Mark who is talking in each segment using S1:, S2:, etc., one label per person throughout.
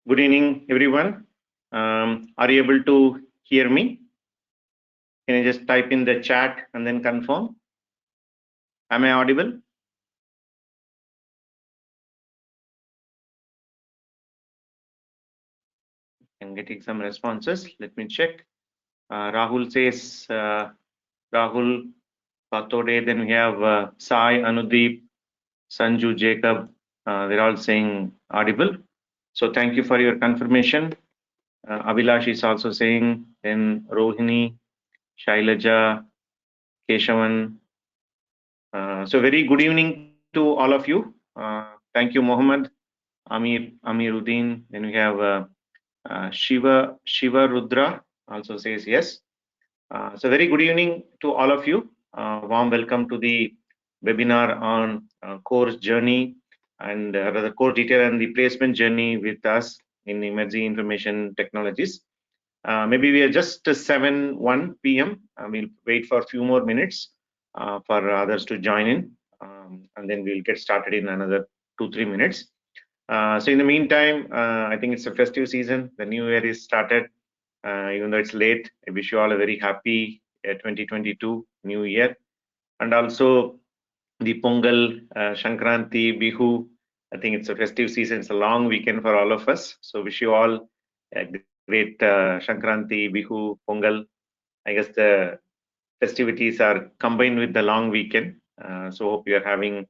S1: Good evening, everyone. Are you able to hear me? Can you just type in the chat and then confirm? Am I audible? I'm getting some responses. Let me check. Rahul says, Rahul Patode. Then we have Sai, Anudeep, Sanju, Jacob. They're all saying audible. So thank you for your confirmation. Abhilash is also saying, then Rohini, Shailaja, Keshavan. So very good evening to all of you. Thank you, Mohammed, Amiruddin. Then we have Shiva Rudra also says yes. So very good evening to all of you. Warm welcome to the webinar on course journey and rather course detail and the placement journey with us in Emertxe Information Technologies. Maybe we are just 7:01 p.m. We'll wait for a few more minutes for others to join in, and then we'll get started in another 2-3 minutes. So in the meantime, I think it's a festive season. The new year is started. Even though it's late, I wish you all a very happy 2022 new year. And also the Pongal, Shankranti, Bihu. I think it's a festive season. It's a long weekend for all of us. So wish you all a great Shankranti, Bihu, Pongal. I guess the festivities are combined with the long weekend. So hope you are having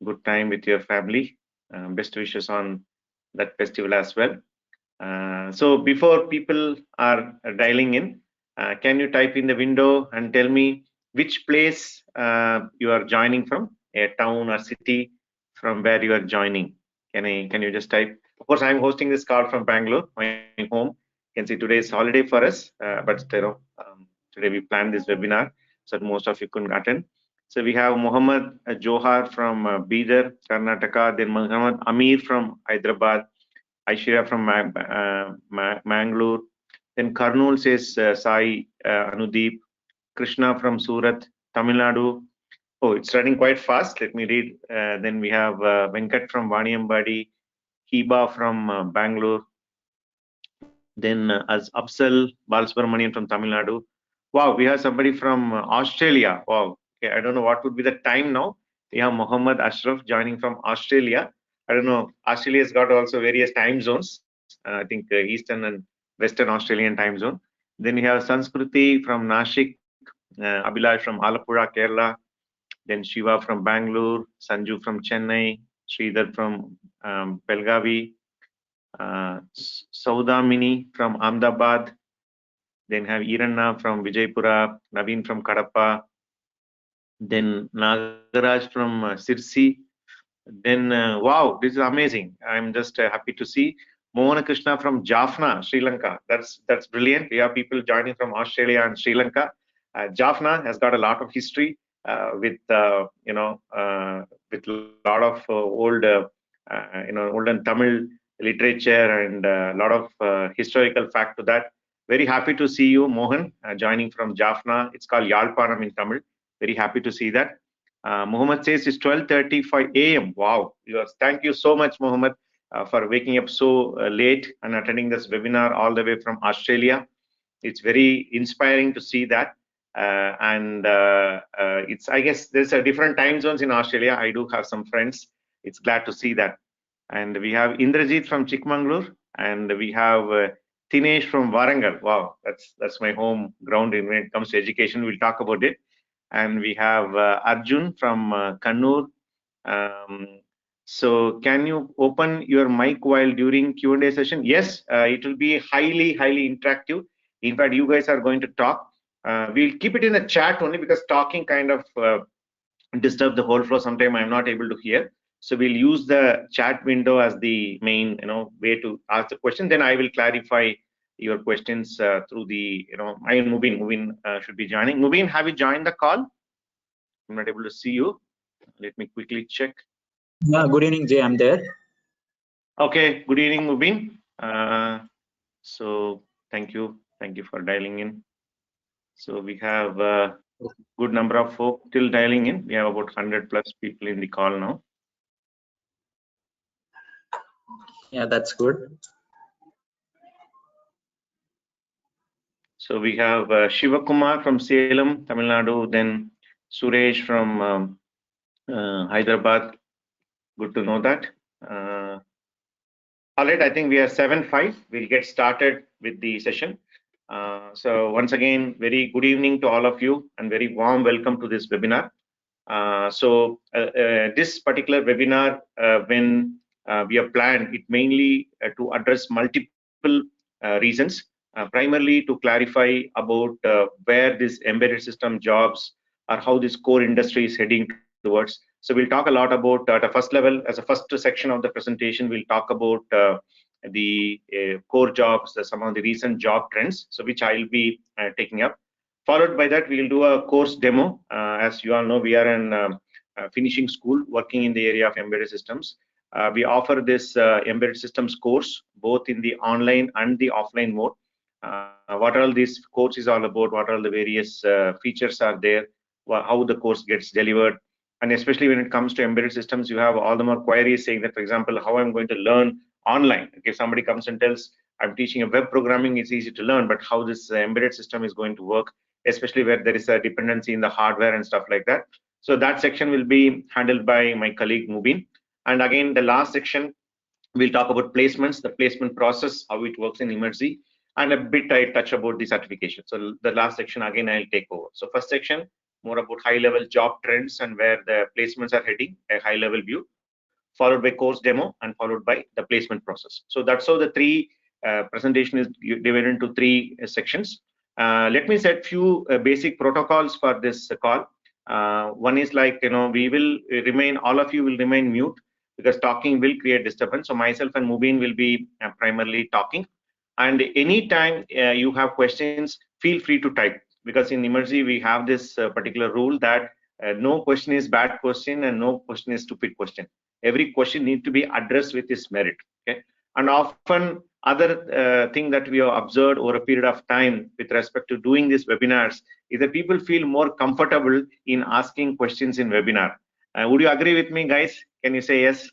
S1: good time with your family. Best wishes on that festival as well. So before people are dialing in, can you type in the window and tell me which place you are joining from, a town or city from where you are joining? Can you just type? Of course, I'm hosting this call from Bangalore, my home. You can see today is holiday for us, but today we planned this webinar, so most of you couldn't attend. So we have Muhammad Johar from Bidar, Karnataka, then Muhammad Amir from Hyderabad, Aishwarya from Mangalore. Then Karnool says Sai Anudeep. Krishna from Surat, Tamil Nadu. Oh, it's running quite fast. Let me read. Then we have Venkat from Vaniambadi, Hiba from Bangalore. Then as Afsal Balasubramanian from Tamil Nadu. Wow, we have somebody from Australia. Wow. Okay, I don't know what would be the time now. We have Muhammad Ashraf joining from Australia. I don't know. Australia's got also various time zones. I think Eastern and Western Australian time zone. Then we have Sanskriti from Nashik, Abhilash from Alapura, Kerala. Then Shiva from Bangalore, Sanju from Chennai, Sridhar from Belgavi, Saudamini from Ahmedabad. Then have Iranna from Vijaypura, Naveen from Kadapa. Then Nagaraj from Sirsi. Then wow, this is amazing. I'm just happy to see Mohana Krishna from Jaffna, Sri Lanka. That's brilliant. We have people joining from Australia and Sri Lanka. Jaffna has got a lot of history with with a lot of old olden Tamil literature and a lot of historical fact to that. Very happy to see you, Mohan, joining from Jaffna. It's called Yalpanam in Tamil. Very happy to see that. Muhammad says it's 12:35 a.m. Wow. Thank you so much, Muhammad, for waking up so late and attending this webinar all the way from Australia. It's very inspiring to see that. I guess there's a different time zones in Australia. I do have some friends. It's glad to see that. And we have Indrajit from Chikmagalur, and we have Tinesh from Warangal. Wow, that's my home ground when it comes to education. We'll talk about it. And we have Arjun from Kannur. So can you open your mic while during Q&A session? Yes, it will be highly interactive. In fact, you guys are going to talk. We'll keep it in the chat only because talking kind of disturb the whole flow. Sometimes I'm not able to hear. So we'll use the chat window as the main way to ask the question. Then I will clarify your questions through the I am Mubin should be joining. Mubin, have you joined the call? I'm not able to see you. Let me quickly check.
S2: Yeah, good evening, Jay. I'm there.
S1: Okay, good evening, Mubin. So thank you for dialing in. So we have a good number of folk still dialing in. We have about 100+ people in the call now.
S2: Yeah, that's good.
S1: So we have Shivakumar from Salem, Tamil Nadu, then Suresh from Hyderabad. Good to know that. All right, I think we are 7:05. We'll get started with the session. So once again, very good evening to all of you and very warm welcome to this webinar. This particular webinar, when we have planned, it mainly to address multiple reasons, primarily to clarify about where this embedded system jobs or how this core industry is heading towards. So we'll talk a lot about at a first level, as a first section of the presentation, we'll talk about the core jobs, some of the recent job trends, so which I'll be taking up. Followed by that, we'll do a course demo. As you all know, we are in finishing school working in the area of embedded systems. We offer this embedded systems course both in the online and the offline mode. What all this course is all about, what all the various features are there, how the course gets delivered, and especially when it comes to embedded systems, you have all the more queries saying that, for example, how I'm going to learn online. If somebody comes and tells, I'm teaching a web programming, it's easy to learn, but how this embedded system is going to work, especially where there is a dependency in the hardware and stuff like that. So that section will be handled by my colleague Mubin. And again, the last section, we'll talk about placements, the placement process, how it works in Emertxe, and a bit I touch about the certification. So the last section, again, I'll take over. So first section, more about high-level job trends and where the placements are heading, a high-level view, followed by course demo, and followed by the placement process. So that's how the three presentation is divided into three sections. Let me set few basic protocols for this call. One is like, we will remain, all of you will remain mute because talking will create disturbance. So myself and Mubin will be primarily talking. And anytime you have questions, feel free to type, because in Emertxe we have this particular rule that no question is bad question and no question is stupid question. Every question needs to be addressed with its merit. Okay, and often other thing that we have observed over a period of time with respect to doing these webinars is that people feel more comfortable in asking questions in webinar. Would you agree with me, guys? Can you say yes?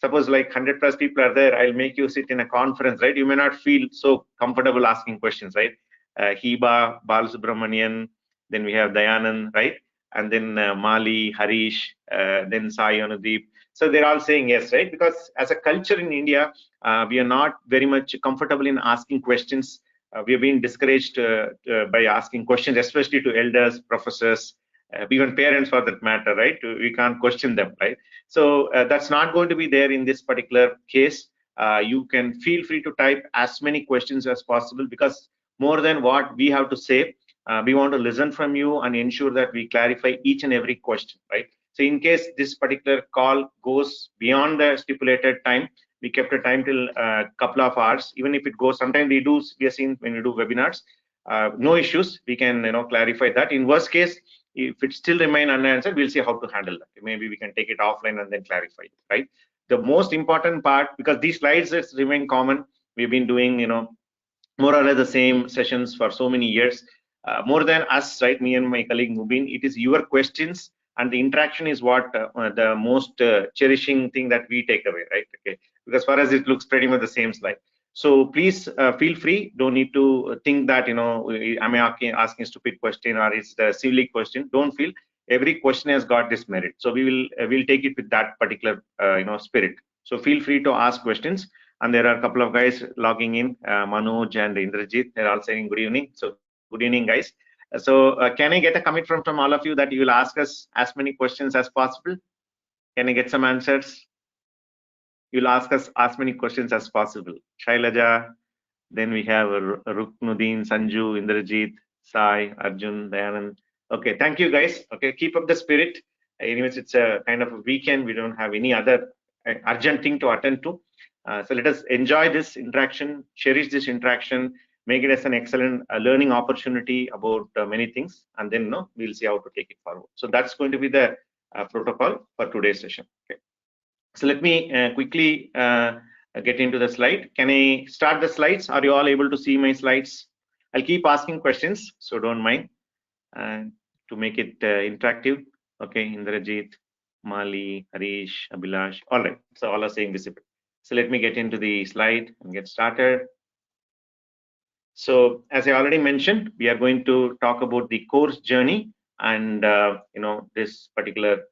S1: Suppose like 100 plus people are there, I'll make you sit in a conference, right? You may not feel so comfortable asking questions, right? Hiba, Balasubramanian, then we have Dayanand, right? And then Mali, Harish, then Sai Anudeep. So they're all saying yes, right? Because as a culture in India, we are not very much comfortable in asking questions. We have been discouraged by asking questions, especially to elders, professors, even parents for that matter, right? We can't question them, right? So that's not going to be there in this particular case. You can feel free to type as many questions as possible, because more than what we have to say, we want to listen from you and ensure that we clarify each and every question, right? So in case this particular call goes beyond the stipulated time, we kept a time till a couple of hours. Even if it goes, sometimes we are seeing when we do webinars, no issues. We can clarify that. In worst case, if it still remain unanswered, we'll see how to handle that. Maybe we can take it offline and then clarify it, right? The most important part, because these slides remain common, we've been doing more or less the same sessions for so many years. More than us, right? Me and my colleague Mubin, it is your questions and the interaction is what the most cherishing thing that we take away, right? Okay, because for us it looks pretty much the same slide. So please feel free. Don't need to think that am I asking a stupid question or it's a silly question. Don't feel. Every question has got this merit. So we'll take it with that particular spirit. So feel free to ask questions. And there are a couple of guys logging in, Manoj and Indrajit. They're all saying good evening. So good evening, guys. Can I get a commitment from all of you that you will ask us as many questions as possible? Can I get some answers? You'll ask us as many questions as possible. Shailaja, then we have Ruknuddin, Sanju, Indrajit, Sai, Arjun, Dayanand. Okay, thank you guys. Okay, keep up the spirit. Anyways, it's a kind of a weekend. We don't have any other urgent thing to attend to. So let us enjoy this interaction, cherish this interaction, make it as an excellent learning opportunity about many things, and then we'll see how to take it forward. So that's going to be the protocol for today's session. Okay. So let me quickly get into the slide. Can I start the slides? Are you all able to see my slides? I'll keep asking questions, so don't mind, to make it interactive. Okay, Indrajit, Mali, Harish, Abhilash. All right, so all are saying visible. So let me get into the slide and get started. So as I already mentioned, we are going to talk about the course journey and this particular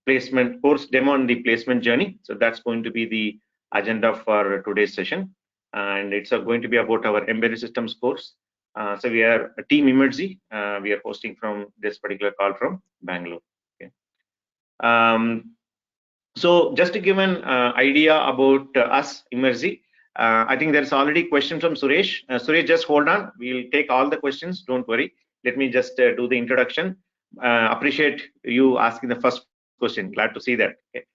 S1: placement course demo on the placement journey. So that's going to be the agenda for today's session, and it's going to be about our embedded systems course. So we are a team Emertxe. We are hosting from this particular call from Bangalore. Okay. Um, so just to give an idea about us, Emertxe, I think there's already question from Suresh. Suresh, just hold on. We'll take all the questions. Don't worry. Let me just do the introduction. Appreciate you asking the first question. Glad to see that. Okay.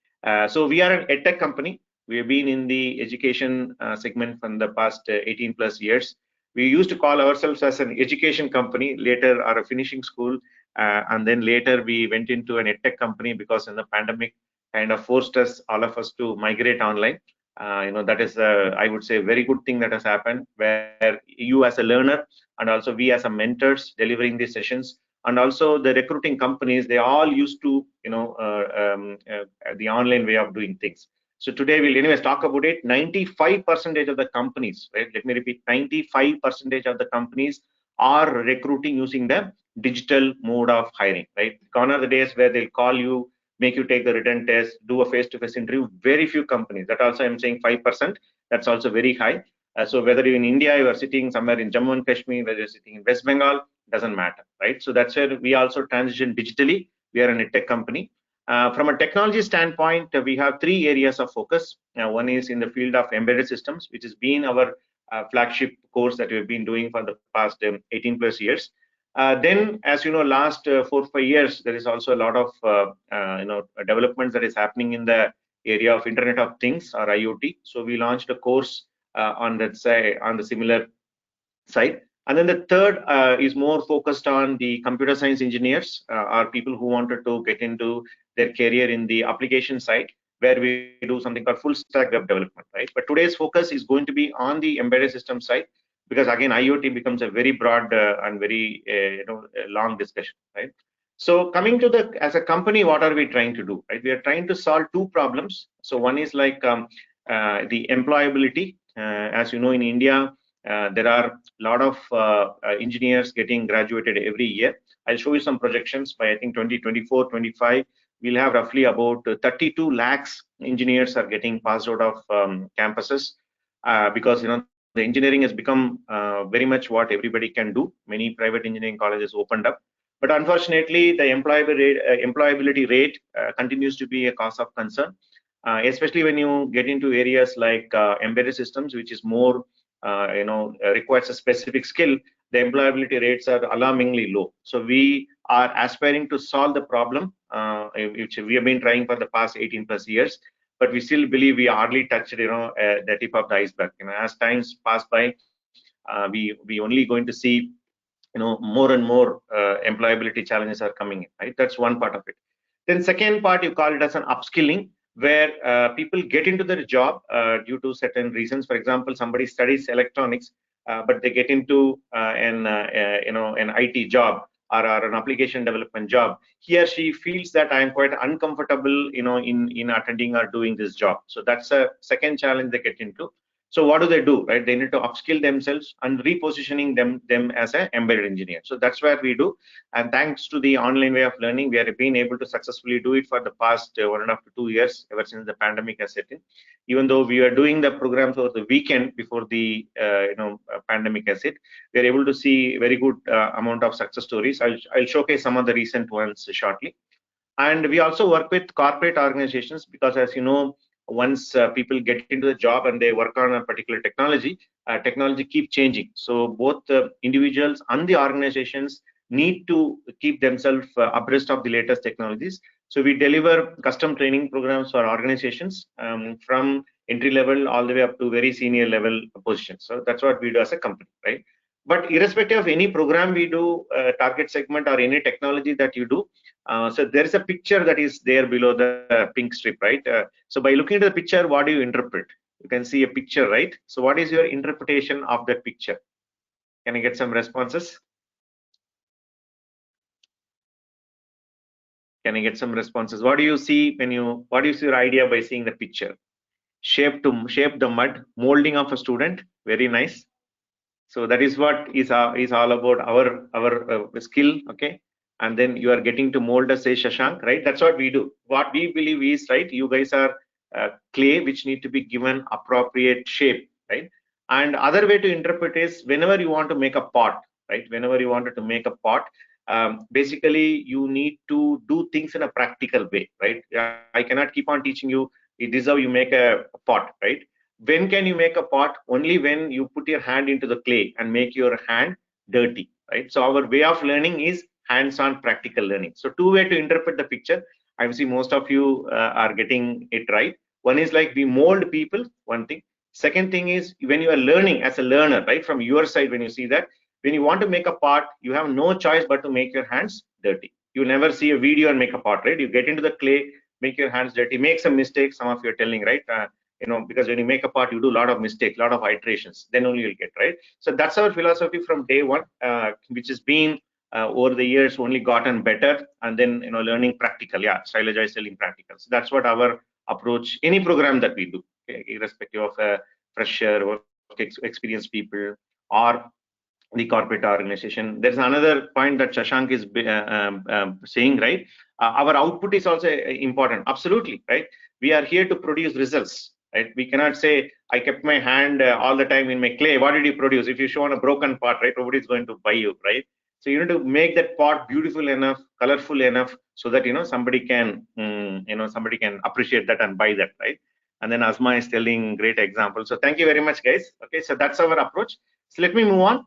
S1: So we are an edtech company. We have been in the education segment from the past 18 plus years. We used to call ourselves as an education company, later our finishing school, and then later we went into an edtech company because in the pandemic kind of forced us, all of us, to migrate online. That is, I would say, a very good thing that has happened, where you as a learner and also we as a mentors delivering these sessions, and also the recruiting companies, they all used to, the online way of doing things. So today we'll anyways talk about it. 95% of the companies, right? Let me repeat, 95% of the companies are recruiting using the digital mode of hiring, right? Gone are the days where they'll call you, make you take the written test, do a face-to-face interview. Very few companies. That also I'm saying 5%. That's also very high. So whether you're in India, you are sitting somewhere in Jammu and Kashmir, whether you're sitting in West Bengal, doesn't matter, right? So that's where we also transition digitally. We are in a tech company. From a technology standpoint, we have three areas of focus. One is in the field of embedded systems, which has been our flagship course that we've been doing for the past 18 plus years. Then, as you know, last 4 or 5 years, there is also a lot of developments that is happening in the area of Internet of Things, or IoT. So we launched a course on that side, on the similar side. And then the third is more focused on the computer science engineers, or people who wanted to get into their career in the application side, where we do something called full stack web development, right? But today's focus is going to be on the embedded system side, because again, IoT becomes a very broad and very long discussion, right? So coming to the, as a company, what are we trying to do, right? We are trying to solve two problems. So one is like the employability. As you know, in India, there are a lot of engineers getting graduated every year. I'll show you some projections. By I think 2024, 25, we'll have roughly about 32 lakhs engineers are getting passed out of campuses, because the engineering has become very much what everybody can do. Many private engineering colleges opened up, but unfortunately, the employability rate continues to be a cause of concern, especially when you get into areas like embedded systems, which is more requires a specific skill. The employability rates are alarmingly low. So we are aspiring to solve the problem, which we have been trying for the past 18 plus years, but we still believe we hardly touched the tip of the iceberg. As times pass by, we only going to see more and more employability challenges are coming in, right? That's one part of it. Then second part, you call it as an upskilling, where people get into their job due to certain reasons. For example, somebody studies electronics, but they get into an IT job, or an application development job. He or she feels that I am quite uncomfortable in attending or doing this job. So that's a second challenge they get into. So what do, right? They need to upskill themselves and repositioning them as an embedded engineer. So that's what we do. And thanks to the online way of learning, we have been able to successfully do it for the past 1.5 to 2 years, ever since the pandemic has set in. Even though we were doing the programs over the weekend before the pandemic has hit, we are able to see very good amount of success stories. I'll showcase some of the recent ones shortly. And we also work with corporate organizations, because as you know, once people get into the job and they work on a particular technology, technology keeps changing. So both the individuals and the organizations need to keep themselves abreast of the latest technologies. So we deliver custom training programs for organizations, from entry level all the way up to very senior level positions. So that's what we do as a company, right? But irrespective of any program we do, target segment, or any technology that you do, so there is a picture that is there below the pink strip, right? So by looking at the picture, what do you interpret? You can see a picture, right? So what is your interpretation of that picture? Can I get some responses? Can I get some responses? What do you see what is your idea by seeing the picture? Shape the mud, molding of a student. Very nice. So that is what is all about our skill, okay? And then you are getting to mold us, say Shashank, right? That's what we do. What we believe is, right, you guys are clay which need to be given appropriate shape, right? And other way to interpret is whenever you want to make a pot, right? Whenever you wanted to make a pot, basically you need to do things in a practical way, right? I cannot keep on teaching you, this is how you make a pot, right? When can you make a pot? Only when you put your hand into the clay and make your hand dirty, right? So our way of learning is hands-on practical learning. So two way to interpret the picture. I see most of you are getting it right. One is like we mold people, one thing. Second thing is when you are learning as a learner, right, from your side, when you see that, when you want to make a pot, you have no choice but to make your hands dirty. You never see a video and make a pot, right? You get into the clay, make your hands dirty, make some mistakes. Some of you are telling, right? Because when you make a part, you do a lot of mistakes, a lot of iterations, then only you'll get right. So that's our philosophy from day one, which has been over the years only gotten better, and then learning practical, yeah, stylized selling practical. So that's what our approach, any program that we do, okay, irrespective of fresher work experienced people or the corporate organization. There's another point that Shashank is saying, right? Our output is also important. Absolutely, right? We are here to produce results, right? We cannot say, I kept my hand all the time in my clay. What did you produce? If you show on a broken pot, right, nobody's going to buy you, right? So you need to make that pot beautiful enough, colorful enough, so that somebody can, somebody can appreciate that and buy that, right? And then Asma is telling great example. So thank you very much, guys. Okay, so that's our approach. So let me move on.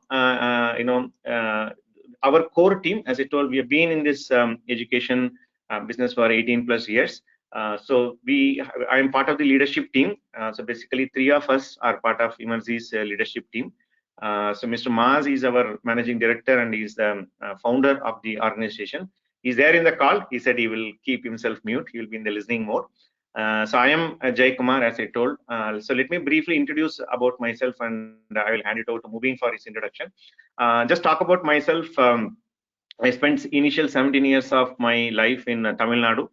S1: Our core team, as I told, we have been in this education business for 18 plus years. I am part of the leadership team. So basically, three of us are part of Emertxe's leadership team. So Mr. Maz is our managing director and he's the founder of the organization. He's there in the call. He said he will keep himself mute. He will be in the listening mode. So I am Jay Kumar, as I told. So let me briefly introduce about myself, and I will hand it over to Mubin for his introduction. Just talk about myself. I spent initial 17 years of my life in Tamil Nadu,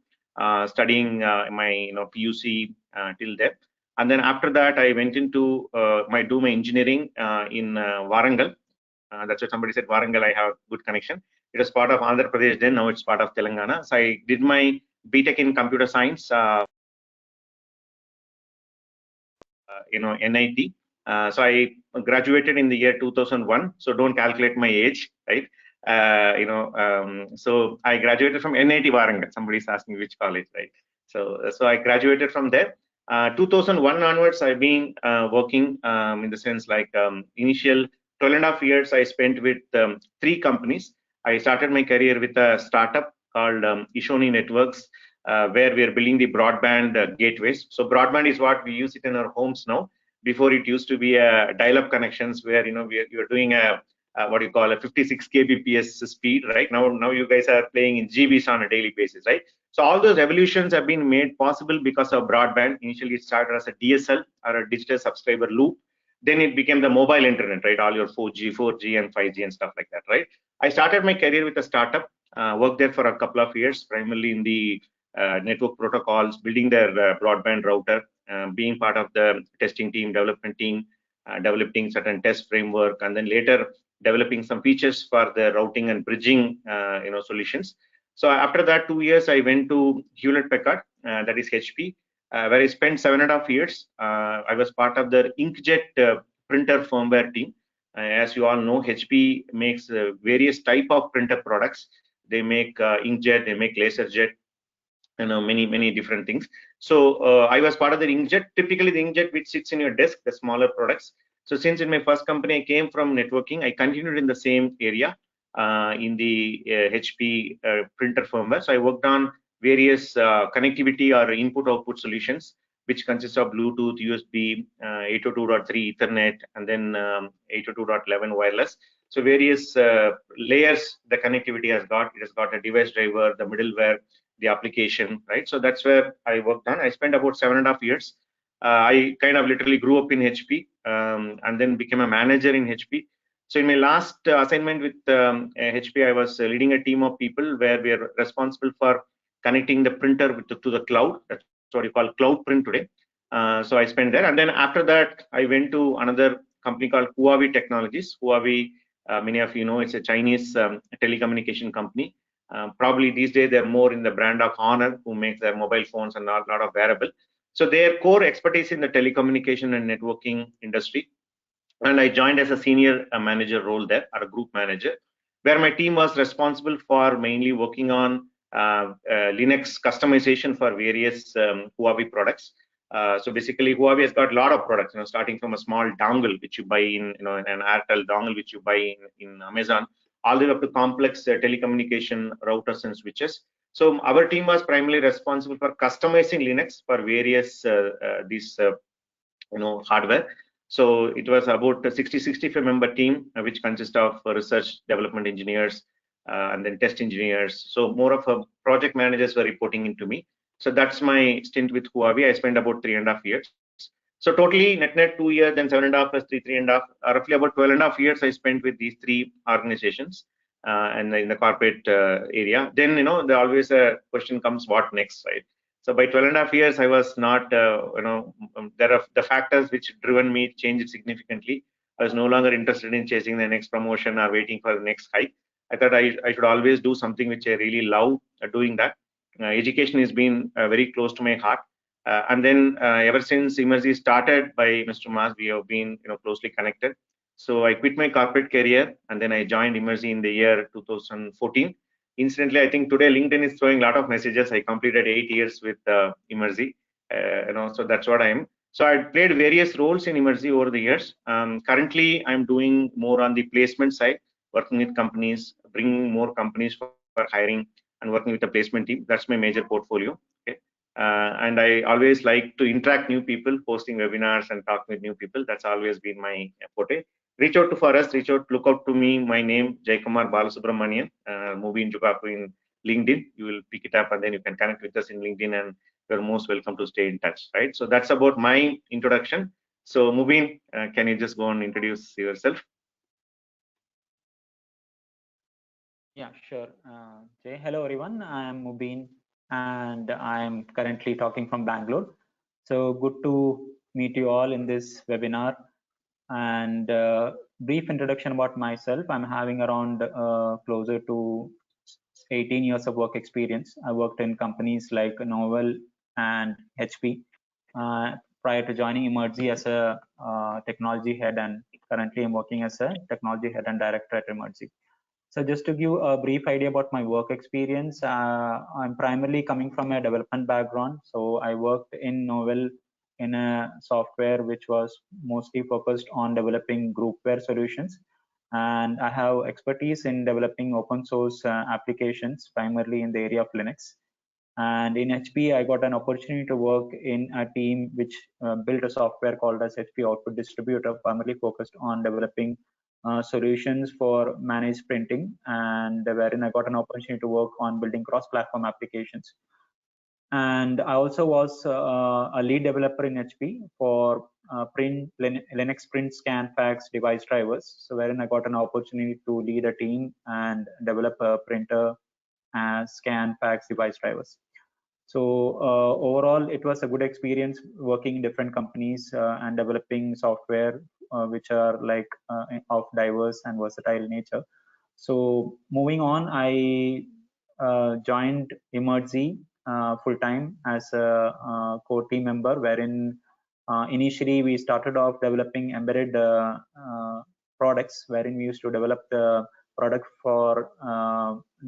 S1: studying my PUC till there, and then after that I went into my engineering in Warangal. That's what somebody said. Warangal, I have good connection. It was part of Andhra Pradesh then. Now it's part of Telangana. So I did my BTech in computer science. NIT. So I graduated in the year 2001. So don't calculate my age, right? So I graduated from NIT Warangal. Somebody's asking which college, right? So I graduated from there. 2001 onwards, I've been working in the sense like initial 12.5 years I spent with three companies. I started my career with a startup called Ishoni Networks, where we are building the broadband gateways. So broadband is what we use it in our homes now. Before it used to be a dial-up connections where you're doing a what you call a 56 kbps speed, right? Now you guys are playing in GBs on a daily basis, right? So all those evolutions have been made possible because of broadband. Initially, it started as a DSL or a digital subscriber loop. Then it became the mobile internet, right? All your 4G and 5G and stuff like that, right? I started my career with a startup, worked there for a couple of years, primarily in the network protocols, building their broadband router, being part of the testing team, development team, developing certain test framework, and then later developing some features for the routing and bridging, solutions. So after that 2 years, I went to Hewlett Packard, that is HP, where I spent 7.5 years. I was part of the inkjet printer firmware team. As you all know, HP makes various type of printer products. They make inkjet, they make laserjet, many different things. So I was part of the inkjet. Typically the inkjet which sits in your desk, the smaller products. So since in my first company I came from networking, I continued in the same area, in the HP printer firmware. So I worked on various connectivity or input output solutions, which consists of Bluetooth, USB, 802.3 Ethernet, and then 802.11 wireless. So various layers the connectivity has got. It has got a device driver, the middleware, the application, right? So that's where I worked on. I spent about 7.5 years. I kind of literally grew up in HP, and then became a manager in HP. So in my last assignment with HP, I was leading a team of people where we are responsible for connecting the printer to the cloud. That's what you call cloud print today. So I spent there, and then after that, I went to another company called Huawei Technologies. Huawei, many of you know, it's a Chinese telecommunication company. Probably these days they're more in the brand of Honor, who makes their mobile phones and a lot of wearable. So their core expertise in the telecommunication and networking industry. And I joined as a senior manager role there, or a group manager, where my team was responsible for mainly working on Linux customization for various Huawei products. So basically, Huawei has got a lot of products, starting from a small dongle which you buy in, an Airtel dongle which you buy in Amazon, all the way up to complex telecommunication routers and switches. So our team was primarily responsible for customizing Linux for various these hardware. So it was about a 65 member team, which consists of research development engineers and then test engineers. So more of a project managers were reporting into me. So that's my stint with Huawei. I spent about 3.5 years. So totally net 2 years, then 7.5 plus 3.5, roughly about 12.5 years I spent with these three organizations and in the corporate area. Then, there always a question comes, what next, right? So by 12.5 years, I was not, there are the factors which driven me changed significantly. I was no longer interested in chasing the next promotion or waiting for the next hike. I thought I should always do something which I really love doing that. Education has been very close to my heart. And then ever since Emertxe started by Mr. Mas, we have been closely connected. So I quit my corporate career and then I joined Emertxe in the year 2014. Incidentally, I think today LinkedIn is throwing a lot of messages. I completed 8 years with Emertxe, so that's what I am. So I played various roles in Emertxe over the years. Currently, I'm doing more on the placement side, working with companies, bringing more companies for hiring, and working with the placement team. That's my major portfolio. Okay. And I always like to interact new people, hosting webinars and talking with new people. That's always been my forte. Reach out for us, look out to me. My name, Jaikumar Balasubramanian, Mubin Jukaku in LinkedIn. You will pick it up and then you can connect with us in LinkedIn and you're most welcome to stay in touch, right? So that's about my introduction. So Mubin, can you just go and introduce yourself?
S2: Yeah, sure. Jay, hello everyone. I am Mubin and I am currently talking from Bangalore. So good to meet you all in this webinar. And brief introduction about myself. I'm having around closer to 18 years of work experience. I worked in companies like Novell and HP prior to joining Emertxe as a technology head, and currently I'm working as a technology head and director at Emertxe. So just to give a brief idea about my work experience, I'm primarily coming from a development background. So I worked in Novell in a software which was mostly focused on developing groupware solutions. And I have expertise in developing open source applications, primarily in the area of Linux. And in HP, I got an opportunity to work in a team which built a software called as HP Output Distributor, primarily focused on developing solutions for managed printing, and wherein I got an opportunity to work on building cross-platform applications. And I also was a lead developer in HP for Linux print scan fax device drivers. So wherein I got an opportunity to lead a team and develop a printer scan fax device drivers. So overall, it was a good experience working in different companies and developing software which are like of diverse and versatile nature. So moving on, I joined Emertxe full time as a core team member, wherein initially we started off developing embedded products, wherein we used to develop the product for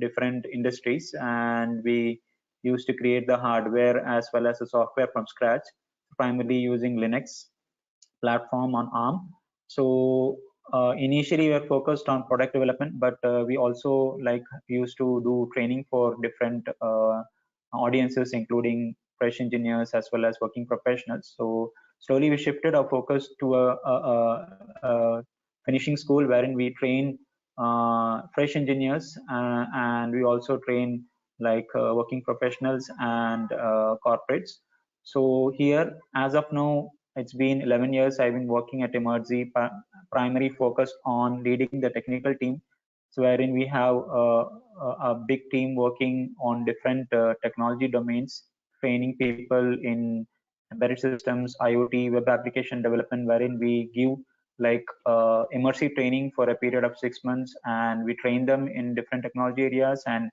S2: different industries, and we used to create the hardware as well as the software from scratch, primarily using Linux platform on ARM. So initially we were focused on product development, but we also used to do training for different audiences, including fresh engineers as well as working professionals. So slowly we shifted our focus to a finishing school wherein we train fresh engineers and we also train working professionals and corporates. So here, as of now, it's been 11 years I've been working at Emertxe, primary focused on leading the technical team. So wherein we have a big team working on different technology domains, training people in embedded systems, IoT, web application development, wherein we give like immersive training for a period of 6 months, and we train them in different technology areas, and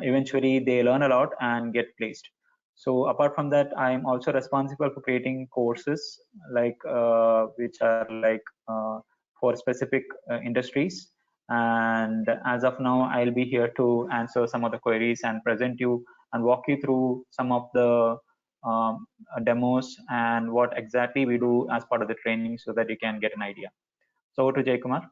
S2: eventually they learn a lot and get placed. So apart from that, I'm also responsible for creating courses like which are like for specific industries. And as of now, I'll be here to answer some of the queries and present you and walk you through some of the demos and what exactly we do as part of the training so that you can get an idea. So over to Jay Kumar.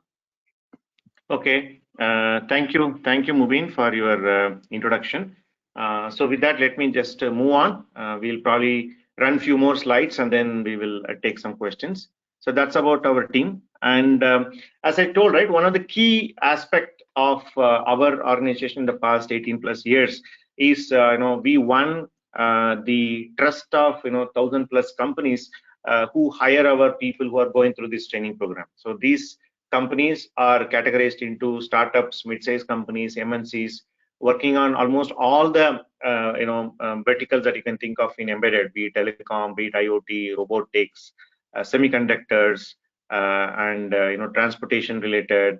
S1: Okay, thank you, Mubin, for your introduction. So with that, let me just move on. We'll probably run few more slides and then we will take some questions. So that's about our team. And as I told, right, one of the key aspect of our organization in the past 18 plus years is, we won the trust of 1,000 plus companies who hire our people who are going through this training program. So these companies are categorized into startups, mid-sized companies, MNCs, working on almost all the verticals that you can think of in embedded, be it telecom, be it IoT, robotics, semiconductors, and transportation related,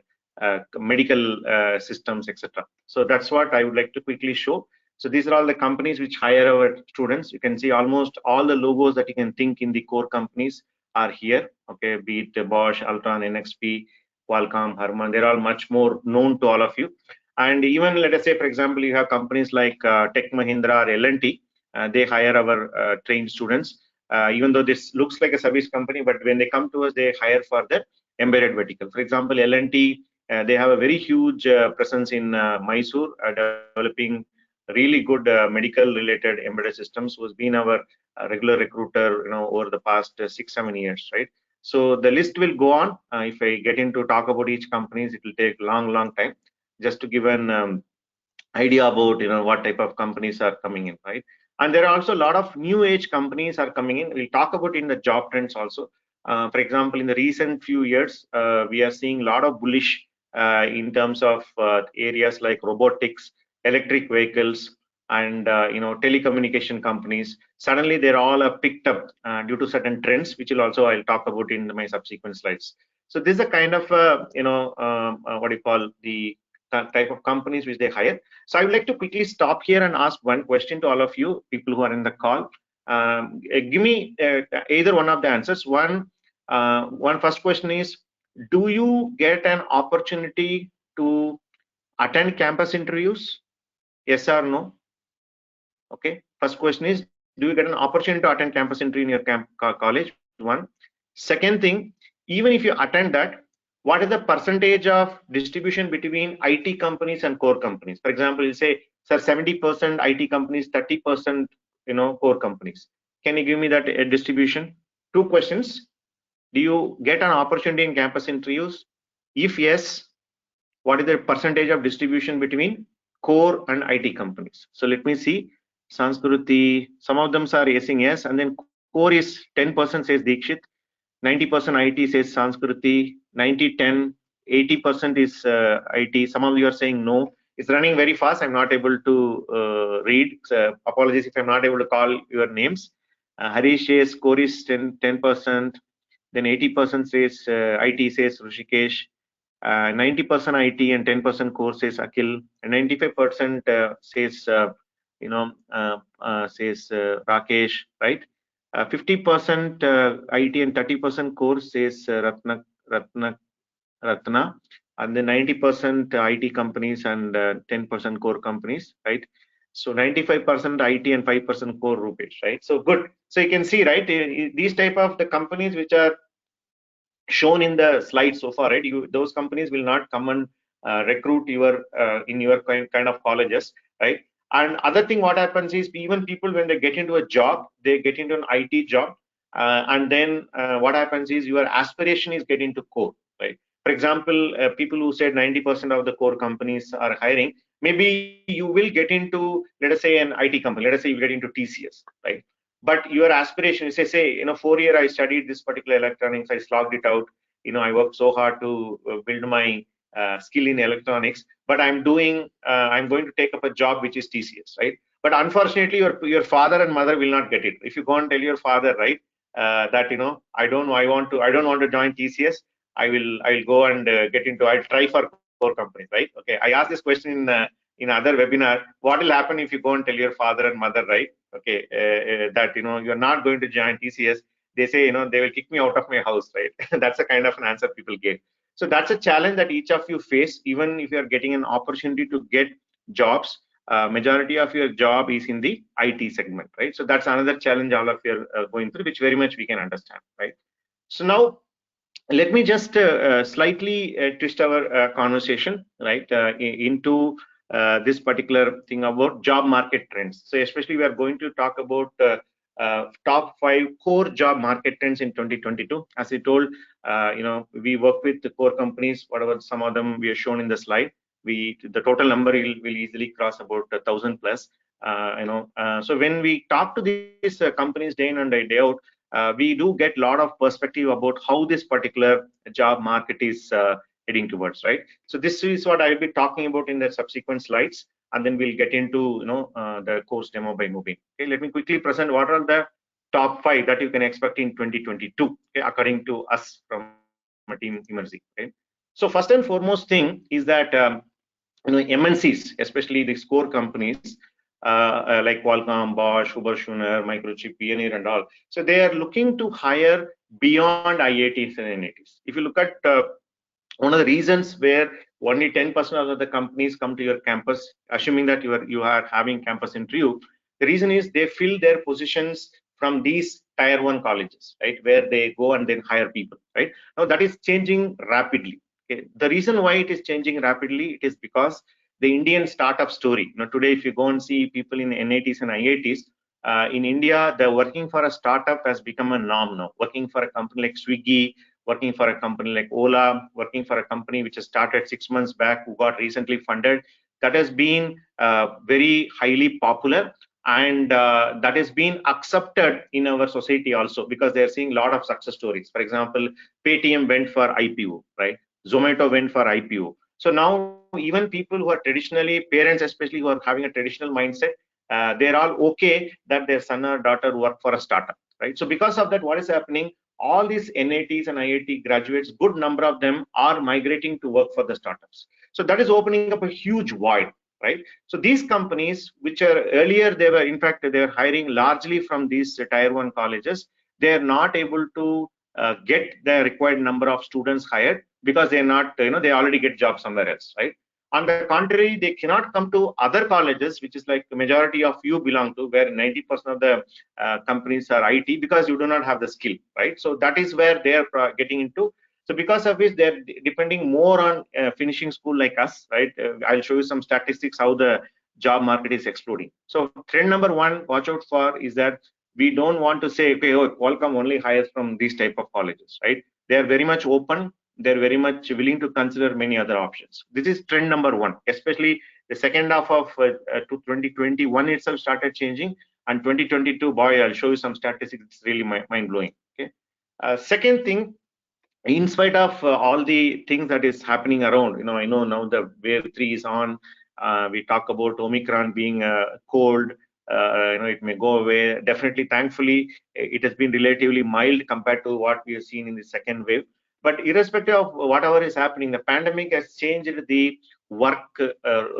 S1: medical systems, etc. So that's what I would like to quickly show. So these are all the companies which hire our students. You can see almost all the logos that you can think in the core companies are here. Okay, be it Bosch, Altron, NXP, Qualcomm, Harman, they're all much more known to all of you. And even let us say, for example, you have companies like Tech Mahindra or L&T, they hire our trained students. Even though this looks like a service company, but when they come to us, they hire for the embedded vertical. For example, L&T, they have a very huge presence in Mysore, developing really good medical related embedded systems, who has been our regular recruiter over the past 6-7 years, right? So the list will go on. If I get into talk about each companies, it will take long time. Just to give an idea about what type of companies are coming in, right? And there are also a lot of new age companies are coming in. We'll talk about in the job trends also. For example, in the recent few years, we are seeing a lot of bullish in terms of areas like robotics, electric vehicles, and telecommunication companies. Suddenly they're all picked up due to certain trends, which will also I'll talk about in my subsequent slides. So this is a kind of what do you call the type of companies which they hire. So I would like to quickly stop here and ask one question to all of you people who are in the call. Give me either one of the answers. One first question is, do you get an opportunity to attend campus interviews? Yes or no? Okay. First question is, do you get an opportunity to attend campus interview in your college? One. Second thing, even if you attend that, what is the percentage of distribution between IT companies and core companies? For example, you say, sir, 70% IT companies, 30% core companies. Can you give me that distribution? Two questions. Do you get an opportunity in campus interviews? If yes, what is the percentage of distribution between core and IT companies? So let me see. Sanskruti, some of them are saying yes, and then core is 10% says Dikshit, 90% IT says Sanskruti, 90-10, 80% is IT. Some of you are saying no. It's running very fast. I'm not able to read. So apologies if I'm not able to call your names. Harish says core is 10%. Then 80% says IT says Rishikesh. 90% IT and 10% core says Akhil. And 95% says Rakesh, right? 50% IT and 30% core says Ratna, and then 90% IT companies and 10% core companies, right? So 95% IT and 5% core, Rupesh, right? So good. So you can see, right, these type of the companies which are shown in the slide so far, right? Those companies will not come and recruit your in your kind of colleges, right? And other thing, what happens is even people when they get into a job, they get into an IT job, and then what happens is your aspiration is get into core, right? For example, people who said 90% of the core companies are hiring, maybe you will get into, let us say, an IT company. Let us say you get into TCS, right? But your aspiration is, say 4 year I studied this particular electronics, I slogged it out, I worked so hard to build my skill in electronics, but I'm going to take up a job which is TCS, right? But unfortunately your father and mother will not get it. If you go and tell your father, right, that I don't want to join TCS, I'll go and I'll try for core companies, right? Okay, I asked this question in other webinar. What will happen if you go and tell your father and mother, right? Okay, that you're not going to join TCS. They say they will kick me out of my house, right? That's the kind of an answer people get. So that's a challenge that each of you face, even if you're getting an opportunity to get jobs. Majority of your job is in the IT segment, right? So that's another challenge all of you are going through, which very much we can understand, right? So now let me just slightly twist our conversation, right, into this particular thing about job market trends. So especially we are going to talk about top 5 core job market trends in 2022. As I told, we work with the core companies, whatever some of them we are shown in the slide. The total number will easily cross about 1,000 plus. So when we talk to these companies day in and day out, we do get a lot of perspective about how this particular job market is heading towards, right? So this is what I'll be talking about in the subsequent slides, and then we'll get into the course demo by Mubin. Okay, let me quickly present what are the top 5 that you can expect in 2022, okay, according to us from a team Emertxe. Okay? So first and foremost thing is that MNCs, especially the core companies, like Qualcomm, Bosch, Huber-Schuner, Microchip, Pioneer, and all. So they are looking to hire beyond IITs and NITs. If you look at one of the reasons where only 10% of the companies come to your campus, assuming that you are having campus interview, the reason is they fill their positions from these tier 1 colleges, right, where they go and then hire people, right? Now that is changing rapidly. Okay. The reason why it is changing rapidly, it is because the Indian startup story. Today, if you go and see people in NITs and IITs, in India, the working for a startup has become a norm now. Working for a company like Swiggy, working for a company like Ola, working for a company which has started 6 months back, who got recently funded, that has been very highly popular, and that has been accepted in our society also, because they are seeing a lot of success stories. For example, Paytm went for IPO, right? Zomato went for IPO. So now even people who are traditionally, parents especially, who are having a traditional mindset, they're all okay that their son or daughter work for a startup, right? So because of that, what is happening? All these NITs and IIT graduates, good number of them are migrating to work for the startups. So that is opening up a huge void, right? So these companies, which are earlier, they were, in fact, they were hiring largely from these tier 1 colleges. They are not able to get the required number of students hired, because they're not, they already get jobs somewhere else, right? On the contrary, they cannot come to other colleges, which is like the majority of you belong to, where 90% of the companies are IT, because you do not have the skill, right? So that is where they are getting into. So because of which they're depending more on finishing school like us, right? I'll show you some statistics how the job market is exploding. So trend number 1, watch out for, is that we don't want to say, okay, oh, Qualcomm only hires from these type of colleges, right? They are very much open. They're very much willing to consider many other options. This is trend number 1, especially the second half of 2021 itself started changing, and 2022, boy, I'll show you some statistics. It's really mind blowing. Okay. Second thing, in spite of all the things that is happening around, I know now the wave 3 is on. We talk about Omicron being cold. It may go away. Definitely, thankfully, it has been relatively mild compared to what we have seen in the second wave. But irrespective of whatever is happening, the pandemic has changed the work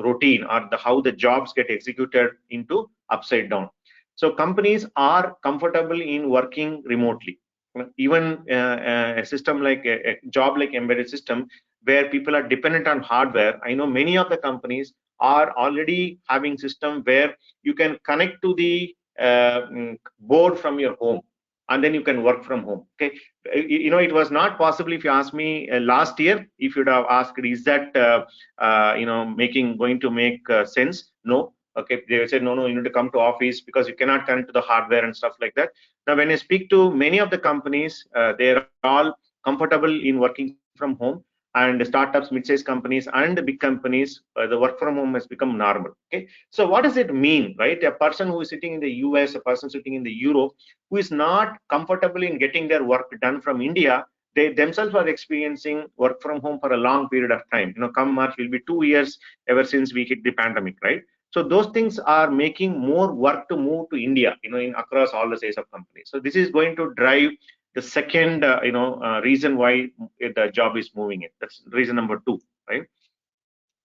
S1: routine, or how the jobs get executed into upside down. So companies are comfortable in working remotely. Even a system like a job like embedded system, where people are dependent on hardware, I know many of the companies are already having system where you can connect to the board from your home, and then you can work from home. Okay, it was not possible. If you ask me last year, if you'd have asked, is that going to make sense? No. Okay, they said no, you need to come to office, because you cannot connect to the hardware and stuff like that. Now, when I speak to many of the companies, they're all comfortable in working from home, and startups, mid-sized companies, and the big companies, the work from home has become normal. Okay, so what does it mean, right? A person who is sitting in the US, a person sitting in the Europe, who is not comfortable in getting their work done from India, they themselves are experiencing work from home for a long period of time. Come March will be 2 years ever since we hit the pandemic, right? So those things are making more work to move to India, in across all the size of companies. So this is going to drive the second reason why the job is moving in. That's reason number 2, right?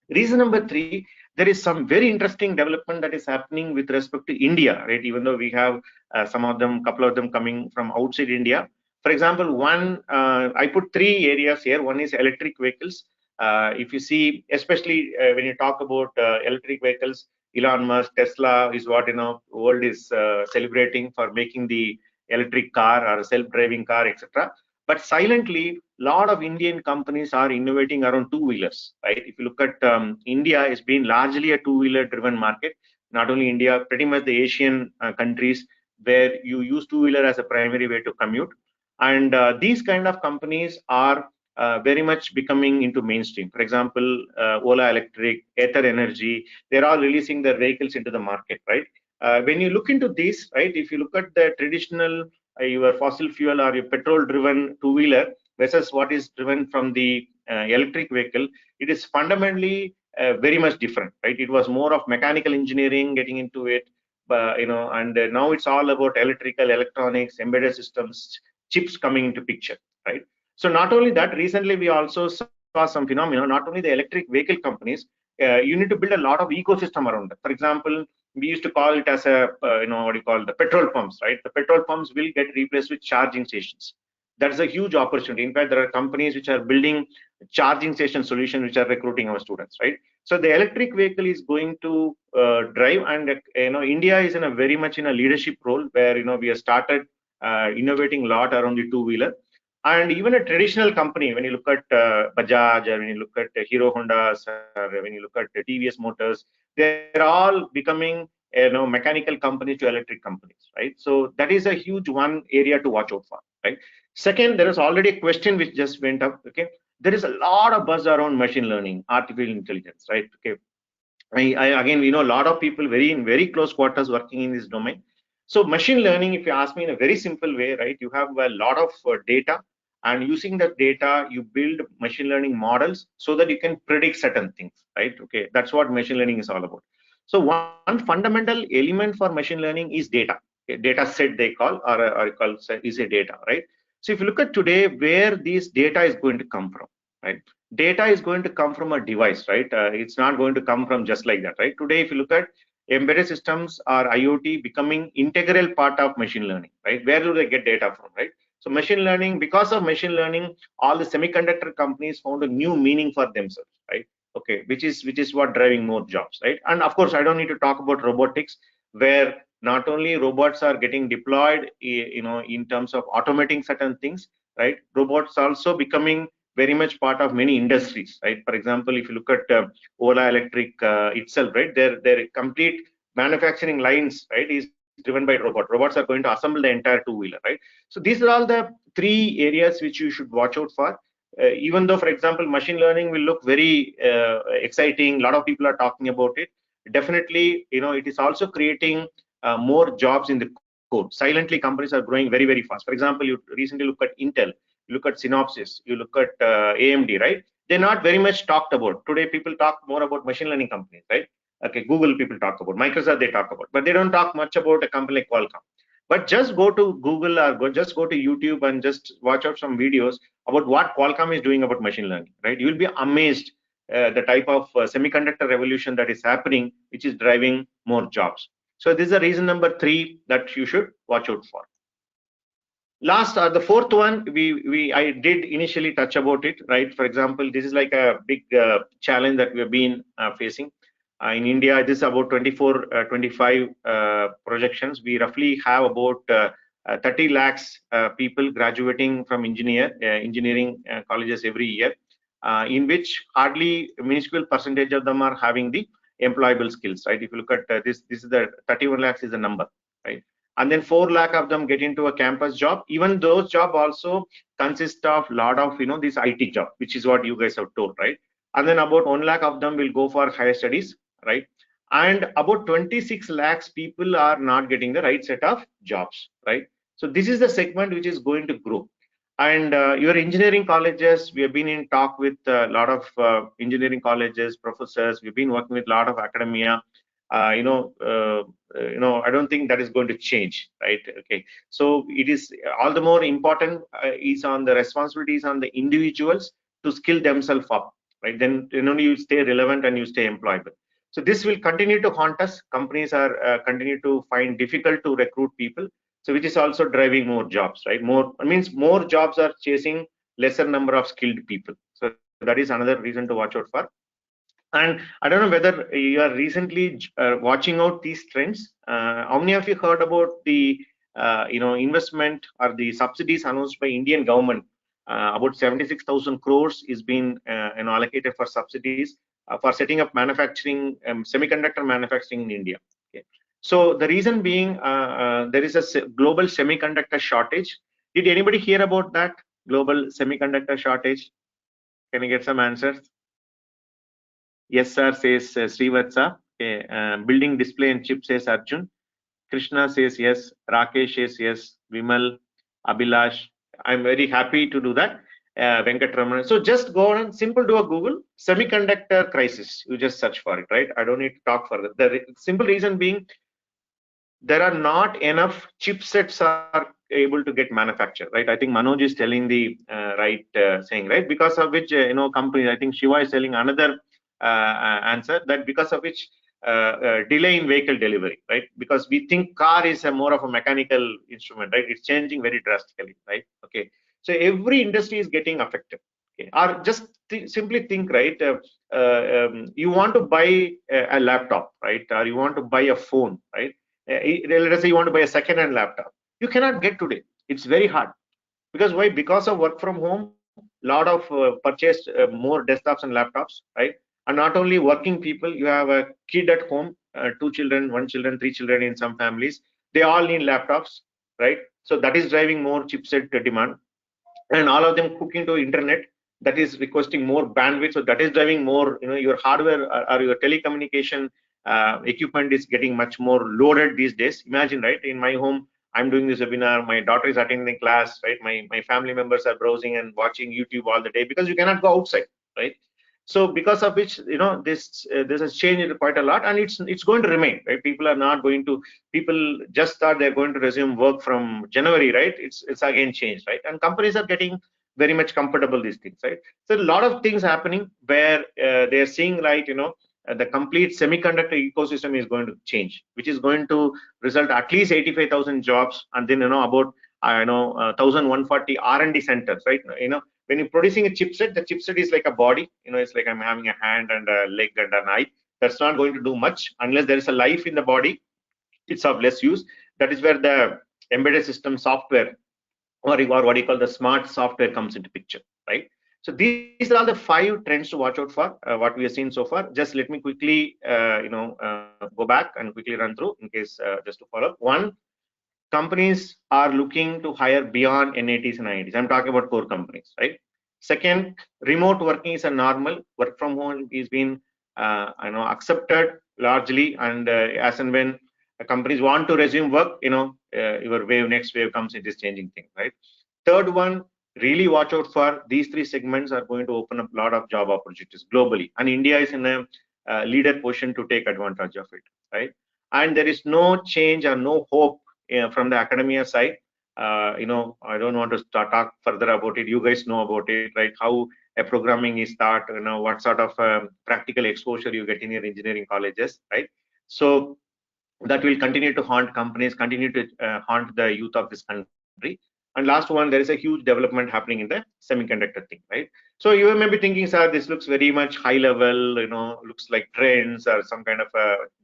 S1: Reason number 3, there is some very interesting development that is happening with respect to India, right? Even though we have some of them, couple of them coming from outside India. For example, one, I put 3 areas here. One is electric vehicles. If you see, especially when you talk about electric vehicles, Elon Musk, Tesla is what world is celebrating for making the electric car or self-driving car, etc. But silently, a lot of Indian companies are innovating around two-wheelers, right? If you look at India, it's been largely a two-wheeler driven market. Not only India, pretty much the Asian countries where you use two-wheeler as a primary way to commute. And these kind of companies are very much becoming into mainstream. For example, Ola Electric, Ether Energy, they're all releasing their vehicles into the market, right? When you look into this, right, if you look at the traditional your fossil fuel or your petrol driven two-wheeler versus what is driven from the electric vehicle, it is fundamentally very much different, right? It was more of mechanical engineering getting into it, and now it's all about electrical, electronics, embedded systems, chips coming into picture, right? So not only that, recently we also saw some phenomena. Not only the electric vehicle companies, you need to build a lot of ecosystem around it. For example, we used to call it as a what do you call the petrol pumps, right? The petrol pumps will get replaced with charging stations. That's a huge opportunity. In fact, there are companies which are building charging station solutions which are recruiting our students, right? So the electric vehicle is going to drive, and India is in a very much in a leadership role where we have started innovating a lot around the two-wheeler. And even a traditional company, when you look at Bajaj, or when you look at Hero Honda, or when you look at TVS Motors, they're all becoming mechanical companies to electric companies, right? So that is a huge one area to watch out for, right? Second, there is already a question which just went up. Okay, there is a lot of buzz around machine learning, artificial intelligence, right? Okay, again, we know a lot of people in very close quarters working in this domain. So machine learning, if you ask me in a very simple way, right, you have a lot of data, and using that data, you build machine learning models so that you can predict certain things, right? Okay, that's what machine learning is all about. So one fundamental element for machine learning is data. A data set they call, or call is a data, right? So if you look at today, where this data is going to come from, right? Data is going to come from a device, right? It's not going to come from just like that, right? Today, if you look at embedded systems or IoT becoming integral part of machine learning, right? Where do they get data from, right? So machine learning, because of machine learning, all the semiconductor companies found a new meaning for themselves, right? Okay, which is what driving more jobs, right? And of course, I don't need to talk about robotics, where not only robots are getting deployed, in terms of automating certain things, right? Robots also becoming very much part of many industries, right? For example, if you look at Ola Electric itself, right, their complete manufacturing lines, right, is driven by robot. Robots are going to assemble the entire two-wheeler, right? So these are all the 3 areas which you should watch out for. Even though, for example, machine learning will look very exciting, a lot of people are talking about it. Definitely, it is also creating more jobs in the code. Silently, companies are growing very, very fast. For example, you recently look at Intel, you look at Synopsys, you look at AMD, right? They're not very much talked about. Today, people talk more about machine learning companies, right? Okay, Google people talk about, Microsoft they talk about, but they don't talk much about a company like Qualcomm. But just go to Google or just go to YouTube and just watch out some videos about what Qualcomm is doing about machine learning, right? You'll be amazed the type of semiconductor revolution that is happening, which is driving more jobs. So this is the reason number 3 that you should watch out for. Last, the fourth one, I did initially touch about it, right? For example, this is like a big challenge that we have been facing. In India, this is about 25 projections. We roughly have about 30 lakhs people graduating from engineering colleges every year, in which hardly a minuscule percentage of them are having the employable skills, right? If you look at this is the 31 lakhs is the number, right? And then 4 lakh of them get into a campus job. Even those jobs also consist of a lot of this IT job, which is what you guys have told, right? And then about 1 lakh of them will go for higher studies, right? And about 26 lakhs people are not getting the right set of jobs, right? So this is the segment which is going to grow. And your engineering colleges, we have been in talk with a lot of engineering colleges, professors. We've been working with a lot of academia. I don't think that is going to change, right? Okay, so it is all the more important is on the responsibilities on the individuals to skill themselves up, right? Then only you stay relevant and you stay employable. So this will continue to haunt us. Companies are continue to find difficult to recruit people, so which is also driving more jobs, right? More means more jobs are chasing lesser number of skilled people. So that is another reason to watch out for. And I don't know whether you are recently watching out these trends. How many of you heard about the investment or the subsidies announced by Indian government? About 76,000 crores is being allocated for subsidies for setting up manufacturing, semiconductor manufacturing in India. Okay. So the reason being there is a global semiconductor shortage. Did anybody hear about that global semiconductor shortage? Can you get some answers? Yes, sir, says Srivatsa. Okay. Building display and chip, says Arjun. Krishna says yes. Rakesh says yes. Vimal, Abhilash. I'm very happy to do that. Venkatraman. So just go on and simple do a Google semiconductor crisis. You just search for it, right? I don't need to talk further. The simple reason being there are not enough chipsets are able to get manufactured, right? I think Manoj is telling the right saying, right? Because of which, companies, I think Shiva is telling another answer, that because of which delay in vehicle delivery, right? Because we think car is a more of a mechanical instrument, right? It's changing very drastically, right? Okay. So every industry is getting affected. Okay. Or just simply think, right? You want to buy a laptop, right? Or you want to buy a phone, right? Let us say you want to buy a second-hand laptop. You cannot get today. It's very hard. Because why? Because of work from home, lot of purchased more desktops and laptops, right? And not only working people, you have a kid at home, two children, one children, three children in some families. They all need laptops, right? So that is driving more chipset demand, and all of them cooking to internet, that is requesting more bandwidth, so that is driving more, your hardware or your telecommunication equipment is getting much more loaded these days. Imagine, right? In my home, I'm doing this webinar, my daughter is attending class, right? My family members are browsing and watching YouTube all the day because you cannot go outside, right? So because of which, this has changed quite a lot, and it's going to remain, right? People are not going to, people just thought they're going to resume work from January, right? It's again changed, right? And companies are getting very much comfortable these things, right? So a lot of things happening where they're seeing, right, the complete semiconductor ecosystem is going to change, which is going to result at least 85,000 jobs, and then about 1,140 R&D centers, right? When you're producing a chipset, the chipset is like a body, it's like I'm having a hand and a leg and an eye. That's not going to do much unless there is a life in the body. It's of less use. That is where the embedded system software, or what you call the smart software, comes into picture, right? So these are all the 5 trends to watch out for, what we have seen so far. Just let me quickly go back and quickly run through in case, just to follow up. One, companies are looking to hire beyond NATs and IITs. I'm talking about core companies, right? Second, remote working is a normal. Work from home is being accepted largely, and as and when companies want to resume work, your next wave comes, it is changing things, right? Third one, really watch out for these 3 segments are going to open up a lot of job opportunities globally, and India is in a leader position to take advantage of it, right? And there is no change or no hope from the academia side. I don't want to talk further about it. You guys know about it, right? How a programming is taught, what sort of practical exposure you get in your engineering colleges, right? So that will continue to haunt companies, continue to haunt the youth of this country. And last one, there is a huge development happening in the semiconductor thing, right? So you may be thinking, sir, this looks very much high level, looks like trends or some kind of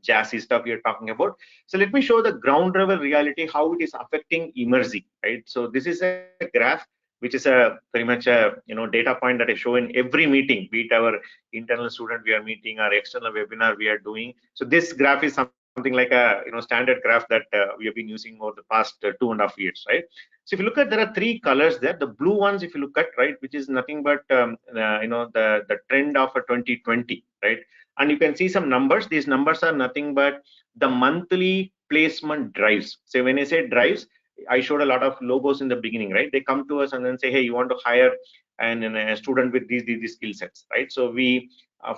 S1: jazzy stuff you're talking about. So let me show the ground level reality, how it is affecting Emertxe, right? So this is a graph which is a very much a data point that I show in every meeting, be it our internal student we are meeting or external webinar we are doing. So this graph is something like a standard graph that we have been using over the past 2.5 years, right? So if you look at, there are 3 colors there. The blue ones, if you look at, right, which is nothing but the trend of a 2020, right? And you can see some numbers. These numbers are nothing but the monthly placement drives. So when I say drives, I showed a lot of logos in the beginning, right? They come to us and then say, hey, you want to hire a student with these skill sets, right? So we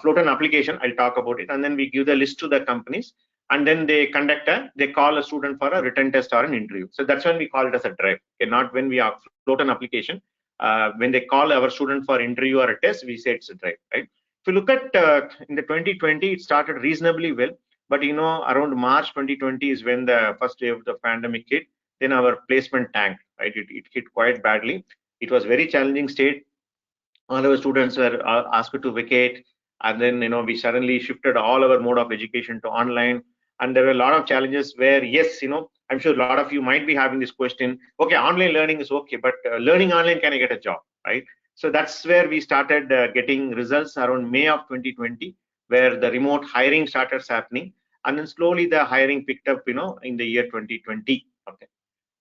S1: float an application. I'll talk about it, and then we give the list to the companies. and then they they call a student for a written test or an interview. So that's when we call it as a drive. Okay, not when we float an application. When they call our student for interview or a test, we say it's a drive, right? If you look at in the 2020, it started reasonably well, but around March 2020 is when the first wave of the pandemic hit. Then our placement tanked, right? It hit quite badly. It was very challenging state. All our students were asked to vacate, and then we suddenly shifted all our mode of education to online, and there were a lot of challenges where, yes, I'm sure a lot of you might be having this question. Okay, online learning is okay, but learning online, can I get a job, right? So that's where we started getting results around May of 2020, where the remote hiring started happening, and then slowly the hiring picked up in the year 2020. Okay,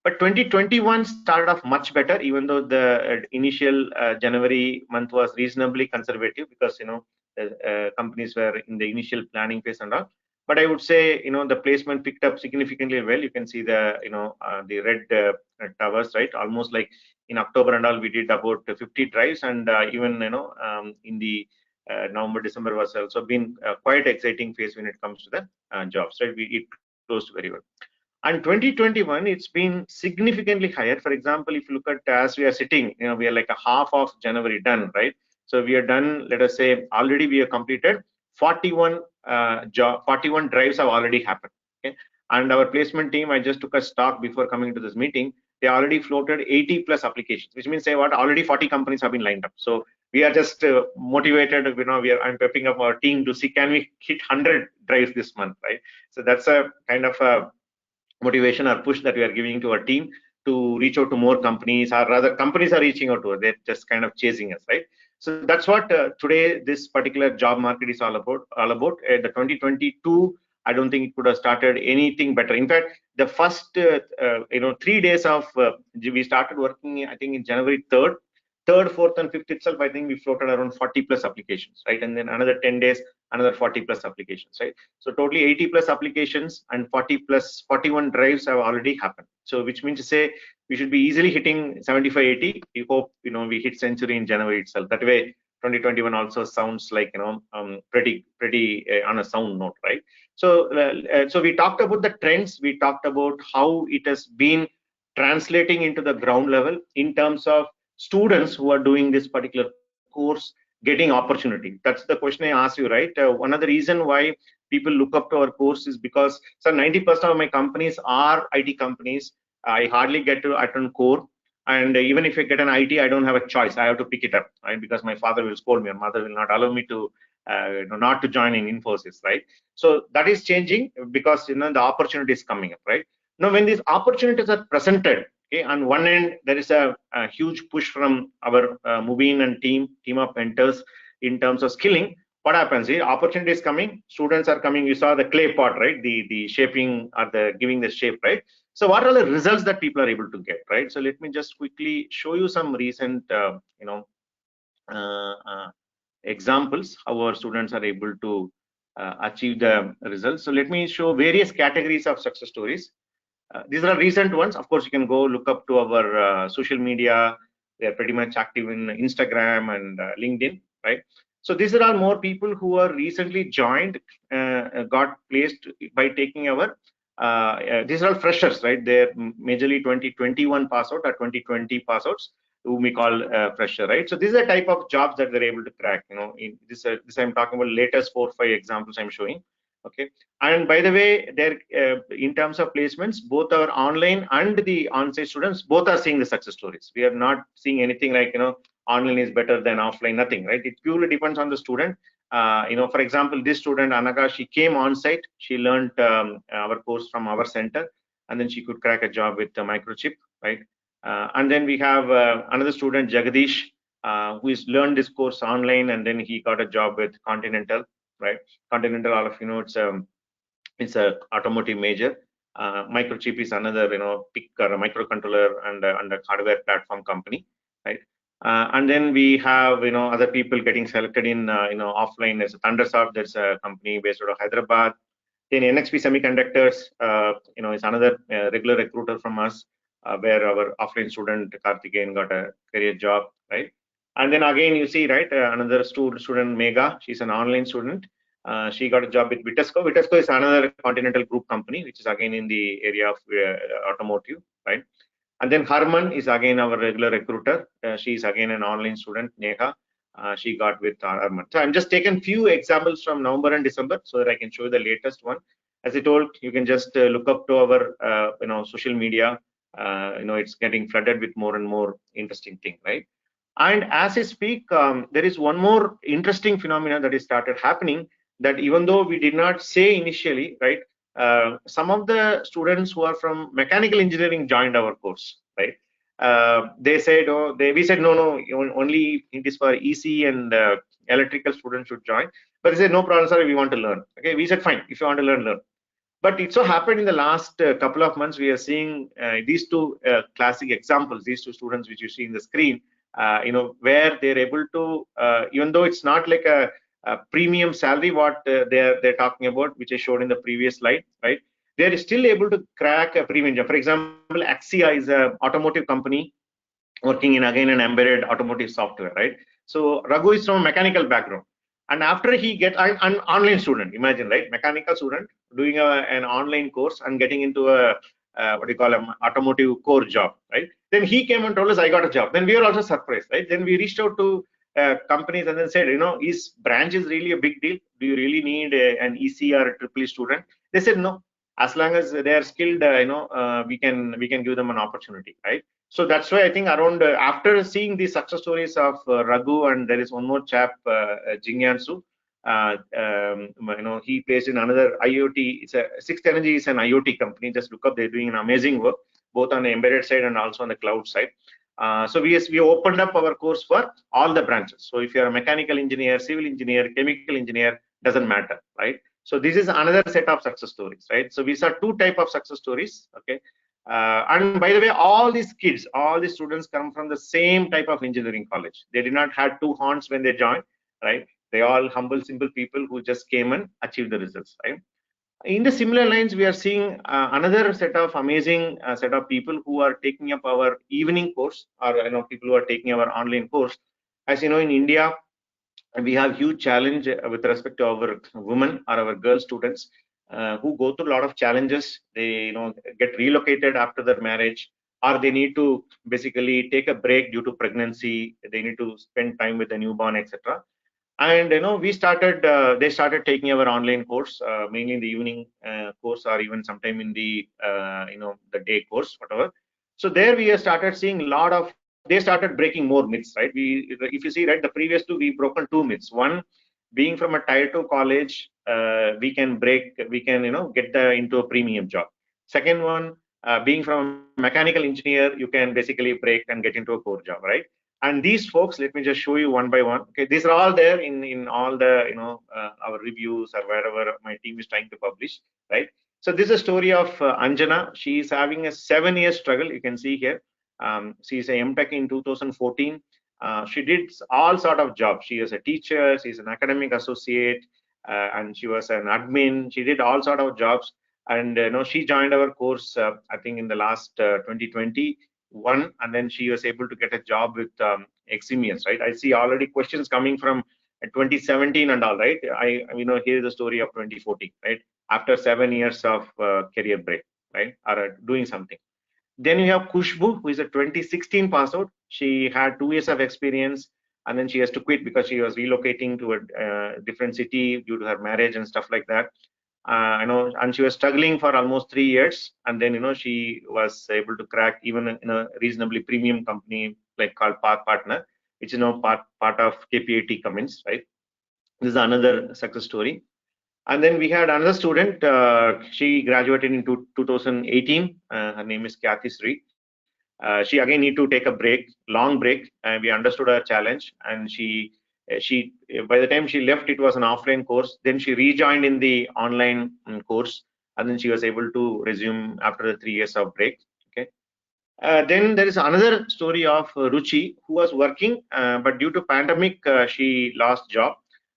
S1: but 2021 started off much better, even though the initial January month was reasonably conservative, because companies were in the initial planning phase and all. But I would say the placement picked up significantly well. You can see the the red towers, right? Almost like in October and all, we did about 50 drives, and even in the November, December was also been quite exciting phase when it comes to the jobs, right? It closed very well. And 2021, it's been significantly higher. For example, if you look at as we are sitting, we are like a half of January done, right? So we are done, let us say, already we have completed 41 41 drives have already happened. Okay. And our placement team, I just took a stock before coming to this meeting. They already floated 80 plus applications, which means say what already 40 companies have been lined up. So we are just motivated. I'm pepping up our team to see, can we hit 100 drives this month, right? So that's a kind of a motivation or push that we are giving to our team to reach out to more companies, or rather companies are reaching out to us. They're just kind of chasing us, right? So that's what today this particular job market is all about. The 2022, I don't think it could have started anything better. In fact, the first 3 days of we started working, I think in January 3rd, 4th, and 5th itself, I think we floated around 40 plus applications, right? And then another 10 days, another 40 plus applications, right? So totally 80 plus applications and 40 plus 41 drives have already happened. So which means to say we should be easily hitting 75, 80. We hope we hit century in January itself. That way, 2021 also sounds like pretty on a sound note, right? So so we talked about the trends. We talked about how it has been translating into the ground level in terms of students who are doing this particular course getting opportunity. That's the question I asked you, right? One of the reason why people look up to our course is because 90% of my companies are IT companies. I hardly get to attend core, and even if I get an IT, I don't have a choice. I have to pick it up, right? Because my father will scold me, and mother will not allow me to not to join in Infosys, right? So that is changing because the opportunity is coming up, right? Now when these opportunities are presented, okay, on one end there is a huge push from our Mubin and team of mentors in terms of skilling. What happens is opportunity is coming, students are coming. You saw the clay pot, right? The shaping or the giving the shape, right? So what are the results that people are able to get, right? So let me just quickly show you some recent uh, uh, examples how our students are able to achieve the results. So let me show various categories of success stories. These are recent ones. Of course, you can go look up to our social media. They are pretty much active in Instagram and LinkedIn, right? So these are all more people who are recently joined, got placed by taking our. These are all freshers, right? They're majorly 2021 pass out or 2020 pass outs, whom we call fresher, right? So this is a type of jobs that they're able to crack. In this I'm talking about latest 4-5 examples I'm showing. Okay, and by the way, there in terms of placements, both our online and the on-site students both are seeing the success stories. We are not seeing anything like online is better than offline, nothing, right? It purely depends on the student. For example, this student Anaka, she came on site, she learned our course from our center, and then she could crack a job with the microchip, right? And then we have another student Jagadish, who has learned this course online, and then he got a job with Continental, right? Continental, all of it's a automotive major. Microchip is another pick or a microcontroller and a hardware platform company, right? And then we have other people getting selected in offline. There's a Thundersoft, there's a company based out of Hyderabad. Then NXP Semiconductors, is another regular recruiter from us, where our offline student Karthikeyan got a career job, right? And then again you see, right, another student Mega, she's an online student. She got a job with Vitesco. Vitesco is another Continental Group company, which is again in the area of automotive, right? And then Harman is again our regular recruiter. She is again an online student, Neha. She got with Harman. So I'm just taking few examples from November and December so that I can show you the latest one. As I told, you can just look up to our social media. It's getting flooded with more and more interesting thing, right? And as I speak, there is one more interesting phenomenon that is started happening, that even though we did not say initially, right, some of the students who are from mechanical engineering joined our course, right? They said, oh, we said, no, only it is for EC and electrical students should join. But they said, no problem, sir, we want to learn. Okay, we said, fine, if you want to learn, learn. But it so happened in the last couple of months, we are seeing these two classic examples, these two students which you see in the screen, where they're able to, even though it's not like a premium salary, what they're talking about, which I showed in the previous slide, right? They're still able to crack a premium job. For example, Axia is an automotive company working in again an embedded automotive software, right? So Raghu is from a mechanical background, and after he get an online student, imagine, right? Mechanical student doing an online course and getting into a what do you call an automotive core job, right? Then he came and told us, I got a job. Then we were also surprised, right? Then we reached out to companies and then said, is branch is really a big deal? Do you really need an EC or a triple E student? They said no. As long as they are skilled, we can give them an opportunity, right? So that's why I think around after seeing the success stories of Raghu, and there is one more chap, Jingyansu, he plays in another IoT. It's a Sixth Energy is an IoT company. Just look up; they're doing an amazing work both on the embedded side and also on the cloud side. So we opened up our course for all the branches. So if you're a mechanical engineer, civil engineer, chemical engineer, doesn't matter, right? So this is another set of success stories, right? So we saw two type of success stories, okay? And by the way, all these kids, all these students come from the same type of engineering college. They did not have two horns when they joined, right? They all humble, simple people who just came and achieved the results, right? In the similar lines, we are seeing another set of amazing set of people who are taking up our evening course, or people who are taking our online course. As you know, in India, we have huge challenge with respect to our women or our girl students who go through a lot of challenges. They get relocated after their marriage, or they need to basically take a break due to pregnancy. They need to spend time with the newborn, etc. And we started they started taking our online course, mainly in the evening course, or even sometime in the the day course, whatever. So there we have started seeing a lot of, they started breaking more myths, right? If you see, right, the previous two, we broken two myths. One, being from a tier 2 college, we can get into a premium job. Second one, being from a mechanical engineer, you can basically break and get into a core job, right? And these folks, let me just show you one by one. Okay, these are all there in all the our reviews or wherever my team is trying to publish, right? So this is a story of Anjana. She is having a 7-year struggle. You can see here. She is a MTech in 2014. She did all sort of jobs. She is a teacher. She is an academic associate, and she was an admin. She did all sort of jobs, and she joined our course. I think in the last 2021, and then she was able to get a job with Eximius, right? I see already questions coming from 2017 and all, right? Here is the story of 2014, right? After 7 years of career break, right, or doing something. Then you have Kushbu, who is a 2016 pass out. She had 2 years of experience, and then she has to quit because she was relocating to a different city due to her marriage and stuff like that. And she was struggling for almost 3 years, and then she was able to crack even in a reasonably premium company like called Park Partner, which is now part of KPIT Cummins, right? This is another success story. And then we had another student. She graduated in 2018. Her name is Kathy Sri. She again need to take a break, long break, and we understood her challenge. And she by the time she left, it was an offline course. Then she rejoined in the online course, and then she was able to resume after the 3 years of break. Okay. Then there is another story of Ruchi, who was working, but due to pandemic, she lost job.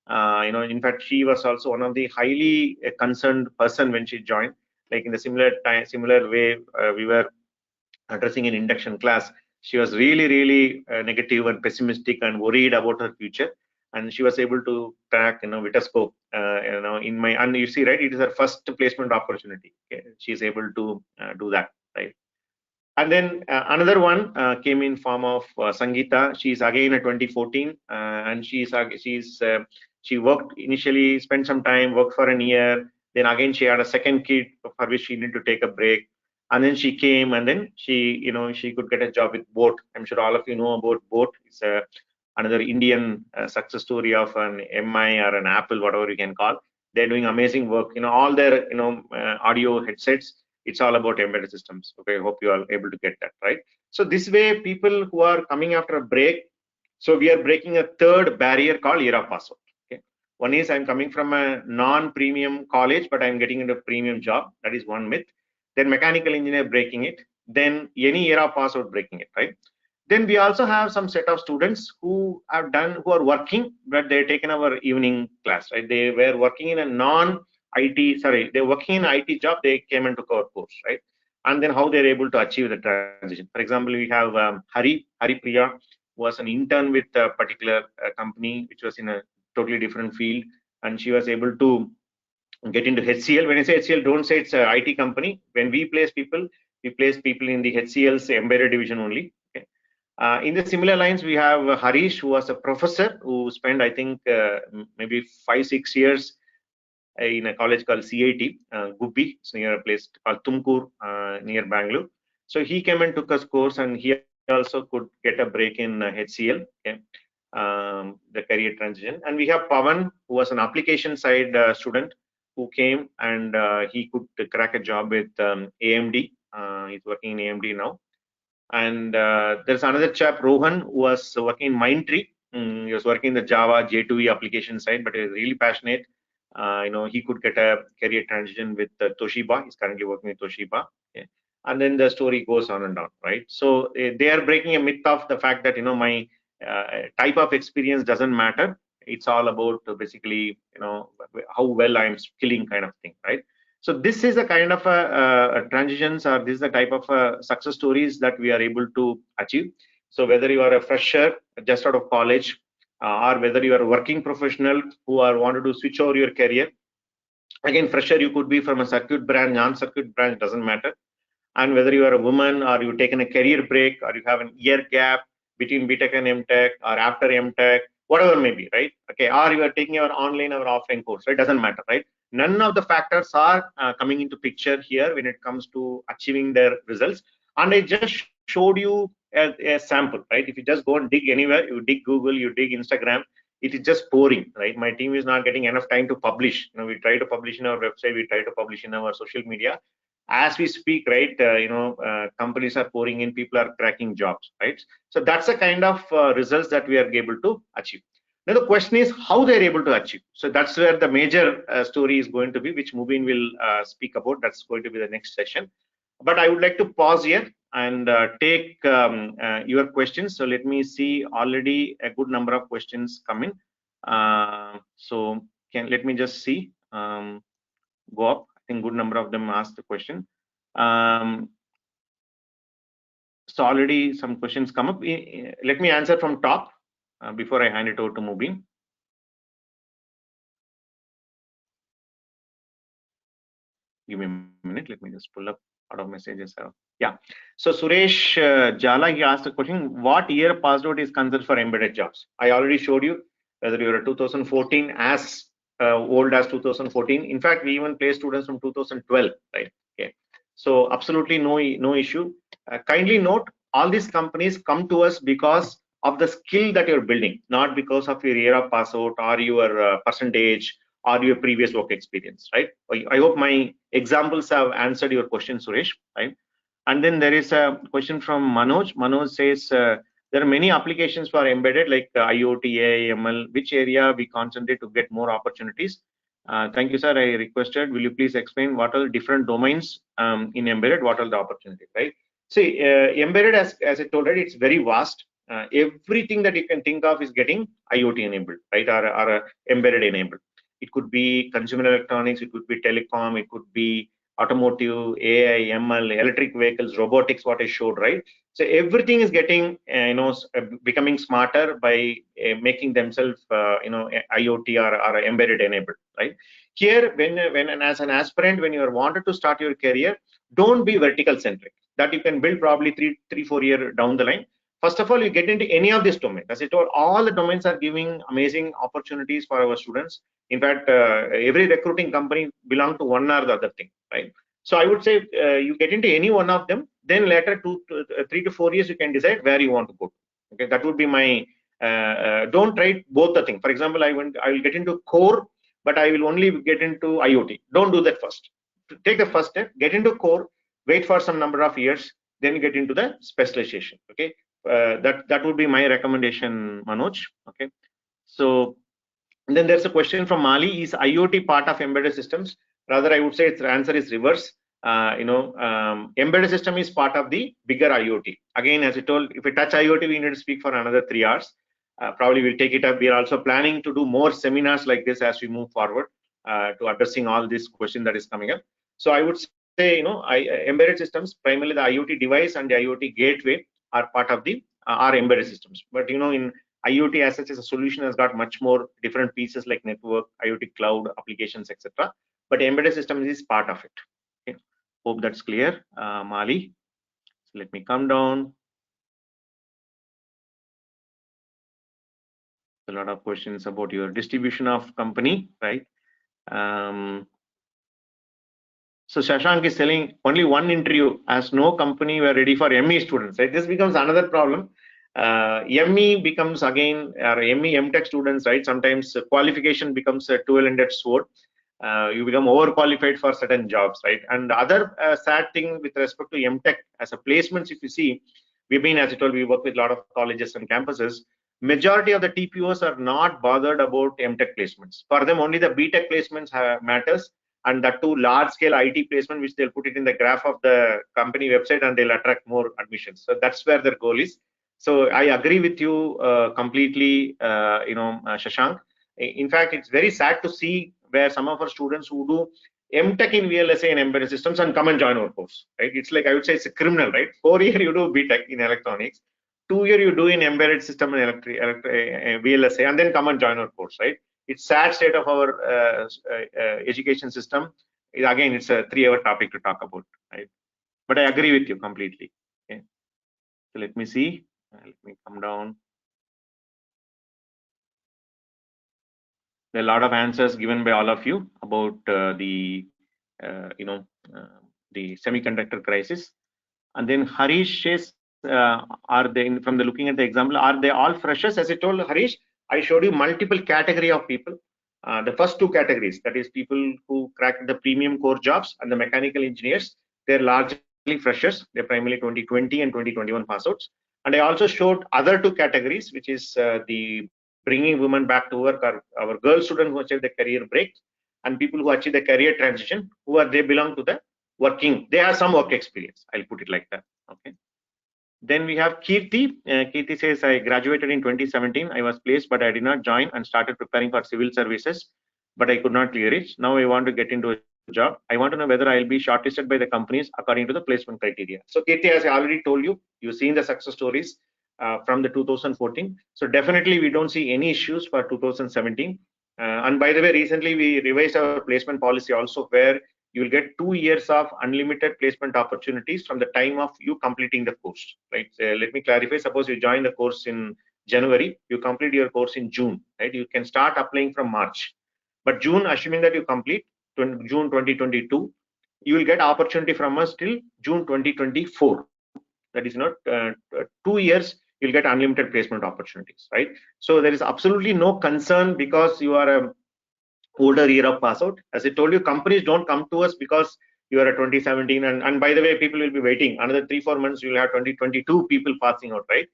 S1: In fact, she was also one of the highly concerned person when she joined. Like in the similar way, we were addressing an induction class. She was really, really negative and pessimistic and worried about her future. and she was able to track, Vitascope, in my, and you see, right, it is her first placement opportunity. Okay? She is able to do that, right? And then another one came in form of Sangeeta. She's again a 2014, and she worked initially, spent some time, worked for a year. Then again, she had a second kid for which she needed to take a break. And then she came, and then she could get a job with Boat. I'm sure all of you know about Boat. It's another Indian success story of an MI or an Apple, whatever you can call. They're doing amazing work. All their audio headsets, it's all about embedded systems. Okay, I hope you are able to get that, right? So this way, people who are coming after a break, so we are breaking a third barrier called era password. Okay, one is I'm coming from a non-premium college, but I'm getting into a premium job. That is one myth. Then mechanical engineer breaking it. Then any era password breaking it, right? Then we also have some set of students who are working, but they're taken our evening class, right? They were working in a non-IT, sorry, they're working in an IT job, they came and took our course, right? And then how they're able to achieve the transition. For example, we have Hari Priya, who was an intern with a particular company, which was in a totally different field. And she was able to get into HCL. When I say HCL, don't say it's an IT company. When we place people in the HCL's embedded division only. Okay. In the similar lines, we have Harish, who was a professor who spent, I think, maybe 5-6 years in a college called CIT, Gubbi. It's near a place called Tumkur, near Bangalore. So he came and took a course, and he also could get a break in HCL, okay, the career transition. And we have Pavan, who was an application side student who came, and he could crack a job with AMD. He's working in AMD now. And there's another chap, Rohan, who was working in Mindtree. He was working in the Java J2E application side, but he was really passionate. He could get a career transition with Toshiba. He's currently working with Toshiba. Okay. And then the story goes on and on, right? So they are breaking a myth of the fact that my type of experience doesn't matter. It's all about basically how well I'm skilling kind of thing, right? So this is the kind of transitions, or this is the type of success stories that we are able to achieve. So whether you are a fresher just out of college, or whether you are a working professional who are wanted to switch over your career. Again, fresher, you could be from a circuit branch, non-circuit branch, doesn't matter. And whether you are a woman, or you've taken a career break, or you have an year gap between BTech and MTech, or after MTech, whatever may be, right? Okay, or you are taking your online or offline course, right? Doesn't matter, right? None of the factors are coming into picture here when it comes to achieving their results. And I just showed you a sample, right? If you just go and dig anywhere, you dig Google, you dig Instagram, it is just pouring, right? My team is not getting enough time to publish. We try to publish in our website, we try to publish in our social media. As we speak, right, companies are pouring in, people are cracking jobs, right? So that's the kind of results that we are able to achieve. Now the question is how they're able to achieve. So that's where the major story is going to be, which Mubin will speak about. That's going to be the next session. But I would like to pause here and take your questions. So let me see, already a good number of questions come in. So let me just see, go up. I think good number of them asked the question. So already some questions come up. Let me answer from top before I hand it over to Mubin. Give me a minute. Let me just pull up out of messages. Yeah. So Suresh Jala, he asked a question: what year passed out is considered for embedded jobs? I already showed you whether you're a 2014 as old as 2014. In fact, we even play students from 2012, right? Okay. So absolutely no issue. Kindly note, all these companies come to us because of the skill that you're building, not because of your year of pass out or your percentage or your previous work experience, right? I hope my examples have answered your question, Suresh, right? And then there is a question from Manoj. Manoj says, there are many applications for embedded like IoT, AI, ML. Which area we concentrate to get more opportunities? Thank you, sir. I requested, will you please explain what are the different domains in embedded? What are the opportunities, right? See, embedded, as I told you, it's very vast. Everything that you can think of is getting IoT enabled, right? Or embedded enabled. It could be consumer electronics, it could be telecom, it could be automotive, AI, ML, electric vehicles, robotics, what I showed, right? So everything is getting, becoming smarter by making themselves, IoT or embedded enabled, right? Here, when as an aspirant, when you are wanted to start your career, don't be vertical centric. That you can build probably 3-4 years down the line. First of all, you get into any of this domain. As I told, all the domains are giving amazing opportunities for our students. In fact, every recruiting company belong to one or the other thing, right? So I would say you get into any one of them, then later 3 to 4 years you can decide where you want to go. Okay, that would be my. Don't try both the thing. For example, I will get into core, but I will only get into IoT. Don't do that first. Take the first step, get into core, wait for some number of years, then get into the specialization. Okay, that would be my recommendation, Manoj. Okay, so then there's a question from Mali: is IoT part of embedded systems? Rather, I would say its answer is reverse. Embedded system is part of the bigger IoT. Again, as I told, if we touch IoT, we need to speak for another 3 hours. Probably we'll take it up. We are also planning to do more seminars like this as we move forward to addressing all this question that is coming up. So I would say, embedded systems, primarily the IoT device and the IoT gateway are part of the are embedded systems. But in IoT as such as a solution has got much more different pieces like network, IoT cloud, applications, etc. But embedded systems is part of it. Okay. Hope that's clear, Mali. So let me come down. A lot of questions about your distribution of company, right? So Shashank is telling only one interview, as no company were ready for ME students, right? This becomes another problem. ME becomes again, or ME, MTech students, right? Sometimes qualification becomes a dual-ended sword. You become overqualified for certain jobs, right? And the other sad thing with respect to MTech as a placements, if you see, we've been, as I told, we work with a lot of colleges and campuses. Majority of the TPOs are not bothered about MTech placements. For them, only the BTech placements matters, and that too large scale IT placement, which they'll put it in the graph of the company website and they'll attract more admissions. So that's where their goal is. So I agree with you completely, Shashank. In fact, it's very sad to see where some of our students who do MTech in VLSA and embedded systems and come and join our course, right? It's like, I would say it's a criminal, right? 4 year you do BTech in electronics, 2 year you do in embedded system and VLSA, and then come and join our course, right? It's sad state of our education system. Again, it's a 3 hour topic to talk about, right? But I agree with you completely. Okay. So let me see. Let me come down. There are a lot of answers given by all of you about the semiconductor crisis. And then Harish says, are they, from the looking at the example, are they all freshers? As I told Harish, I showed you multiple category of people. The first two categories, that is people who cracked the premium core jobs and the mechanical engineers, they're largely freshers. They're primarily 2020 and 2021 pass outs. And I also showed other two categories, which is the bringing women back to work, or our girl students who achieve the career break, and people who achieve the career transition, they belong to the working. They have some work experience. I'll put it like that. Okay. Then we have Kirti. Kirti says, I graduated in 2017. I was placed, but I did not join and started preparing for civil services, but I could not clear it. Now I want to get into a job. I want to know whether I'll be shortlisted by the companies according to the placement criteria. So Kirti, as I already told you, you've seen the success stories from the 2014. So definitely we don't see any issues for 2017. And by the way, recently we revised our placement policy also, where you will get 2 years of unlimited placement opportunities from the time of you completing the course, right? So let me clarify. Suppose you join the course in January, you complete your course in June, right? You can start applying from March. But June, assuming that you complete June 2022, you will get opportunity from us till June 2024. That is not 2 years, you'll get unlimited placement opportunities, right? So there is absolutely no concern because you are a older year of pass out. As I told you, companies don't come to us because you are a 2017, and by the way, people will be waiting another 3-4 months. You'll have 2022 people passing out, right?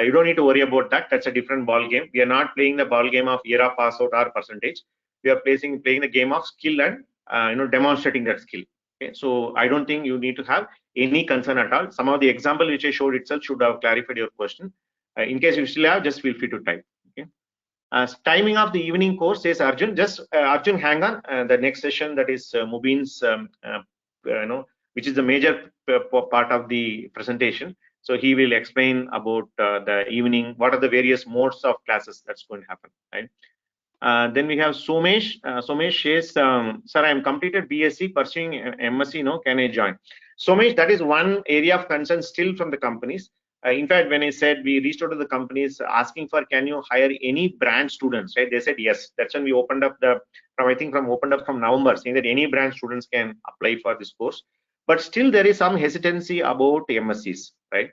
S1: You don't need to worry about that. That's a different ball game. We are not playing the ball game of year of pass out or percentage. We are playing the game of skill and demonstrating that skill. Okay, so I don't think you need to have any concern at all. Some of the example which I showed itself should have clarified your question. In case you still have, just feel free to type. Okay. Timing of the evening course, says Arjun. Just Arjun, hang on. The next session, that is Mubin's which is the major part of the presentation. So he will explain about the evening, what are the various modes of classes that's going to happen, right? Then we have Somesh. Somesh says, sir, I am completed BSc pursuing MSc, no, can I join? Somesh, that is one area of concern still from the companies. In fact, when I said we reached out to the companies asking for, can you hire any branch students, right? They said yes. That's when we opened up from November, saying that any branch students can apply for this course. But still there is some hesitancy about MSCs, right?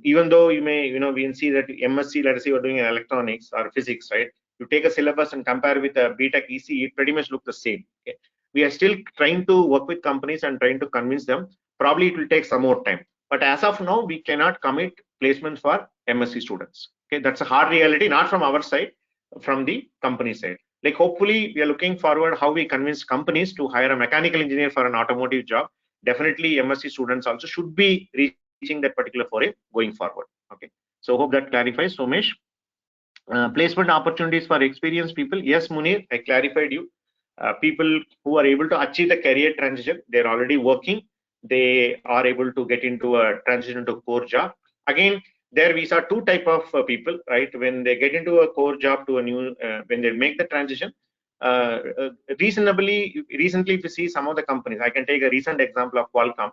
S1: Even though you may, we can see that MSc, let us say you're doing electronics or physics, right? You take a syllabus and compare with a BTech ECE, it pretty much look the same. Okay? We are still trying to work with companies and trying to convince them. Probably it will take some more time. But as of now, we cannot commit placements for MSc students. Okay, that's a hard reality, not from our side, from the company side. Like hopefully, we are looking forward how we convince companies to hire a mechanical engineer for an automotive job. Definitely, MSc students also should be reaching that particular foray going forward. Okay, so hope that clarifies, Somesh. Placement opportunities for experienced people. Yes, Munir, I clarified you. People who are able to achieve the career transition, they're already working. They are able to get into a transition to core job. Again, there we saw two type of people, right? When they get into a core job to a new, when they make the transition, recently, if you see some of the companies, I can take a recent example of Qualcomm,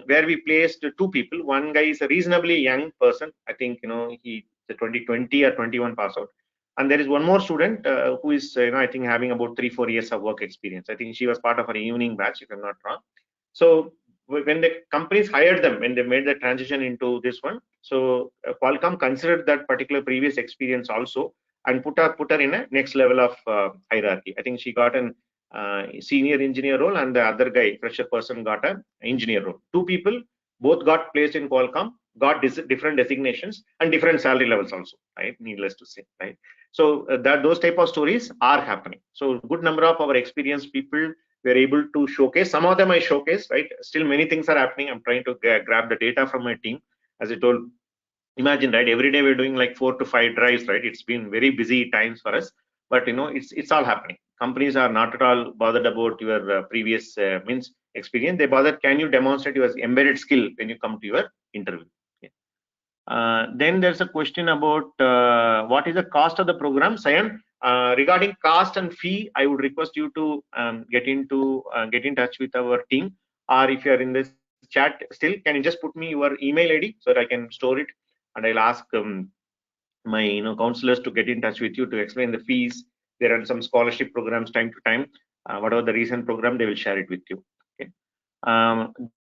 S1: where we placed two people. One guy is a reasonably young person. I think, he 2020 or 21 pass out, and there is one more student who is I think having about 3-4 years of work experience. I think she was part of our evening batch, if I'm not wrong. So when the companies hired them, when they made the transition into this one, so Qualcomm considered that particular previous experience also and put her in a next level of hierarchy. I think she got an senior engineer role, and the other guy, fresher person, got an engineer role. Two people both got placed in Qualcomm, got different designations and different salary levels also, right? Needless to say, right? So that those type of stories are happening. So good number of our experienced people were able to showcase. Some of them I showcase, right? Still many things are happening. I'm trying to grab the data from my team. As I told, imagine, right? Every day we're doing like 4 to 5 drives, right? It's been very busy times for us, but it's all happening. Companies are not at all bothered about your previous means experience. They bother, can you demonstrate your embedded skill when you come to your interview? Then there's a question about what is the cost of the program, Sayan. Regarding cost and fee, I would request you to get in touch with our team, or if you are in this chat still, can you just put me your email ID so that I can store it, and I'll ask my counselors to get in touch with you to explain the fees. There are some scholarship programs time to time. Whatever the recent program, they will share it with you. Okay.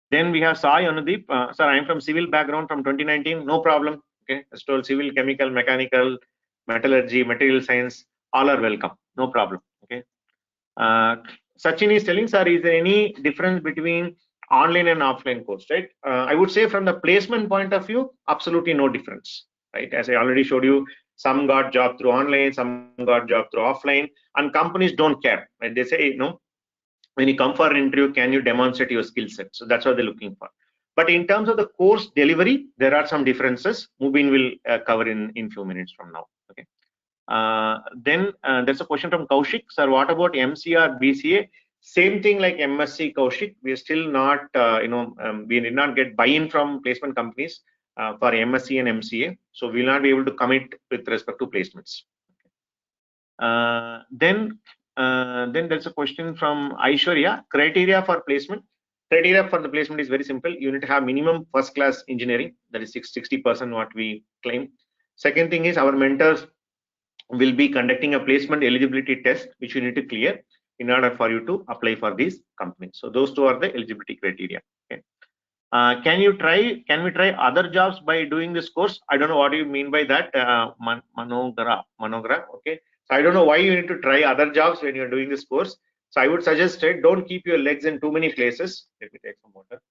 S1: Then we have Sai Anudeep. Sir, I am from civil background from 2019. No problem. Okay. As told, civil, chemical, mechanical, metallurgy, material science, all are welcome. No problem. Okay. Sachin is telling, sir, is there any difference between online and offline course, right? I would say from the placement point of view, absolutely no difference, right? As I already showed you, some got job through online, some got job through offline, and companies don't care, right? They say, when you come for an interview, can you demonstrate your skill set? So that's what they're looking for. But in terms of the course delivery, there are some differences. Mubin will cover in few minutes from now. Okay. Then there's a question from Kaushik, sir. What about MCR, BCA? Same thing like MSc, Kaushik. We are still not, we did not get buy-in from placement companies for MSc and MCA. So we'll not be able to commit with respect to placements. Then there's a question from Aishwarya. Criteria for placement. Criteria for the placement is very simple. You need to have minimum first class engineering. That is 60% what we claim. Second thing is our mentors will be conducting a placement eligibility test, which you need to clear in order for you to apply for these companies. So those two are the eligibility criteria. Okay. Can we try other jobs by doing this course? I don't know what you mean by that, Manogra. Okay. So I don't know why you need to try other jobs when you're doing this course. So I would suggest it, don't keep your legs in too many places. Let me take some water.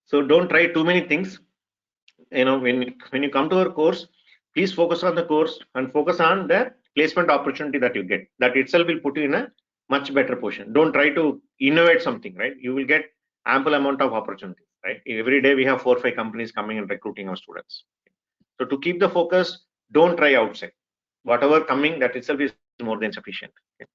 S1: So don't try too many things. When you come to our course, please focus on the course and focus on the placement opportunity that you get. That itself will put you in a much better position. Don't try to innovate something, right? You will get ample amount of opportunity, right? Every day we have 4 or 5 companies coming and recruiting our students. So to keep the focus, don't try outside. whatever coming, that itself is more than sufficient. Okay.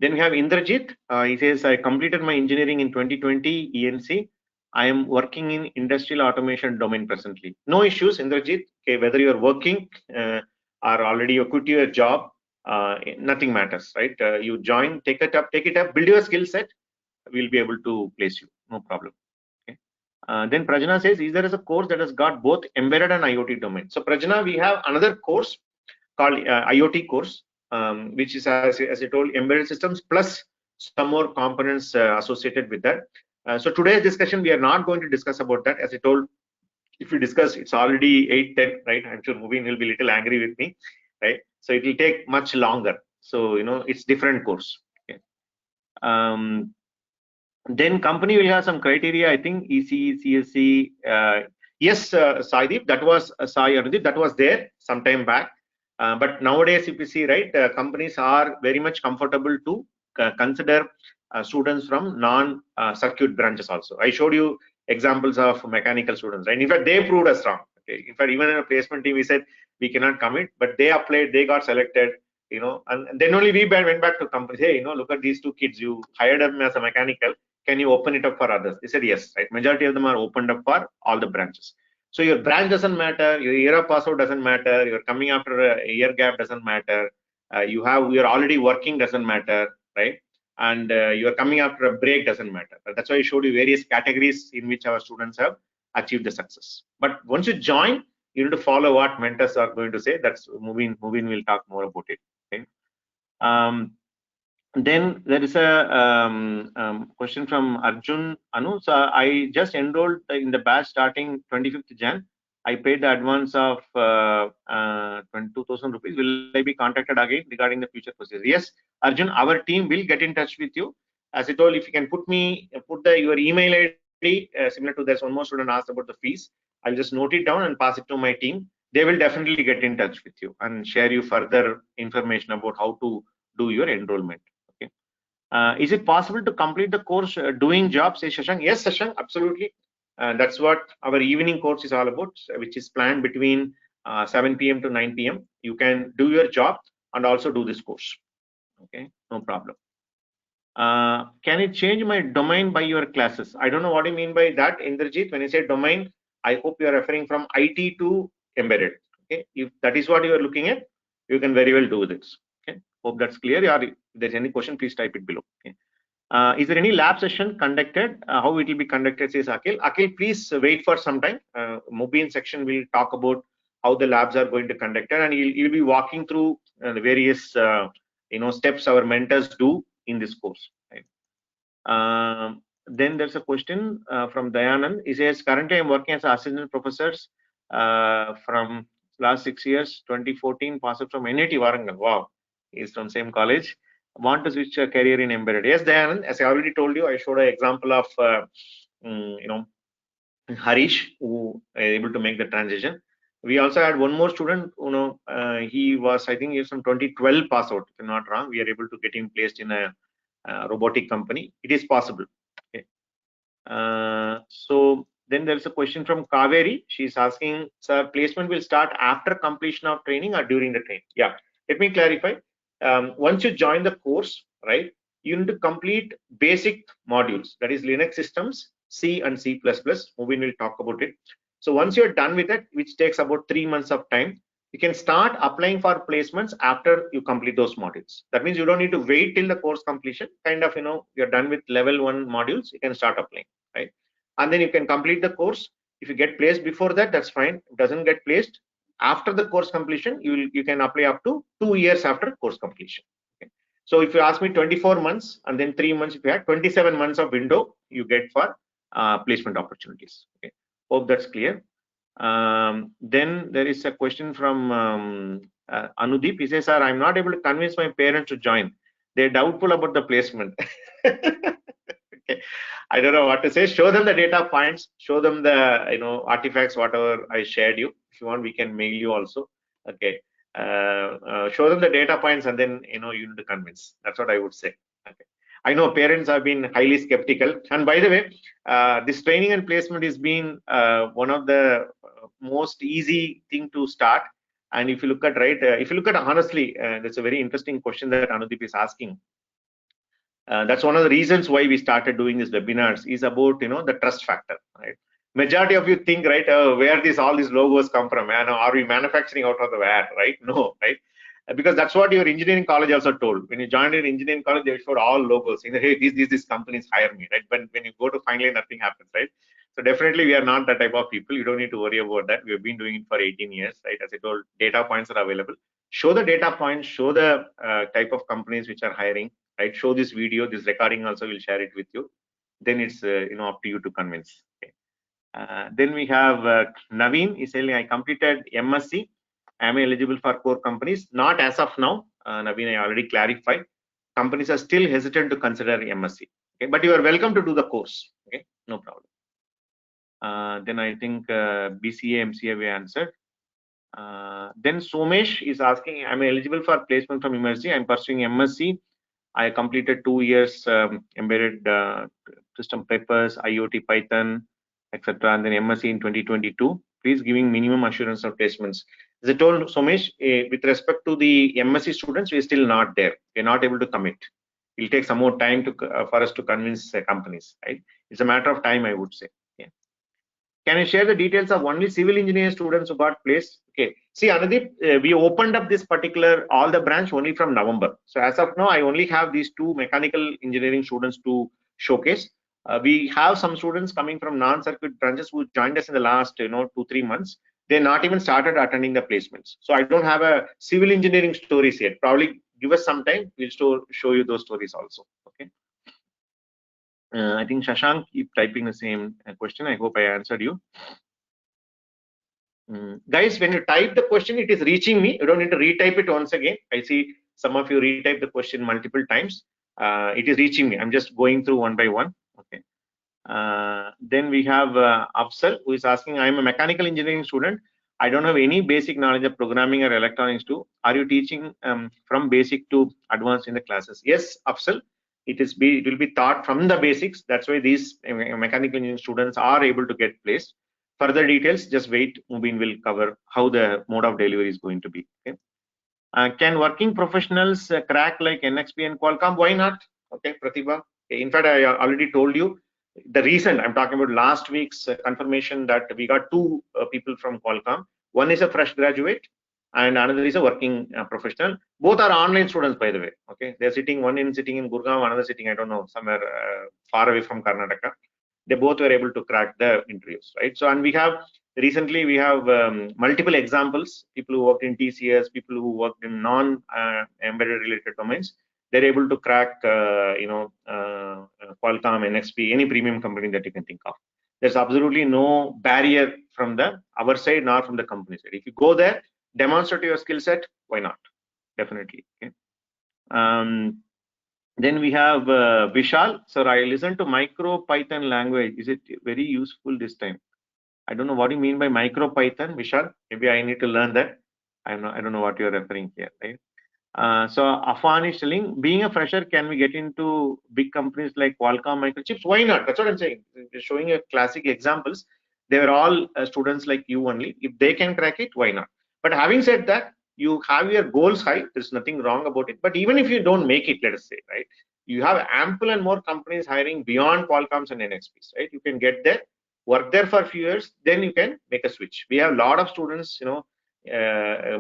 S1: Then we have Indrajit. He says, I completed my engineering in 2020 ENC. I am working in industrial automation domain presently. No issues, Indrajit. Okay, whether you are working or already you quit your job, nothing matters, right? You join, take it up, build your skill set. We'll be able to place you, no problem. Okay. Then Prajna says, is there is a course that has got both embedded and IoT domain? So Prajna, we have another course called IoT course, which is, as I told, embedded systems plus some more components associated with that. So today's discussion, we are not going to discuss about that. As I told, if we discuss, it's already 8:10, right? I'm sure Mubin will be a little angry with me, right? So it will take much longer. So, it's different course. Okay. Then company will have some criteria, I think, EC, CSC. Yes, Saideep, that was Sai Arudip, that was there some time back. But nowadays, if you see, right, companies are very much comfortable to consider students from non-circuit branches also. I showed you examples of mechanical students, right? In fact, they proved us wrong. Okay. In fact, even in a placement team, we said we cannot commit, but they applied, they got selected, and then only we went back to companies. Hey, look at these two kids, you hired them as a mechanical. Can you open it up for others? They said yes, right? Majority of them are opened up for all the branches. So your branch doesn't matter, your year of password doesn't matter, you're coming after a year gap doesn't matter, you're already working doesn't matter, right? And you're coming after a break doesn't matter. That's why I showed you various categories in which our students have achieved the success. But once you join, you need to follow what mentors are going to say. That's Mubin will talk more about it. Okay. Then there is a question from Arjun Anu. So I just enrolled in the batch starting 25th Jan. I paid the advance of 22,000 rupees. Will I be contacted again regarding the future process? Yes, Arjun, our team will get in touch with you. As I told, if you can put your email ID, similar to this, one more student asked about the fees. I'll just note it down and pass it to my team. They will definitely get in touch with you and share you further information about how to do your enrollment. Is it possible to complete the course doing jobs? Says Shashank. Yes, Shashank, absolutely. That's what our evening course is all about, which is planned between 7 p.m. to 9 p.m. You can do your job and also do this course. Okay, no problem. Can it change my domain by your classes? I don't know what you mean by that, Indrajit. When you say domain, I hope you are referring from IT to embedded. Okay, if that is what you are looking at, you can very well do this. Okay, hope that's clear. Or if there's any question, please type it below. Okay. Is there any lab session conducted? How it will be conducted, says Akhil. Akhil, please wait for some time. Mubin section will talk about how the labs are going to conduct, and he'll be walking through the various steps our mentors do in this course. Right? Then there's a question from Dayanand. He says, currently I'm working as assistant professors from last 6 years, 2014, passed from NIT Warangal. Wow, he's from same college. Want to switch a career in embedded? Yes, Dayanand, as I already told you, I showed an example of Harish, who is able to make the transition. We also had one more student, he was, I think, he was from 2012 pass out, if I'm not wrong. We are able to get him placed in a robotic company. It is possible. Okay. So then there's a question from Kaveri. She's asking, sir, placement will start after completion of training or during the training? Yeah, let me clarify. Once you join the course, right, you need to complete basic modules, that is Linux systems, C and C++. Mubin will talk about it. So once you're done with it, which takes about 3 months of time, you can start applying for placements after you complete those modules. That means you don't need to wait till the course completion. Kind of, you're done with level 1 modules, you can start applying, right? And then you can complete the course. If you get placed before that, that's fine. If it doesn't get placed, after the course completion, you can apply up to 2 years after course completion. Okay? So if you ask me 24 months and then 3 months, if you have 27 months of window, you get for placement opportunities. Okay, hope that's clear. Then there is a question from Anudeep. He says, sir, I'm not able to convince my parents to join. They're doubtful about the placement. Okay. I don't know what to say. Show them the data points, show them the artifacts, whatever I shared you. If you want, we can mail you also. Okay. Show them the data points, and then you need to convince. That's what I would say. Okay. I know parents have been highly skeptical. And by the way, this training and placement has been one of the most easy thing to start. And if you look at if you look at honestly, that's a very interesting question that Anudeep is asking. That's one of the reasons why we started doing these webinars, is about the trust factor, right? Majority of you think, right, where all these logos come from, and are we manufacturing out of the where, right? No, right? Because that's what your engineering college also told. When you joined in engineering college, they showed all logos. Hey, these companies hire me, right? But when you go to finally, nothing happens, right? So definitely we are not that type of people. You don't need to worry about that. We have been doing it for 18 years, right? As I told, data points are available. Show the data points, show the type of companies which are hiring, right? Show this video, this recording also, will share it with you. Then it's up to you to convince. Okay. Then we have Naveen is saying, I completed MSc. Am I eligible for core companies? Not as of now. Naveen, I already clarified. Companies are still hesitant to consider MSc. Okay, but you are welcome to do the course. Okay, no problem. Then I think BCA, MCA we answered. Then Somesh is asking, am I eligible for placement from Emertxe? I'm pursuing MSc. I completed 2 years embedded system papers, IoT, Python, etc. And then MSc in 2022. Please giving minimum assurance of placements. As I told Somesh, with respect to the MSc students, we're still not there. We're not able to commit. It'll take some more time to for us to convince companies, right? It's a matter of time, I would say. Can you share the details of only civil engineering students who got placed? Okay. See, Anudeep, we opened up this particular, all the branch only from November. So as of now, I only have these 2 mechanical engineering students to showcase. We have some students coming from non-circuit branches who joined us in the last, 2-3 months. They're not even started attending the placements. So I don't have a civil engineering stories yet. Probably give us some time. We'll show you those stories also. Okay. I think Shashank keep typing the same question. I hope I answered you. Guys, when you type the question, it is reaching me. You don't need to retype it once again. I see some of you retype the question multiple times. It is reaching me. I'm just going through one by one. Okay. Then we have Afsal, who is asking, I am a mechanical engineering student. I don't have any basic knowledge of programming or electronics too. Are you teaching from basic to advanced in the classes? Yes, Afsal. It will be taught from the basics. That's why these mechanical engineering students are able to get placed. Further details, just wait. Mubin will cover how the mode of delivery is going to be. Okay. Can working professionals crack like NXP and Qualcomm? Why not? Okay, Pratibha. In fact, I already told you the reason I'm talking about last week's confirmation that we got 2 people from Qualcomm. One is a fresh graduate and another is a working professional. Both are online students, by the way. Okay, they're sitting, one sitting in Gurgaon, another sitting, I don't know, somewhere far away from Karnataka. They both were able to crack the interviews, right? So, and we have recently multiple examples, people who worked in TCS, people who worked in non-embedded related domains. They're able to crack Qualcomm, NXP, any premium company that you can think of. There's absolutely no barrier from our side nor from the company side. If you go there, demonstrate your skill set, why not? Definitely. Okay. Then we have Vishal. Sir, I listened to micro Python language. Is it very useful this time? I don't know what you mean by micro Python, Vishal. Maybe I need to learn that. I don't know what you're referring here, right? So Afan is telling, being a fresher, can we get into big companies like Qualcomm, Microchips? Why not? That's what I'm saying. Just showing a classic examples. They are all students like you only. If they can crack it, why not? But having said that, you have your goals high. There's nothing wrong about it. But even if you don't make it, let us say, right? You have ample and more companies hiring beyond Qualcomm's and NXPs, right? You can get there, work there for a few years, then you can make a switch. We have a lot of students,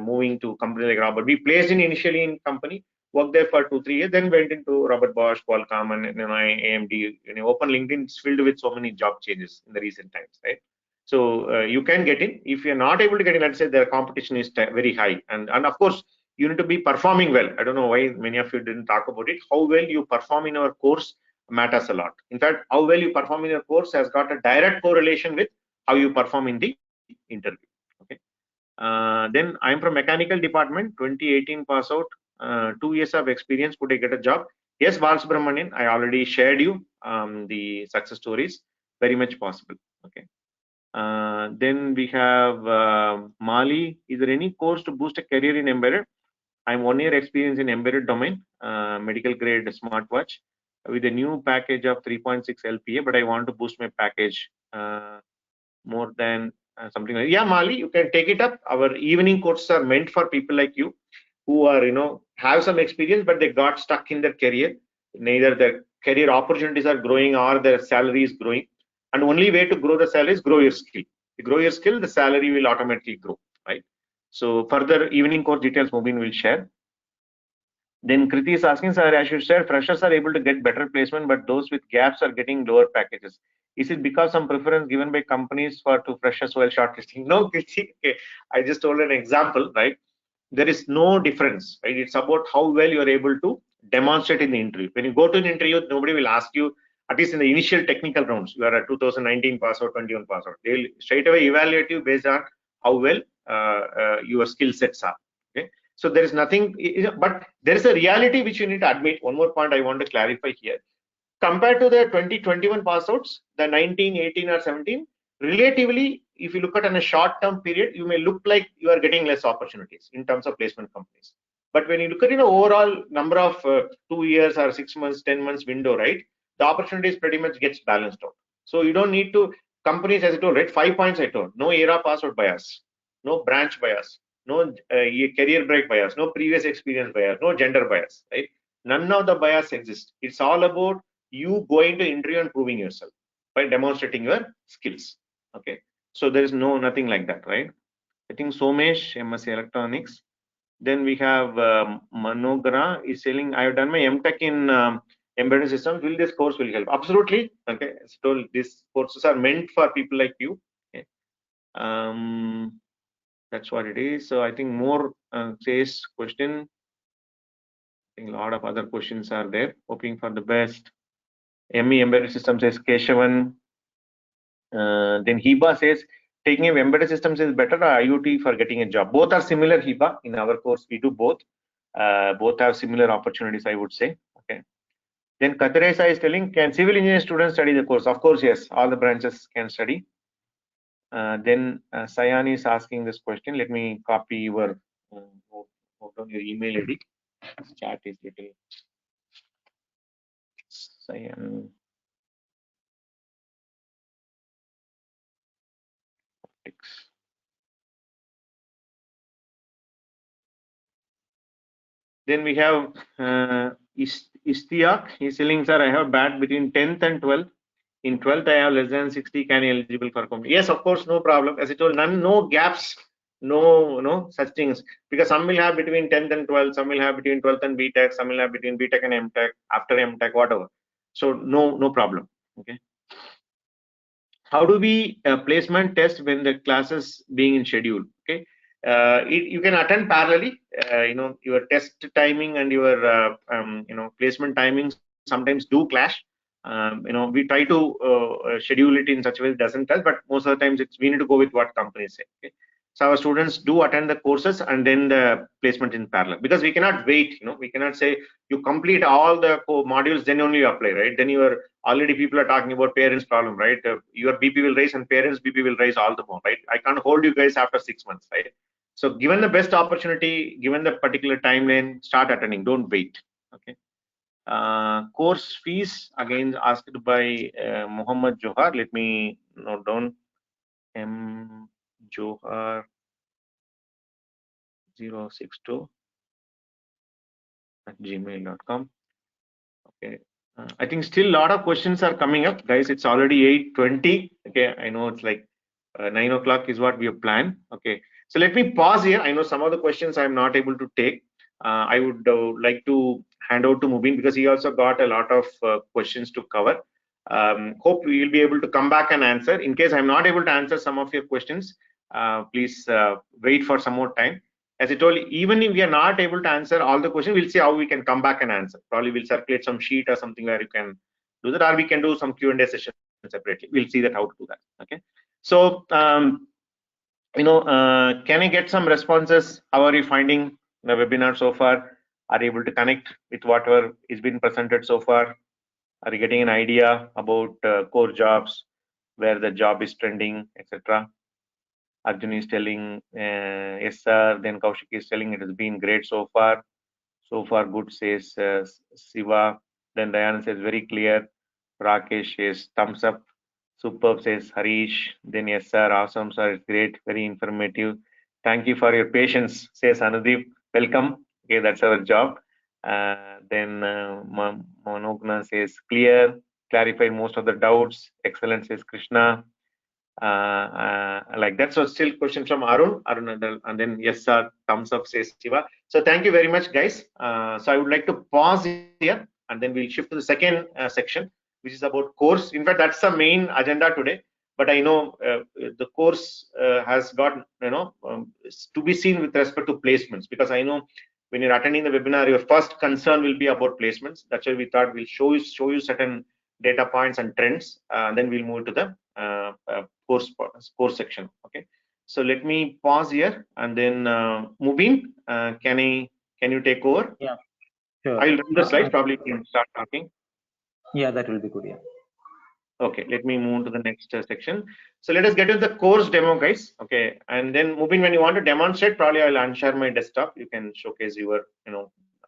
S1: moving to companies like Robert. We placed in initially in company, worked there for 2-3 years, then went into Robert Bosch, Qualcomm, and AMD. Open LinkedIn is filled with so many job changes in the recent times, right? So you can get in. If you're not able to get in, let's say the competition is very high, and of course you need to be performing well. I don't know why many of you didn't talk about it. How well you perform in our course matters a lot. In fact, how well you perform in your course has got a direct correlation with how you perform in the interview. Okay. Then I'm from mechanical department, 2018 pass out, 2 years of experience. Could I get a job? Yes, Balasubramanian, I already shared you the success stories. Very much possible. Okay. Then we have Mali. Is there any course to boost a career in embedded? I'm 1 year experience in embedded domain, medical grade smartwatch with a new package of 3.6 LPA, but I want to boost my package more than something like, yeah, Mali, you can take it up. Our evening courses are meant for people like you who are, have some experience, but they got stuck in their career. Neither their career opportunities are growing or their salary is growing. And only way to grow the salary is grow your skill. You grow your skill, the salary will automatically grow, right? So further evening course details, Mobin will share. Then Kriti is asking, sir, as you said, freshers are able to get better placement, but those with gaps are getting lower packages. Is it because some preference given by companies for to freshers while shortlisting? No, Kriti. Okay. I just told an example, right? There is no difference, right? It's about how well you are able to demonstrate in the interview. When you go to an interview, nobody will ask you, at least in the initial technical rounds, you are a 2019 pass out, 21 pass out. They'll straight away evaluate you based on how well your skill sets are. Okay. So there is nothing, but there is a reality which you need to admit. One more point I want to clarify here. Compared to the 2021 pass outs, the 19, 18 or 17, relatively, if you look at in a short-term period, you may look like you are getting less opportunities in terms of placement companies. But when you look at overall number of 2 years or 6 months, 10 months window, right, the opportunities pretty much gets balanced out. So you don't need to, companies as I told, right, 5 points I told, no era pass out bias, no branch bias, no career break bias, no previous experience bias, no gender bias, right? None of the bias exists. It's all about you going to interview and proving yourself by demonstrating your skills. Okay, so there is nothing like that, right? I think Somesh, MSc Electronics. Then we have Manogra is saying, I have done my MTech in embedded systems. Will this course will help? Absolutely. Okay, so these courses are meant for people like you. Okay. That's what it is. So I think more says question. I think a lot of other questions are there. Hoping for the best. ME embedded system says Keshavan. Then Hiba says taking a embedded systems is better or IoT for getting a job. Both are similar, Hiba. In our course, we do both. Both have similar opportunities, I would say. Okay. Then Kataresa is telling, can civil engineering students study the course? Of course, yes. All the branches can study. Then Sayan is asking this question. Let me copy your your email ID. This chat is little Sayan. Then we have Istiak. He's telling, sir, I have bad between 10th and 12th. In 12th, I have less than 60. Can I eligible for company? Yes, of course, no problem. As I told, no gaps, no such things. Because some will have between 10th and 12th, some will have between 12th and BTech, some will have between BTech and MTech, after MTech, whatever. So no problem. Okay. How do we placement test when the classes being in schedule? Okay, you can attend parallelly. Your test timing and your placement timings sometimes do clash. We try to schedule it in such a way it doesn't clash, but most of the times we need to go with what companies say. Okay? So our students do attend the courses and then the placement in parallel, because we cannot wait. We cannot say you complete all the modules then only you apply, right? Then you are already, people are talking about parents problem, right? Your BP will raise and parents BP will raise all the more, right? I can't hold you guys after 6 months, right? So given the best opportunity, given the particular timeline, start attending, don't wait. Okay. Course fees again asked by Muhammad Johar. Let me note down. M Johar 062 at gmail.com. Okay. I think still a lot of questions are coming up, guys. It's already 8:20. Okay, I know it's like 9 o'clock is what we have planned. Okay, so let me pause here. I know some of the questions I'm not able to take. I would like to hand over to Mubin because he also got a lot of questions to cover. Hope we will be able to come back and answer. In case I'm not able to answer some of your questions, please wait for some more time. As I told you, even if we are not able to answer all the questions, we'll see how we can come back and answer. Probably we'll circulate some sheet or something where you can do that, or we can do some Q&A session separately. We'll see that how to do that. Okay. So, can I get some responses? How are you finding the webinar so far? Are you able to connect with whatever is been presented so far? Are you getting an idea about core jobs, where the job is trending, etc.? Arjun is telling, yes, sir. Then Kaushik is telling it has been great so far. So far, good, says Siva. Then Diana says very clear. Rakesh says thumbs up. Superb, says Harish. Then yes, sir. Awesome, sir. It's great. Very informative. Thank you for your patience, says Anudeep. Welcome. Okay, that's our job. Then Manogna says clear, clarified most of the doubts. Excellent, says Krishna. Like that. So still question from Arun. And then yes, sir. Thumbs up, says Shiva. So thank you very much, guys. So I would like to pause here, and then we'll shift to the second section, which is about course. In fact, that's the main agenda today. But I know the course has got to be seen with respect to placements, because I know when you're attending the webinar, your first concern will be about placements. That's why we thought we'll show you certain data points and trends. Then we'll move to the course section. Okay. So let me pause here, and then Mubin, can you take over?
S2: Yeah, sure.
S1: I'll run the slides. Probably you can start talking.
S2: Yeah, that will be good. Yeah.
S1: Okay, let me move to the next section. So let us get to the course demo, guys. Okay, and then Mubin, when you want to demonstrate, probably I'll unshare my desktop. You can showcase your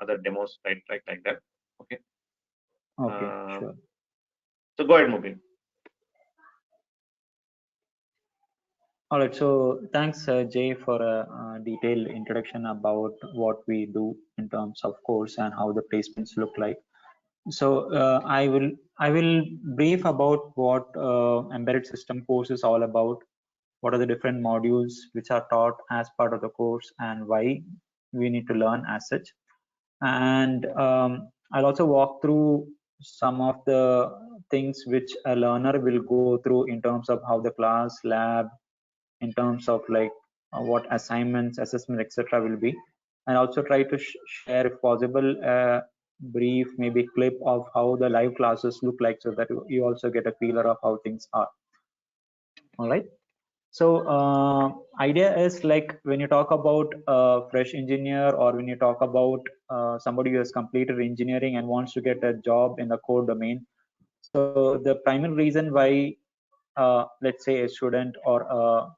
S1: other demos like that. Okay.
S2: Okay, sure.
S1: So go ahead, Mubin.
S2: All right. So thanks, Jay, for a detailed introduction about what we do in terms of course and how the placements look like. So I will brief about what embedded system course is all about. What are the different modules which are taught as part of the course and why we need to learn as such. And I'll also walk through some of the things which a learner will go through in terms of how the class, lab, in terms of like what assignments, assessment, etc. will be, and also try to share, if possible, a brief maybe clip of how the live classes look like, so that you also get a feeler of how things are. All right. So idea is like when you talk about a fresh engineer, or when you talk about somebody who has completed engineering and wants to get a job in the core domain. So the primary reason why, let's say, a student or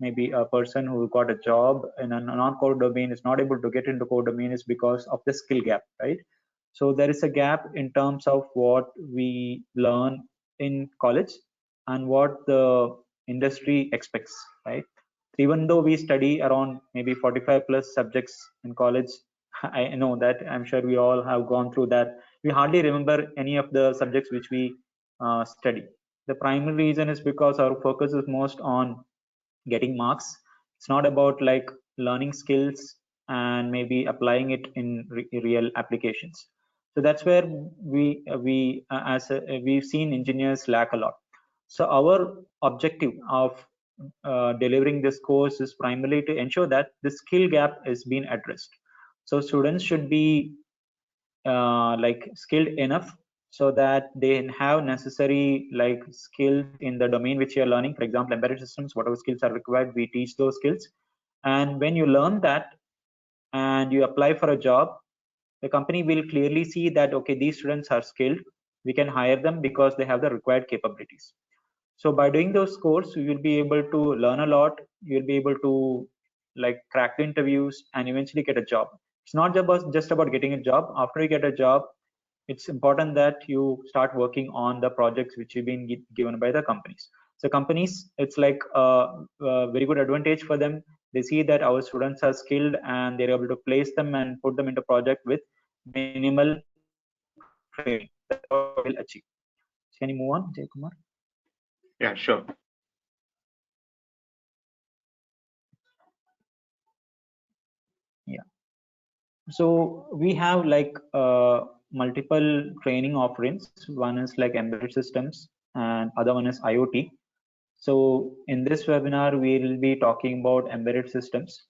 S2: maybe a person who got a job in a non-core domain is not able to get into core domain is because of the skill gap, right? So there is a gap in terms of what we learn in college and what the industry expects, right? Even though we study around maybe 45 plus subjects in college, I know that, I'm sure we all have gone through that. We hardly remember any of the subjects which we study. The primary reason is because our focus is most on getting marks. It's not about like learning skills and maybe applying it in real applications. So that's where we've seen engineers lack a lot. So our objective of delivering this course is primarily to ensure that the skill gap is being addressed. So students should be like skilled enough so that they have necessary like skills in the domain which you are learning. For example, embedded systems, whatever skills are required, we teach those skills. And when you learn that and you apply for a job, the company will clearly see that, okay, these students are skilled, we can hire them because they have the required capabilities. So by doing those courses, you will be able to learn a lot. You'll be able to like crack the interviews and eventually get a job. It's not just about getting a job. After you get a job, it's important that you start working on the projects which you've been given by the companies. So companies, it's like a very good advantage for them. They see that our students are skilled and they're able to place them and put them into project with minimal training. That's what we'll achieve. Can you move on, Jay Kumar?
S1: Yeah, sure.
S2: Yeah. So we have like multiple training offerings. One is like embedded systems and other one is IoT. So in this webinar, we will be talking about embedded systems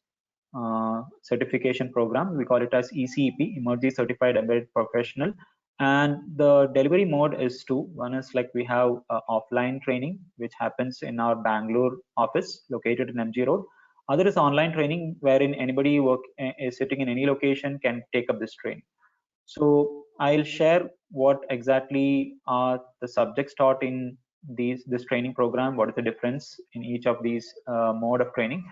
S2: certification program. We call it as ECEP, Emertxe Certified Embedded Professional. And the delivery mode is two. One is like we have offline training, which happens in our Bangalore office located in MG Road. Other is online training, wherein anybody is sitting in any location can take up this training. So I'll share what exactly are the subjects taught in this training program, what is the difference in each of these mode of training.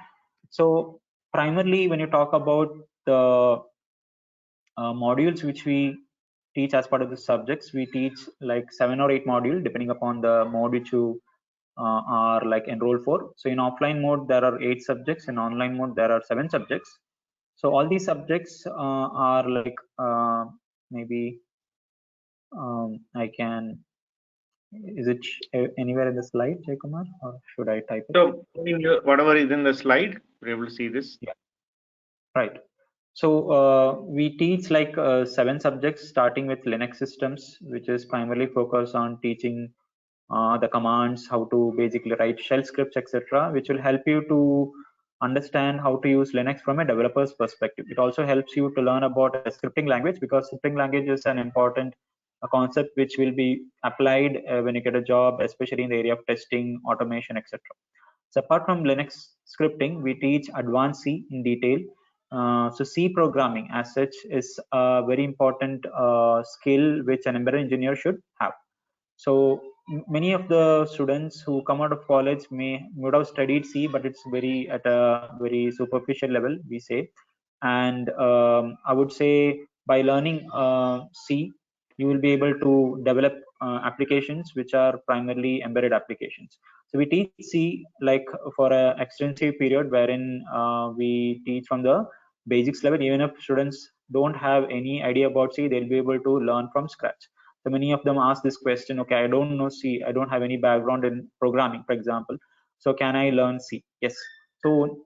S2: So primarily when you talk about the modules which we teach as part of the subjects, we teach like 7 or 8 modules depending upon the mode which you are like enrolled for. So in offline mode, there are 8 subjects. In online mode, there are 7 subjects. So all these subjects are like maybe I can, is it anywhere in the slide, Jay Kumar, or should I type it?
S1: So whatever is in the slide, we're able to see this.
S2: Yeah, right. So we teach like 7 subjects, starting with Linux systems, which is primarily focused on teaching the commands, how to basically write shell scripts, etc., which will help you to understand how to use Linux from a developer's perspective. It also helps you to learn about a scripting language, because scripting language is an important concept which will be applied when you get a job, especially in the area of testing, automation, etc. So apart from Linux scripting, we teach advanced C in detail. So C programming as such is a very important skill which an embedded engineer should have. So many of the students who come out of college would have studied C, but it's very at a very superficial level, we say. And I would say by learning C, you will be able to develop applications which are primarily embedded applications. So we teach C like for an extensive period, wherein we teach from the basics level. Even if students don't have any idea about C, they'll be able to learn from scratch. So many of them ask this question, okay, I don't know C, I don't have any background in programming, for example. So can I learn C? Yes. So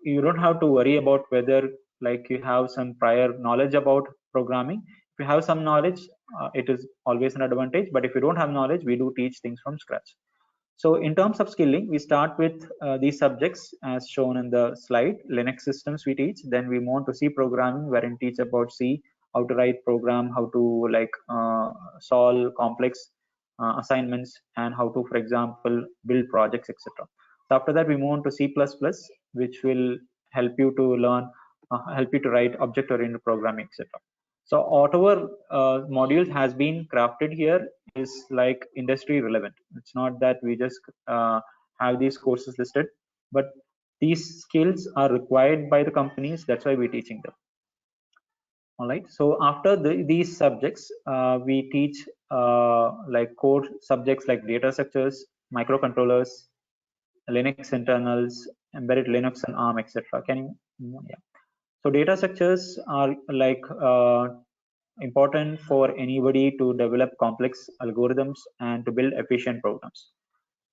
S2: you don't have to worry about whether like you have some prior knowledge about programming. If you have some knowledge, it is always an advantage. But if you don't have knowledge, we do teach things from scratch. So in terms of skilling, we start with these subjects as shown in the slide. Linux systems we teach, then we move on to C programming, wherein teach about C, how to write program, how to like solve complex assignments, and how to, for example, build projects, etc. So after that, we move on to C++, which will help you to learn, help you to write object-oriented programming, etc. So whatever modules has been crafted here is like industry relevant. It's not that we just have these courses listed, but these skills are required by the companies. That's why we're teaching them. All right. So after these subjects, we teach like core subjects like data structures, microcontrollers, Linux internals, embedded Linux and ARM, etc. Can you? Yeah. So data structures are like important for anybody to develop complex algorithms and to build efficient programs.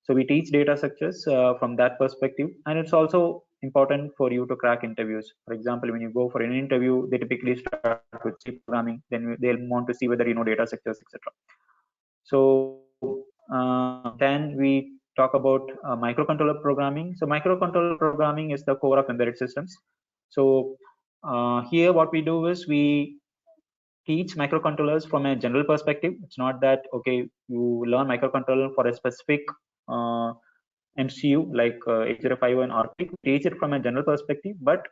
S2: So we teach data structures from that perspective, and it's also important for you to crack interviews. For example, when you go for an interview, they typically start with C programming, then they'll want to see whether you know data structures, etc. So then we talk about microcontroller programming. So microcontroller programming is the core of embedded systems. So here what we do is we teach microcontrollers from a general perspective. It's not that, okay, you learn microcontroller for a specific MCU like 8051 or teach it from a general perspective. But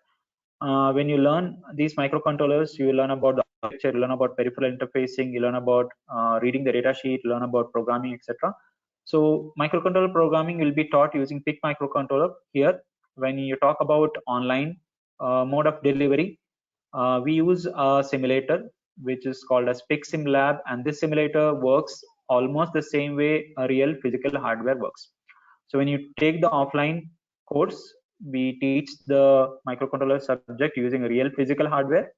S2: when you learn these microcontrollers, you learn about the architecture, you learn about peripheral interfacing, you learn about reading the data sheet, learn about programming, etc. So microcontroller programming will be taught using PIC microcontroller. Here, when you talk about online mode of delivery, we use a simulator which is called as PIC Sim Lab, and this simulator works almost the same way a real physical hardware works. So when you take the offline course, we teach the microcontroller subject using real physical hardware,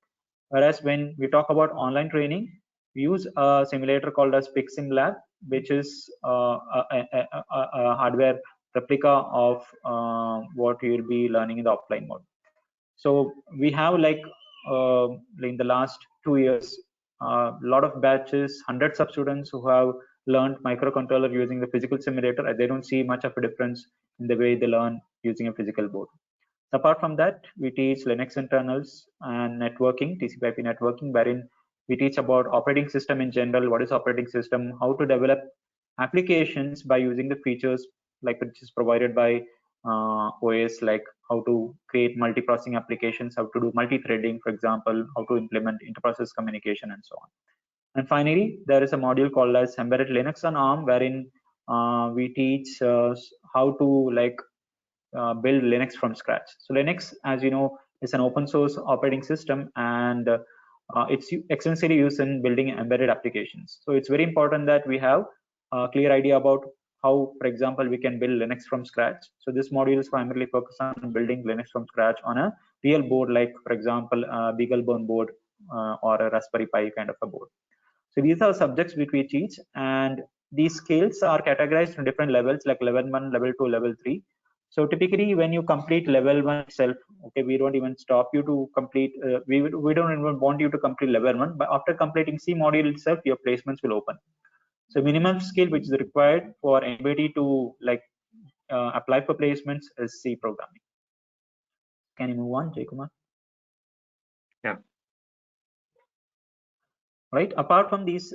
S2: whereas when we talk about online training, we use a simulator called as PIC Sim Lab, which is a hardware replica of what you will be learning in the offline mode. So we have like in the last 2 years, a lot of batches, hundreds of students who have learned microcontroller using the physical simulator. They don't see much of a difference in the way they learn using a physical board. Apart from that, we teach Linux internals and networking, TCP/IP networking, wherein we teach about operating system in general, what is operating system, how to develop applications by using the features like which is provided by OS, like how to create multi-processing applications, how to do multi-threading, for example, how to implement inter-process communication, and so on. And finally, there is a module called as Embedded Linux on ARM, wherein we teach how to like build Linux from scratch. So Linux, as you know, is an open source operating system, and it's extensively used in building embedded applications. So it's very important that we have a clear idea about how, for example, we can build Linux from scratch. So this module is primarily focused on building Linux from scratch on a real board, like for example, a BeagleBone board or a Raspberry Pi kind of a board. So these are subjects which we teach, and these skills are categorized in different levels, like level 1, level 2, level 3. So typically, when you complete level 1 itself, okay, we don't even stop you to complete. We don't even want you to complete level 1, but after completing C module itself, your placements will open. So minimum skill which is required for anybody to like apply for placements is C programming. Can you move on, Jay Kumar?
S1: Yeah.
S2: Right. Apart from these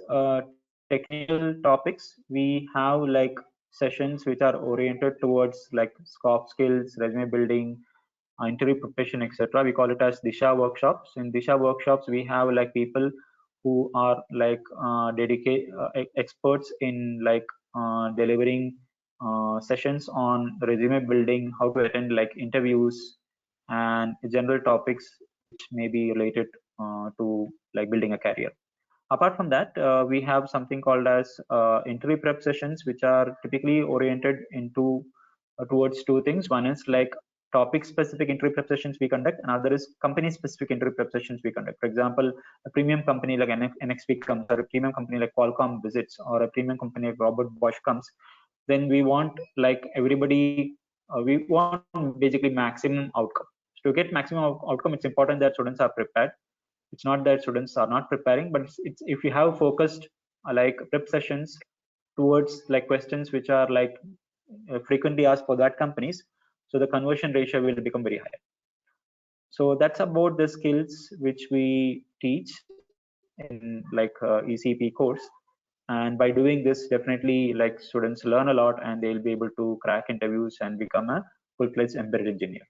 S2: technical topics, we have like sessions which are oriented towards like soft skills, resume building, interview preparation, etc. We call it as Disha workshops. In Disha workshops, we have like people who are like experts in like delivering sessions on resume building, how to attend like interviews, and general topics which may be related to like building a career. Apart from that, we have something called as interview prep sessions, which are typically oriented into towards two things. One is like topic specific interview prep sessions we conduct, and other is company specific interview prep sessions we conduct. For example, a premium company like NXP comes, or a premium company like Qualcomm visits, or a premium company like Robert Bosch comes, then we want like everybody, we want basically maximum outcome. So to get maximum outcome, it's important that students are prepared. It's not that students are not preparing, but it's if you have focused like prep sessions towards like questions which are like frequently asked for that companies, so the conversion ratio will become very high. So that's about the skills which we teach in like ECP course, and by doing this, definitely like students learn a lot and they'll be able to crack interviews and become a full-fledged embedded engineer.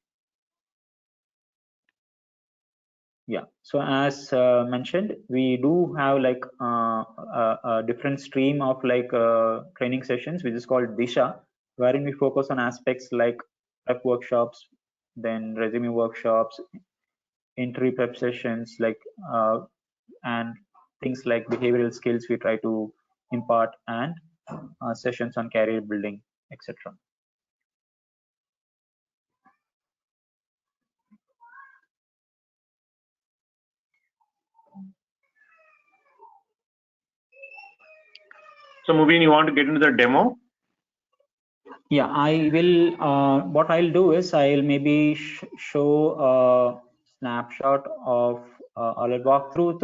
S2: Yeah, so as mentioned, we do have like a different stream of like training sessions, which is called Disha, wherein we focus on aspects like prep workshops, then resume workshops, interview prep sessions, like and things like behavioral skills we try to impart, and sessions on career building, etc.
S1: So Mubin, you want to get into the demo?
S2: Yeah, I will. What I'll do is I'll maybe show a snapshot of. I'll walk through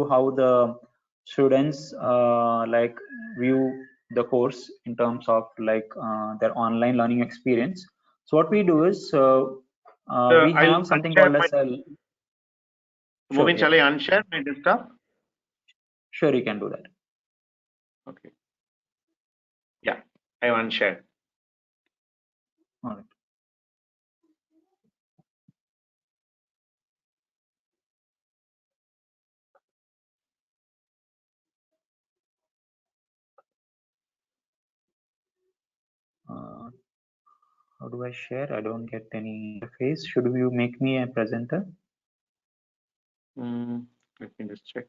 S2: how the students like view the course in terms of like their online learning experience. So what we do is we
S1: I'll
S2: have something
S1: unshare
S2: called
S1: my.
S2: as a. Sure,
S1: Mubin,
S2: yeah,
S1: shall I unshare my desktop?
S2: sure, you can do that.
S1: Okay. Yeah, I unshared.
S2: All right. How do I share? I don't get any interface. Should you make me a presenter?
S1: Let me just check.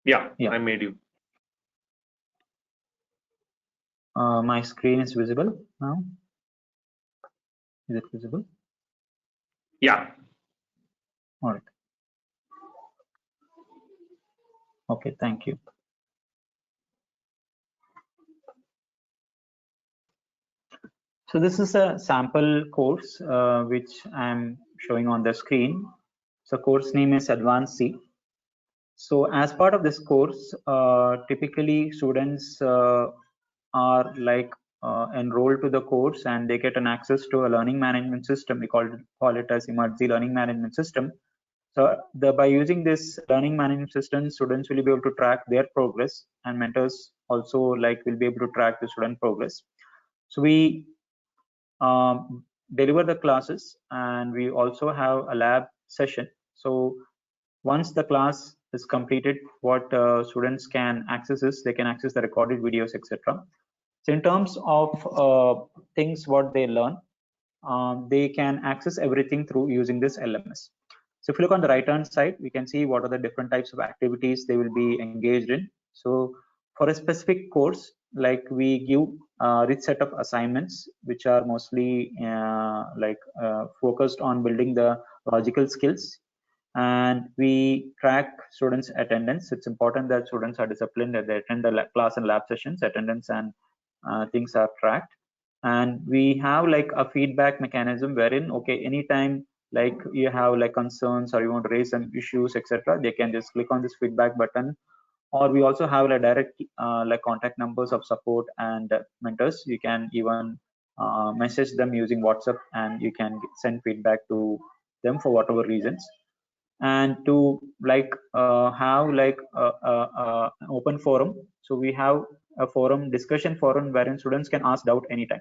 S1: Yeah, I made you.
S2: My screen is visible now. Is it visible?
S1: Yeah.
S2: All right. Okay, thank you. So this is a sample course which I'm showing on the screen. So course name is Advanced C. So as part of this course, typically students are like enrolled to the course, and they get an access to a learning management system. We call it as Emertxe learning management system. So by using this learning management system, students will be able to track their progress, and mentors also like will be able to track the student progress. So we deliver the classes, and we also have a lab session. So once the class is completed, what students can access is they can access the recorded videos, etc. So in terms of things what they learn, they can access everything through using this LMS. So if you look on the right hand side, we can see what are the different types of activities they will be engaged in. So for a specific course, like we give a rich set of assignments, which are mostly focused on building the logical skills, and we track students' attendance. It's important that students are disciplined, that they attend the class and lab sessions. Attendance and things are tracked, and we have like a feedback mechanism wherein, okay, anytime like you have like concerns or you want to raise some issues, etc., they can just click on this feedback button. Or we also have like direct like contact numbers of support and mentors. You can even message them using WhatsApp, and you can send feedback to them for whatever reasons. And to like have like an open forum, so we have a forum, discussion forum, wherein students can ask doubt anytime.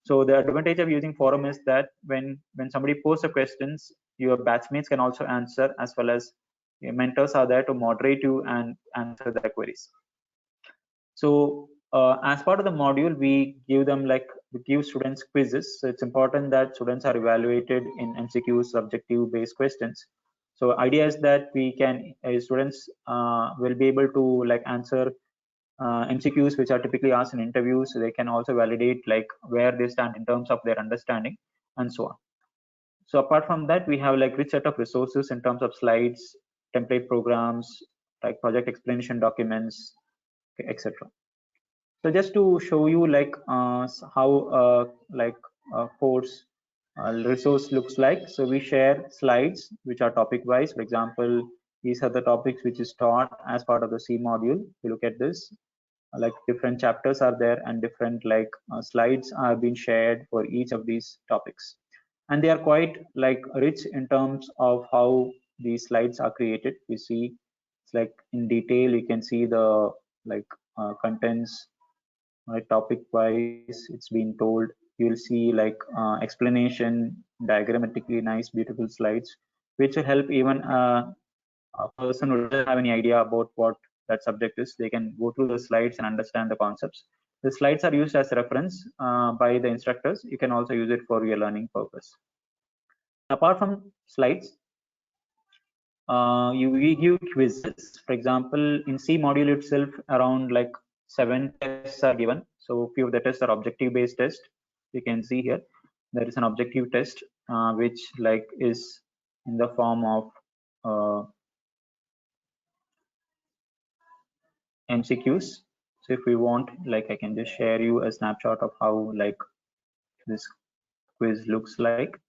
S2: So the advantage of using forum is that when somebody posts a questions, your batchmates can also answer, as well as your mentors are there to moderate you and answer their queries. So as part of the module, we give students quizzes. So it's important that students are evaluated in MCQs, subjective based questions. So idea is that we can students will be able to like answer MCQs, which are typically asked in interviews. So they can also validate like where they stand in terms of their understanding and so on. So apart from that, we have like rich set of resources in terms of slides, template programs, like project explanation documents, etc. So just to show you like how course resource looks like. So we share slides which are topic wise. For example, these are the topics which is taught as part of the C module. If you look at this, like different chapters are there, and different like slides are being shared for each of these topics, and they are quite like rich in terms of how these slides are created. We see it's like in detail, you can see the like contents, topic wise it's been told. You'll see like explanation, diagrammatically nice beautiful slides, which will help even a person who doesn't have any idea about what that subject is. They can go through the slides and understand the concepts. The slides are used as reference by the instructors. You can also use it for your learning purpose. Apart from slides, we give quizzes. For example, in C module itself, around like 7 tests are given. So few of the tests are objective based tests. You can see here there is an objective test which like is in the form of MCQs. So if we want, like I can just share you a snapshot of how like this quiz looks like.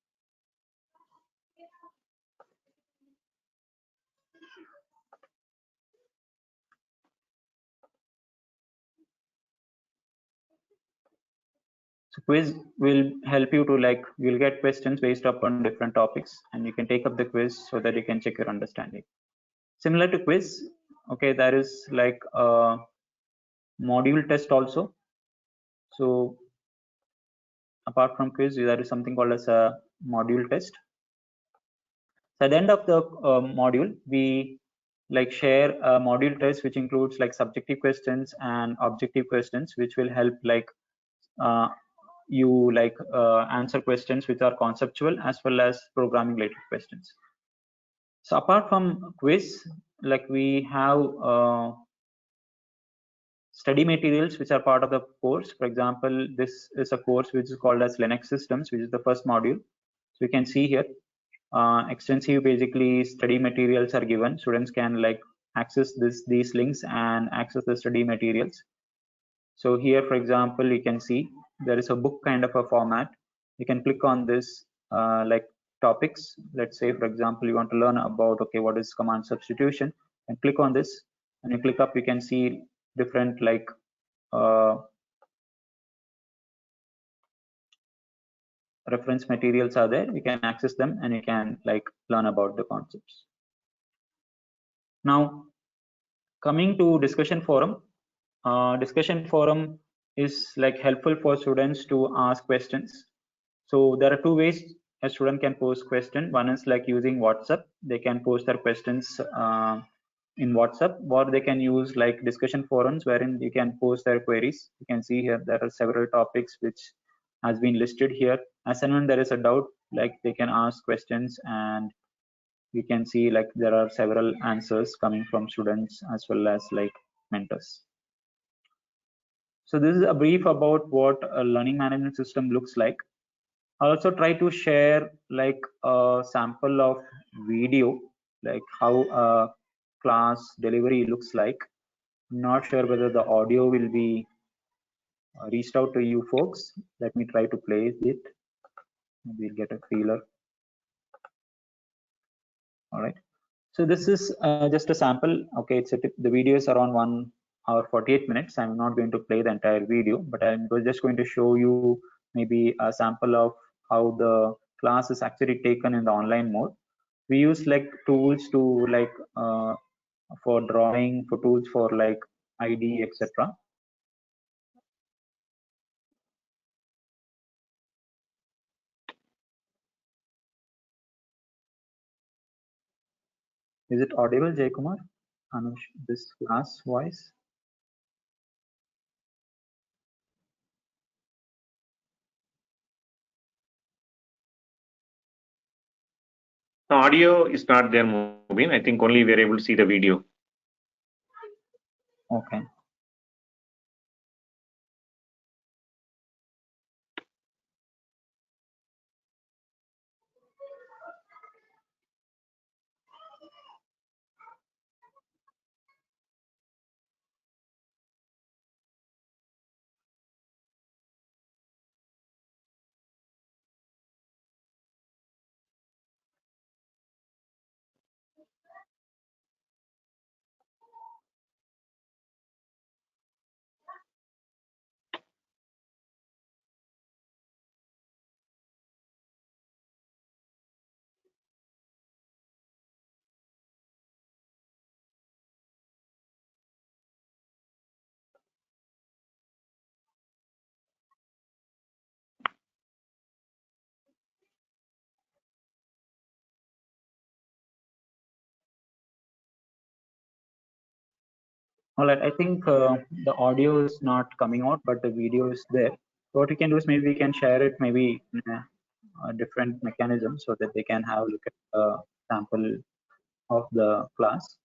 S2: So quiz will help you to like, you'll get questions based upon different topics, and you can take up the quiz so that you can check your understanding. Similar to quiz, okay, there is like a module test also. So apart from quiz, there is something called as a module test. So at the end of the module, we like share a module test which includes like subjective questions and objective questions, which will help like you like answer questions which are conceptual as well as programming related questions. So apart from quiz, like we have study materials which are part of the course. For example, this is a course which is called as Linux Systems, which is the first module. So you can see here extensive basically study materials are given. Students can like access these links and access the study materials. So here, for example, you can see there is a book kind of a format. You can click on this like topics. Let's say, for example, you want to learn about, okay, what is command substitution, and click on this, and you click up, you can see different like reference materials are there. You can access them and you can like learn about the concepts. Now coming to discussion forum. Discussion forum is like helpful for students to ask questions. So there are two ways a student can post question. One is like using WhatsApp. They can post their questions in WhatsApp, or they can use like discussion forums wherein you can post their queries. You can see here there are several topics which has been listed here. as and when there is a doubt, like they can ask questions, and we can see like there are several answers coming from students as well as like mentors. So this is a brief about what a learning management system looks like. I also try to share like a sample of video, like how a class delivery looks like. I'm not sure whether the audio will be reached out to you folks. Let me try to play it. Maybe we'll get a feeler. All right. So this is just a sample. Okay, the video is around 1 hour 48 minutes. I'm not going to play the entire video, but I'm just going to show you maybe a sample of how the class is actually taken in the online mode. We use like tools to like for drawing, for tools for like ID, etc. Is it audible, Jay Kumar? Anush, this class voice?
S1: The audio is not there, Mubin. I think only we are able to see the video.
S2: Okay. All right, I think the audio is not coming out, but the video is there. So what we can do is maybe we can share it maybe in a different mechanism so that they can have a look at a sample of the class.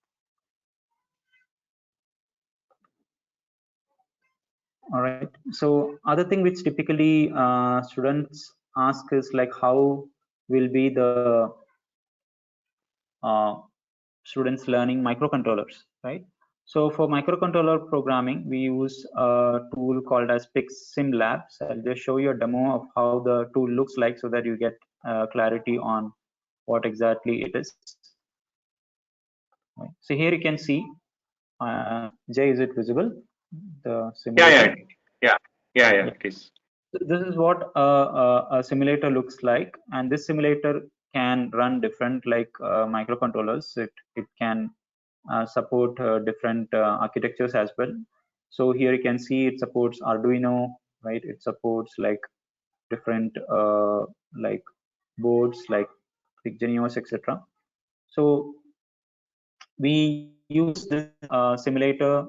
S2: All right. So other thing which typically students ask is like how will be the uh, students learning microcontrollers, right? So for microcontroller programming, we use a tool called as PixSimLab. So I'll just show you a demo of how the tool looks like so that you get clarity on what exactly it is. Right. So here you can see, Jay, is it visible? The simulator?
S1: Yeah, it is.
S2: This is what a simulator looks like, and this simulator can run different like microcontrollers. It can support different architectures as well. So here you can see it supports Arduino, right? It supports like different like boards like Picgenius, etc. So we use this simulator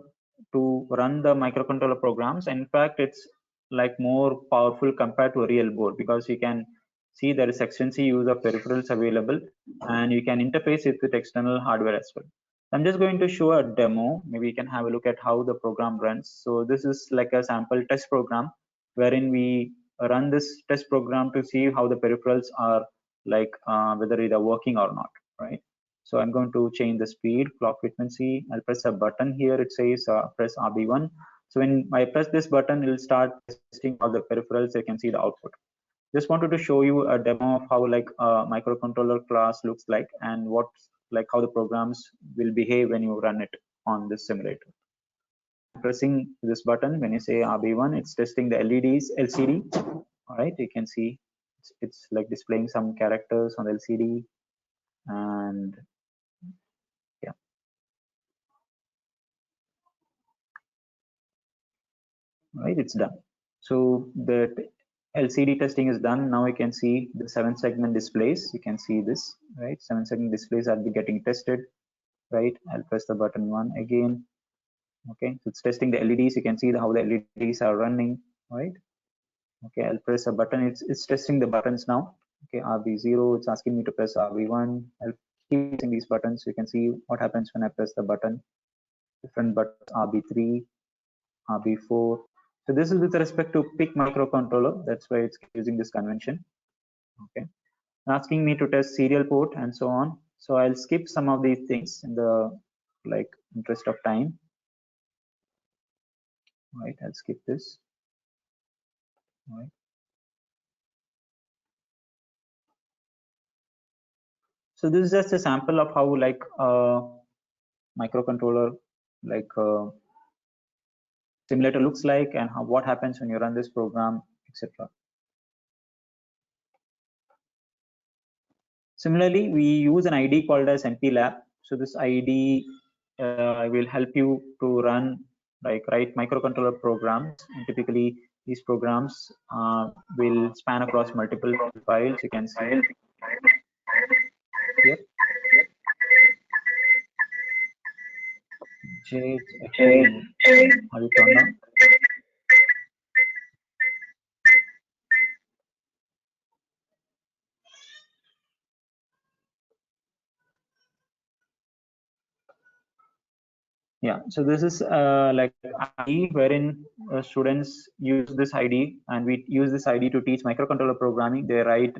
S2: to run the microcontroller programs. In fact, it's like more powerful compared to a real board because you can see there is extensive use of peripherals available, and you can interface it with external hardware as well. I'm just going to show a demo. Maybe you can have a look at how the program runs. So this is like a sample test program wherein we run this test program to see how the peripherals are like whether they are working or not, right? So I'm going to change the speed, clock frequency. I'll press a button here. It says press RB1. So when I press this button, it'll start testing all the peripherals. You can see the output. Just wanted to show you a demo of how like a microcontroller class looks like and what like how the programs will behave when you run it on this simulator. Pressing this button when you say RB1, it's testing the LEDs, LCD. All right, you can see it's like displaying some characters on the LCD, and yeah. Right, it's done. So the LCD testing is done. Now you can see the 7-segment displays. You can see this, right? 7-segment displays are getting tested, right? I'll press the button one again. Okay, so it's testing the LEDs. You can see how the LEDs are running, right? Okay, I'll press a button. It's testing the buttons now. Okay, RB0, it's asking me to press RB1. I'll keep pressing these buttons so you can see what happens when I press the button. Different buttons, RB3, RB4. So this is with respect to PIC microcontroller. That's why it's using this convention. Okay, asking me to test serial port and so on. So I'll skip some of these things in the interest of time. Right, I'll skip this. Right. So this is just a sample of how microcontroller simulator looks like and what happens when you run this program, etc. Similarly, we use an ID called as MPLab. So this ID will help you to run write microcontroller programs. And typically, these programs will span across multiple files. You can see here. J, it's echoing. Have you turned on? Yeah, so this is like ID wherein students use this ID, and we use this ID to teach microcontroller programming. They write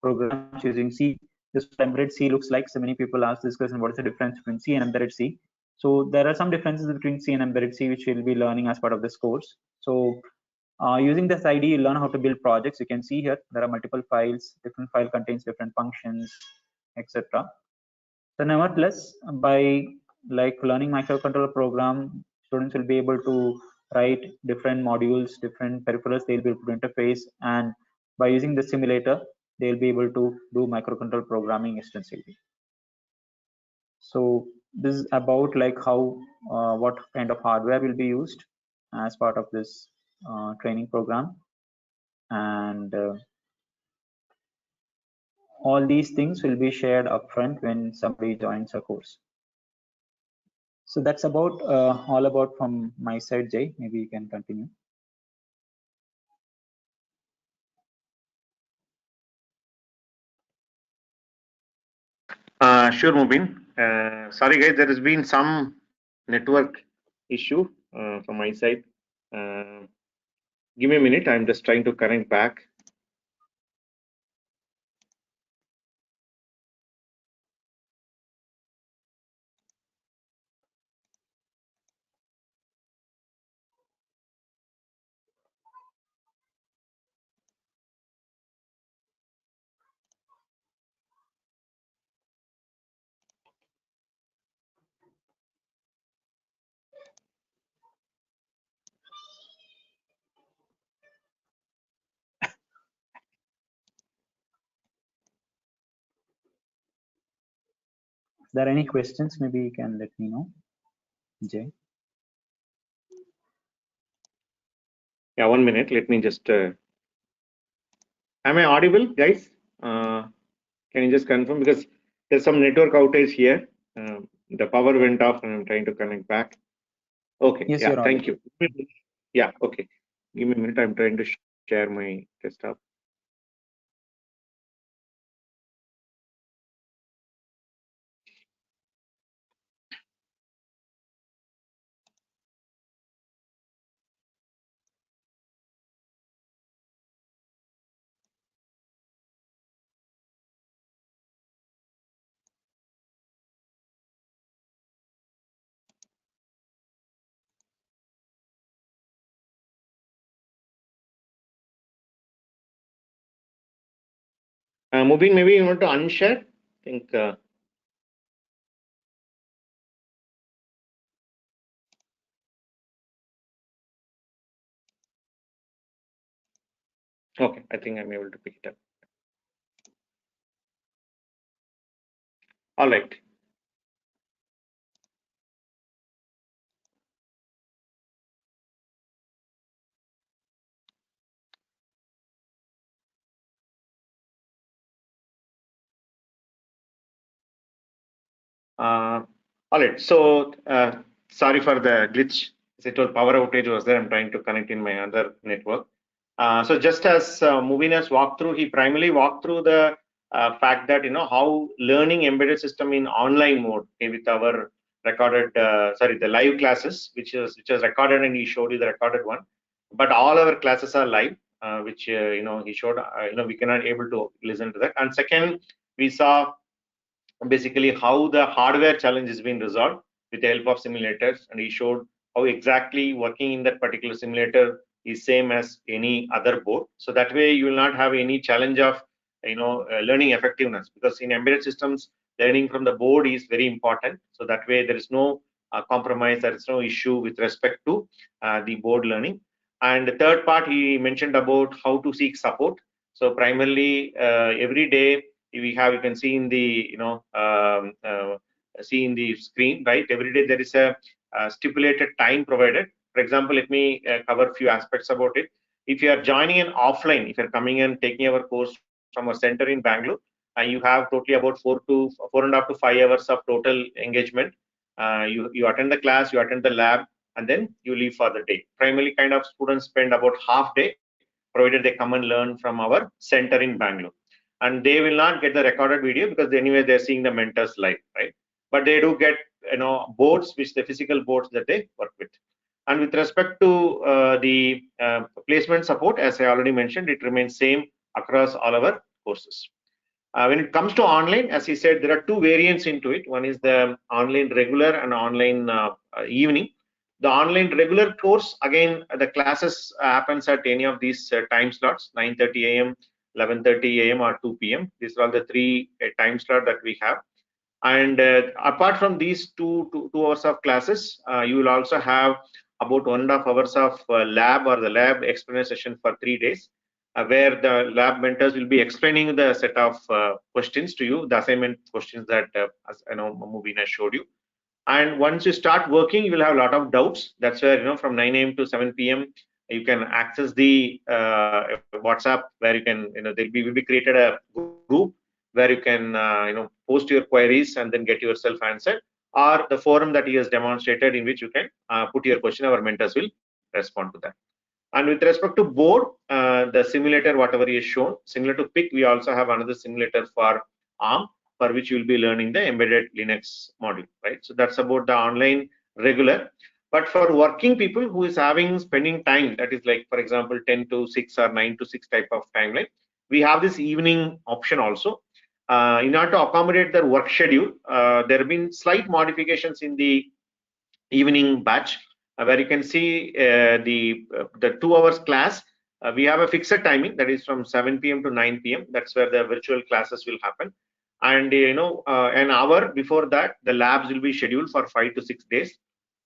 S2: programs using C. This embedded C looks like. So many people ask this question: what is the difference between C and embedded C? So there are some differences between C and embedded C, which we'll be learning as part of this course. So using this ID, you learn how to build projects. You can see here there are multiple files. Different file contains different functions, etc. So nevertheless, by learning microcontroller program, students will be able to write different modules, different peripherals they'll be able to interface, and by using the simulator, they'll be able to do microcontroller programming extensively. So this is about how what kind of hardware will be used as part of this training program, and all these things will be shared upfront when somebody joins a course. So that's about all about from my side, Jay. Maybe you can continue.
S1: Sure, Mubin. Sorry, guys, there has been some network issue from my side. Give me a minute. I'm just trying to connect back.
S2: If there are any questions, maybe you can let me know, Jay.
S1: Yeah, 1 minute. Let me just. Am I audible, guys? Can you just confirm? Because there's some network outage here. The power went off and I'm trying to connect back. Okay.
S2: Yes,
S1: Yeah,
S2: you're
S1: thank
S2: audible.
S1: you. Yeah, okay. Give me a minute. I'm trying to share my desktop. Mubin, maybe you want to unshare? I think. Okay, I think I'm able to pick it up. All right. All right. So sorry for the glitch. As I told, power outage was there. I'm trying to connect in my other network. So just as Mubin has walked through, he primarily walked through the fact that how learning embedded system in online mode, okay, with our recorded, the live classes, which is recorded, and he showed you the recorded one. But all our classes are live, which he showed. We cannot able to listen to that. And second, we saw basically how the hardware challenge is being resolved with the help of simulators, and he showed how exactly working in that particular simulator is same as any other board. So that way you will not have any challenge of learning effectiveness, because in embedded systems learning from the board is very important. So that way there is no compromise, there is no issue with respect to the board learning. And the third part, he mentioned about how to seek support. So primarily every day you can see in the see in the screen, right? Every day there is a stipulated time provided. For example, let me cover a few aspects about it. If you are joining an offline, if you're coming and taking our course from a center in Bangalore, and you have totally about 4.5 to 5 hours of total engagement. You attend the class, you attend the lab, and then you leave for the day. Primarily, kind of students spend about half day, provided they come and learn from our center in Bangalore. And they will not get the recorded video, because anyway they're seeing the mentors live, right? But they do get boards, which the physical boards that they work with. And with respect to the placement support, as I already mentioned, it remains same across all our courses. When it comes to online, as he said, there are two variants into it. One is the online regular and online evening. The online regular course, again, the classes happens at any of these time slots: 9:30 a.m., 11:30 a.m., or 2 p.m. These are all the three time slot that we have. And apart from these two hours of classes, you will also have about 1.5 hours of lab, or the lab explanation session for 3 days, where the lab mentors will be explaining the set of questions to you, the assignment questions that Mubina showed you. And once you start working, you will have a lot of doubts. That's where from 9 a.m. to 7 p.m. you can access the WhatsApp, where you can will be created a group where you can post your queries and then get yourself answered, or the forum that he has demonstrated, in which you can put your question. Our mentors will respond to that. And with respect to board, the simulator, whatever is shown, similar to PIC, we also have another simulator for ARM, for which you will be learning the embedded Linux module, right? So that's about the online regular. But for working people who is spending time, that is like, for example, 10 to 6 or 9 to 6 type of timeline, we have this evening option also. In order to accommodate their work schedule, there have been slight modifications in the evening batch, where you can see the 2 hours class. We have a fixed timing, that is from 7 p.m. to 9 p.m. That's where the virtual classes will happen. And an hour before that, the labs will be scheduled for 5 to 6 days.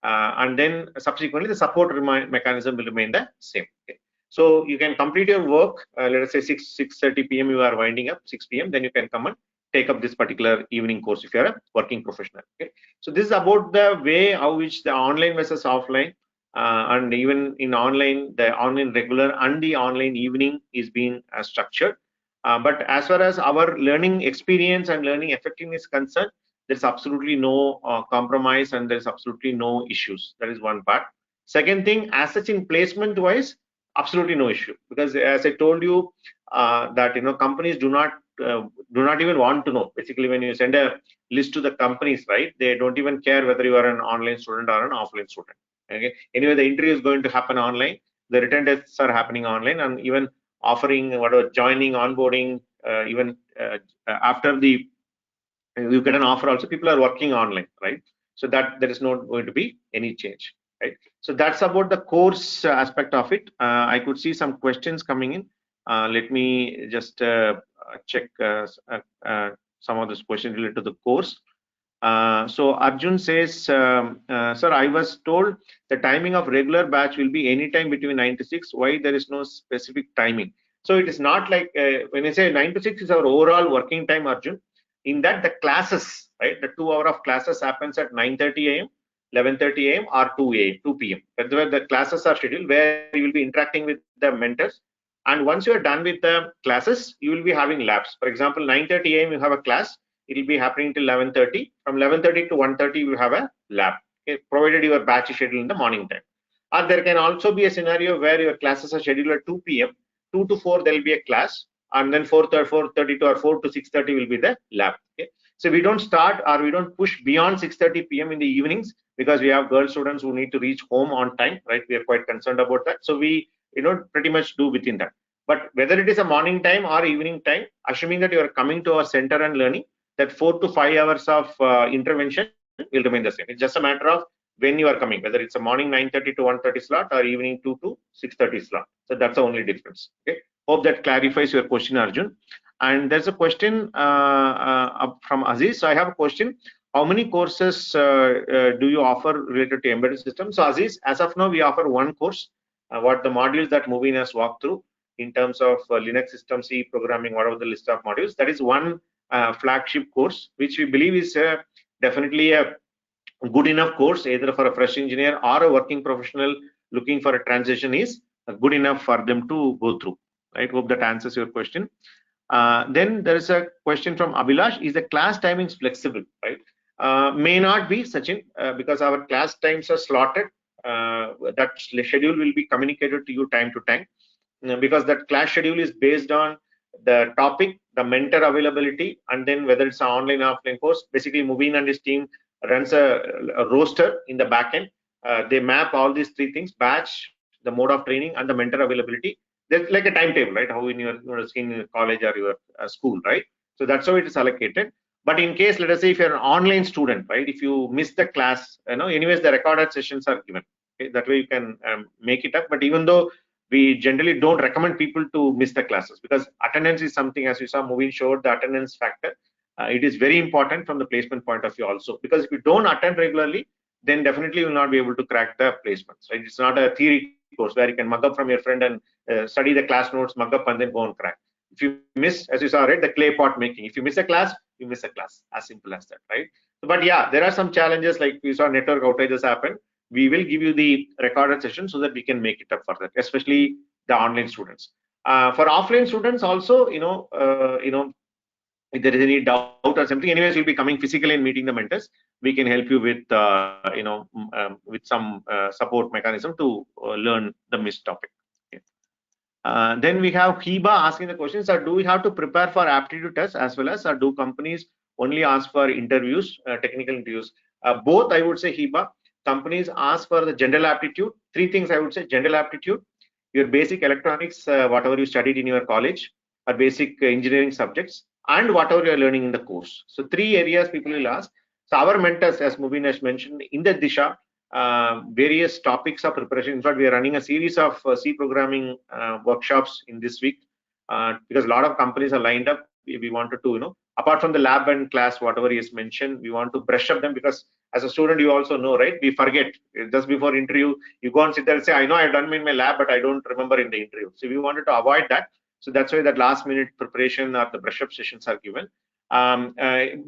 S1: And then subsequently, the support mechanism will remain the same. Okay. So you can complete your work. Let us say 6:30 p.m. you are winding up, 6 p.m. Then you can come and take up this particular evening course if you are a working professional. Okay. So this is about the way how which the online versus offline, and even in online, the online regular and the online evening is being structured. But as far as our learning experience and learning effectiveness is concerned, there's absolutely no compromise, and there's absolutely no issues. That is one part. Second thing, as such, in placement wise, absolutely no issue, because as I told you, that companies do not even want to know. Basically, when you send a list to the companies, right, they don't even care whether you are an online student or an offline student. Okay. Anyway, the interview is going to happen online. The written tests are happening online, and even offering whatever joining, onboarding, even after the you get an offer also, people are working online, right? So that there is not going to be any change, right? So that's about the course aspect of it. I could see some questions coming in. Let me just check some of those questions related to the course. So Arjun says, sir, I was told the timing of regular batch will be anytime between 9 to 6. Why there is no specific timing? So it is not like when I say 9 to 6 is our overall working time, Arjun. In that, the classes, right, the 2 hour of classes happens at 9:30 a.m., 11:30 a.m., or 2 p.m. That's where the classes are scheduled, where you will be interacting with the mentors. And once you are done with the classes, you will be having labs. For example, 9:30 a.m. you have a class. It will be happening till 11:30. From 11:30 to 1:30 you have a lab. Okay, provided your batch is scheduled in the morning time. Or there can also be a scenario where your classes are scheduled at 2 p.m. 2 to 4 there will be a class, and then 4:32 or 4 to 6:30 will be the lab. Okay? So we don't start or we don't push beyond 6:30 p.m. in the evenings, because we have girl students who need to reach home on time, right? We are quite concerned about that. So we pretty much do within that. But whether it is a morning time or evening time, assuming that you are coming to our center and learning, that 4 to 5 hours of intervention will remain the same. It's just a matter of when you are coming, whether it's a morning 9:30 to 1:30 slot or evening 2 to 6:30 slot. So that's the only difference. Okay. Hope that clarifies your question, Arjun. And there's a question from Aziz. So I have a question. How many courses do you offer related to embedded systems? So Aziz, as of now, we offer one course. What the modules that Mubin has walked through in terms of Linux system, C programming, whatever the list of modules, that is one flagship course, which we believe is definitely a good enough course, either for a fresh engineer or a working professional looking for a transition, is good enough for them to go through. Right? Hope that answers your question. Then there is a question from Abhilash: is the class timings flexible? Right? May not be, Sachin, because our class times are slotted. That schedule will be communicated to you time to time, because that class schedule is based on the topic, the mentor availability, and then whether it's an online or offline course. Basically, Mubin and his team runs a roster in the backend. They map all these three things: batch, the mode of training, and the mentor availability. There's like a timetable, right? How in your in college or your school, right? So that's how it is allocated. But in case, let us say, if you're an online student, right? If you miss the class, anyways, the recorded sessions are given. Okay? That way you can make it up. But even though we generally don't recommend people to miss the classes, because attendance is something, as you saw, Movin showed the attendance factor. It is very important from the placement point of view also, because if you don't attend regularly, then definitely you will not be able to crack the placements. Right? It's not a theory course where you can mug up from your friend and study the class notes, mug up, and then go and crack. If you miss, as you saw, right, the clay pot making, if you miss a class, you miss a class. As simple as that, right? But yeah, there are some challenges, like we saw network outages happen. We will give you the recorded session so that we can make it up for that, especially the online students. For offline students also, if there is any doubt or something, anyways, we'll be coming physically and meeting the mentors. We can help you with with some support mechanism to learn the missed topic. Okay. Then we have Hiba asking the question: so do we have to prepare for aptitude tests as well as, or do companies only ask for interviews, technical interviews? Both, I would say, Hiba. Companies ask for the general aptitude. Three things I would say: general aptitude, your basic electronics, whatever you studied in your college, or basic engineering subjects, and whatever you are learning in the course. So three areas people will ask. So our mentors, as Mubin has mentioned, in the Disha, various topics of preparation. In fact, we are running a series of C programming workshops in this week, because a lot of companies are lined up. We wanted to, apart from the lab and class, whatever he has mentioned, we want to brush up them, because as a student, you also know, right? We forget just before interview, you go and sit there and say, I know I've done in my lab, but I don't remember in the interview. So we wanted to avoid that. So that's why that last minute preparation or the brush up sessions are given.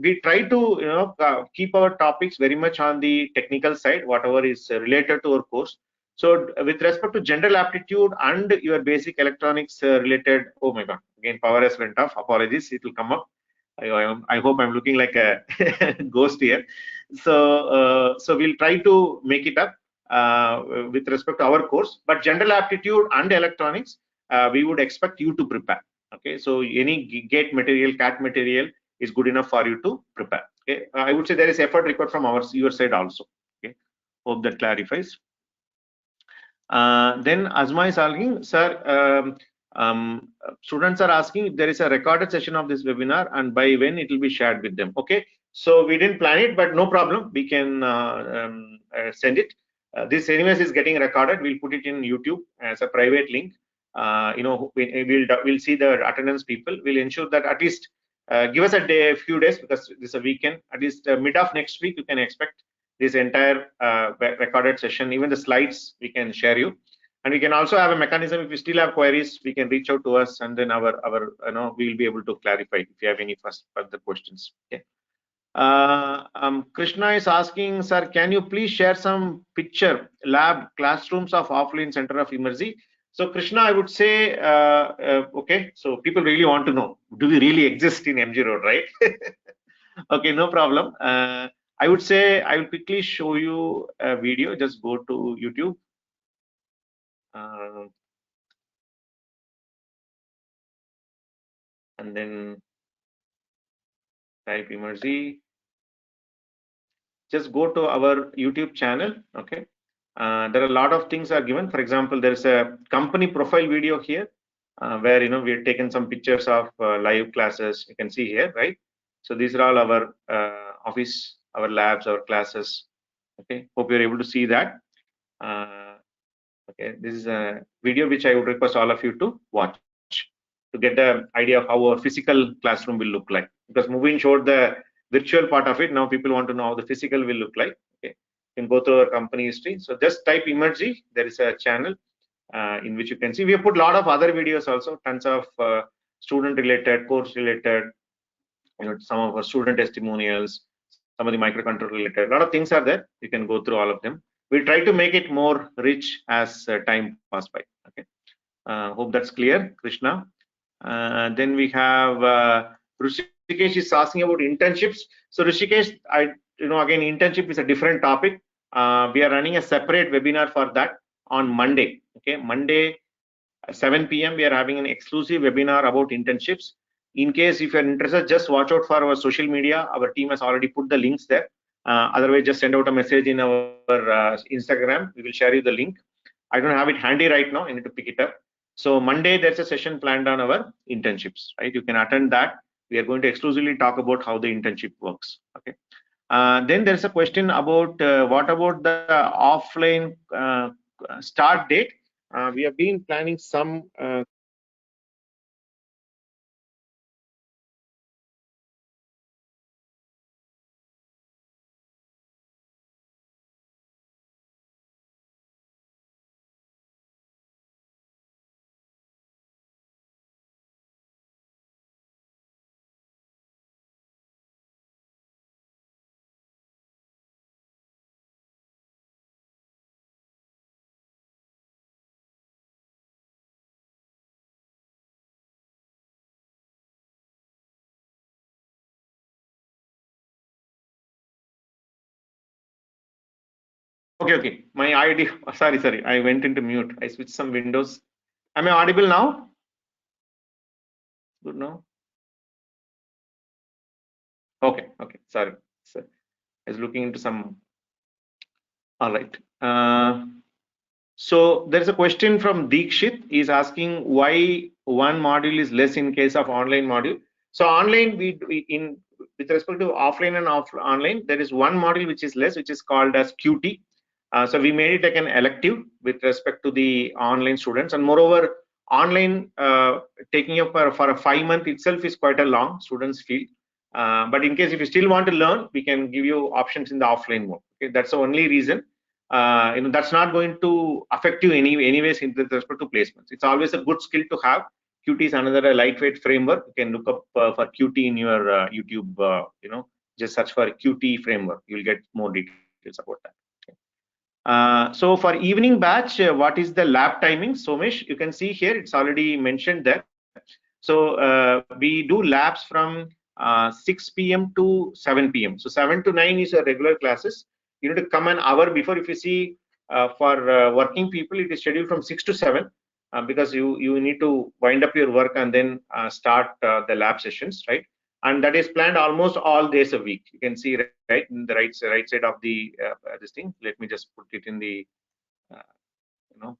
S1: We try to keep our topics very much on the technical side, whatever is related to our course. So with respect to general aptitude and your basic electronics related, oh my god, again power has went off, apologies, it will come up. I hope I'm looking like a ghost here. So we'll try to make it up with respect to our course, but general aptitude and electronics, we would expect you to prepare. Okay, so any gate material, cat material is good enough for you to prepare. Okay, I would say there is effort required from your side also. Okay, hope that clarifies. Then Azma is asking, sir, students are asking if there is a recorded session of this webinar and by when it will be shared with them. Okay, so we didn't plan it, but no problem, we can send it. This anyways is getting recorded. We'll put it in YouTube as a private link. We'll see the attendance people. We'll ensure that at least give us a few days, because this is a weekend. At least mid of next week, you can expect this entire recorded session. Even the slides we can share you, and we can also have a mechanism. If you still have queries, we can reach out to us, and then we'll be able to clarify if you have any further questions. Okay. Krishna is asking, sir, can you please share some picture lab classrooms of offline center of Emertxe? So Krishna, I would say, okay, so people really want to know, do we really exist in MG Road, right? Okay, no problem. I would say I will quickly show you a video. Just go to YouTube. and then type Emertxe. Just go to our YouTube channel. Okay, there are a lot of things are given. For example, there is a company profile video here where we've taken some pictures of live classes. You can see here, right? So these are all our office, our labs, our classes. Okay, hope you're able to see that. Okay, this is a video which I would request all of you to watch to get the idea of how a physical classroom will look like. Because Mubin showed the virtual part of it. Now people want to know how the physical will look like. Okay, you can go through our company history. So just type Emertxe. There is a channel in which you can see. We have put a lot of other videos also, tons of student related, course related, some of our student testimonials, some of the microcontroller related, a lot of things are there. You can go through all of them. We'll try to make it more rich as time pass by. Okay, hope that's clear, Krishna. Then we have Rishikesh is asking about internships. So Rishikesh, again, internship is a different topic. We are running a separate webinar for that on Monday. Okay, Monday 7 p.m. we are having an exclusive webinar about internships. In case if you're interested, just watch out for our social media. Our team has already put the links there. Otherwise, just send out a message in our Instagram. We will share you the link. I don't have it handy right now. I need to pick it up. So Monday, there's a session planned on our internships, right? You can attend that. We are going to exclusively talk about how the internship works. Okay. Then there's a question about what about the offline start date? We have been planning some okay. My ID, sorry. I went into mute. I switched some windows. Am I audible now? Good now. Okay. Sorry. So I was looking into some. All right. So there's a question from Deekshit. He's asking why one module is less in case of online module. So online, in with respect to offline and online, there is one module which is less, which is called as QT. So we made it like an elective with respect to the online students, and moreover, online taking up for a 5 month itself is quite a long. Students feel, but in case if you still want to learn, we can give you options in the offline mode. Okay, that's the only reason. That's not going to affect you anyways in with respect to placements. It's always a good skill to have. Qt is another lightweight framework. You can look up for Qt in your YouTube. Just search for Qt framework. You'll get more details about that. So for evening batch, what is the lab timing? Somesh, you can see here, it's already mentioned there. So we do labs from 6 p.m. to 7 p.m. So 7 to 9 is a regular classes. You need to come an hour before. If you see for working people, it is scheduled from 6 to 7 because you need to wind up your work and then start the lab sessions, right? And that is planned almost all days a week. You can see right in the right side of the this thing. Let me just put it in the you know.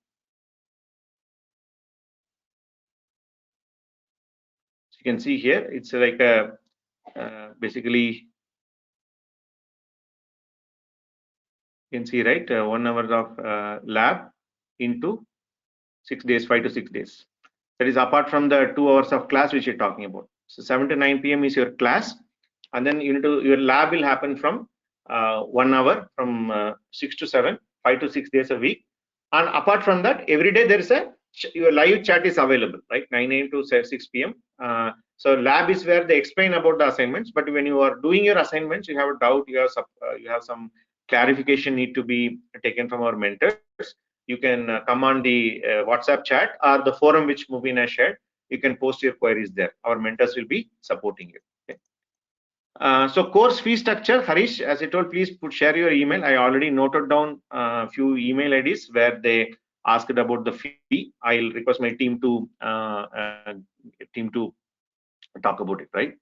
S1: So you can see here it's like a basically you can see right 1 hour of lab into 6 days, 5 to 6 days. That is apart from the 2 hours of class which you're talking about. So 7 to 9 p.m. is your class, and then your lab will happen from 1 hour from 6 to 7, 5 to 6 days a week. And apart from that, every day there is your live chat is available, right? 9 a.m. to 6 p.m. So lab is where they explain about the assignments. But when you are doing your assignments, you have a doubt, you have some clarification need to be taken from our mentors. You can come on the WhatsApp chat or the forum which Mubin has shared. You can post your queries there. Our mentors will be supporting you. Okay. So course fee structure, Harish, as I told, please share your email. I already noted down a few email IDs where they asked about the fee. I'll request my team to talk about it, right?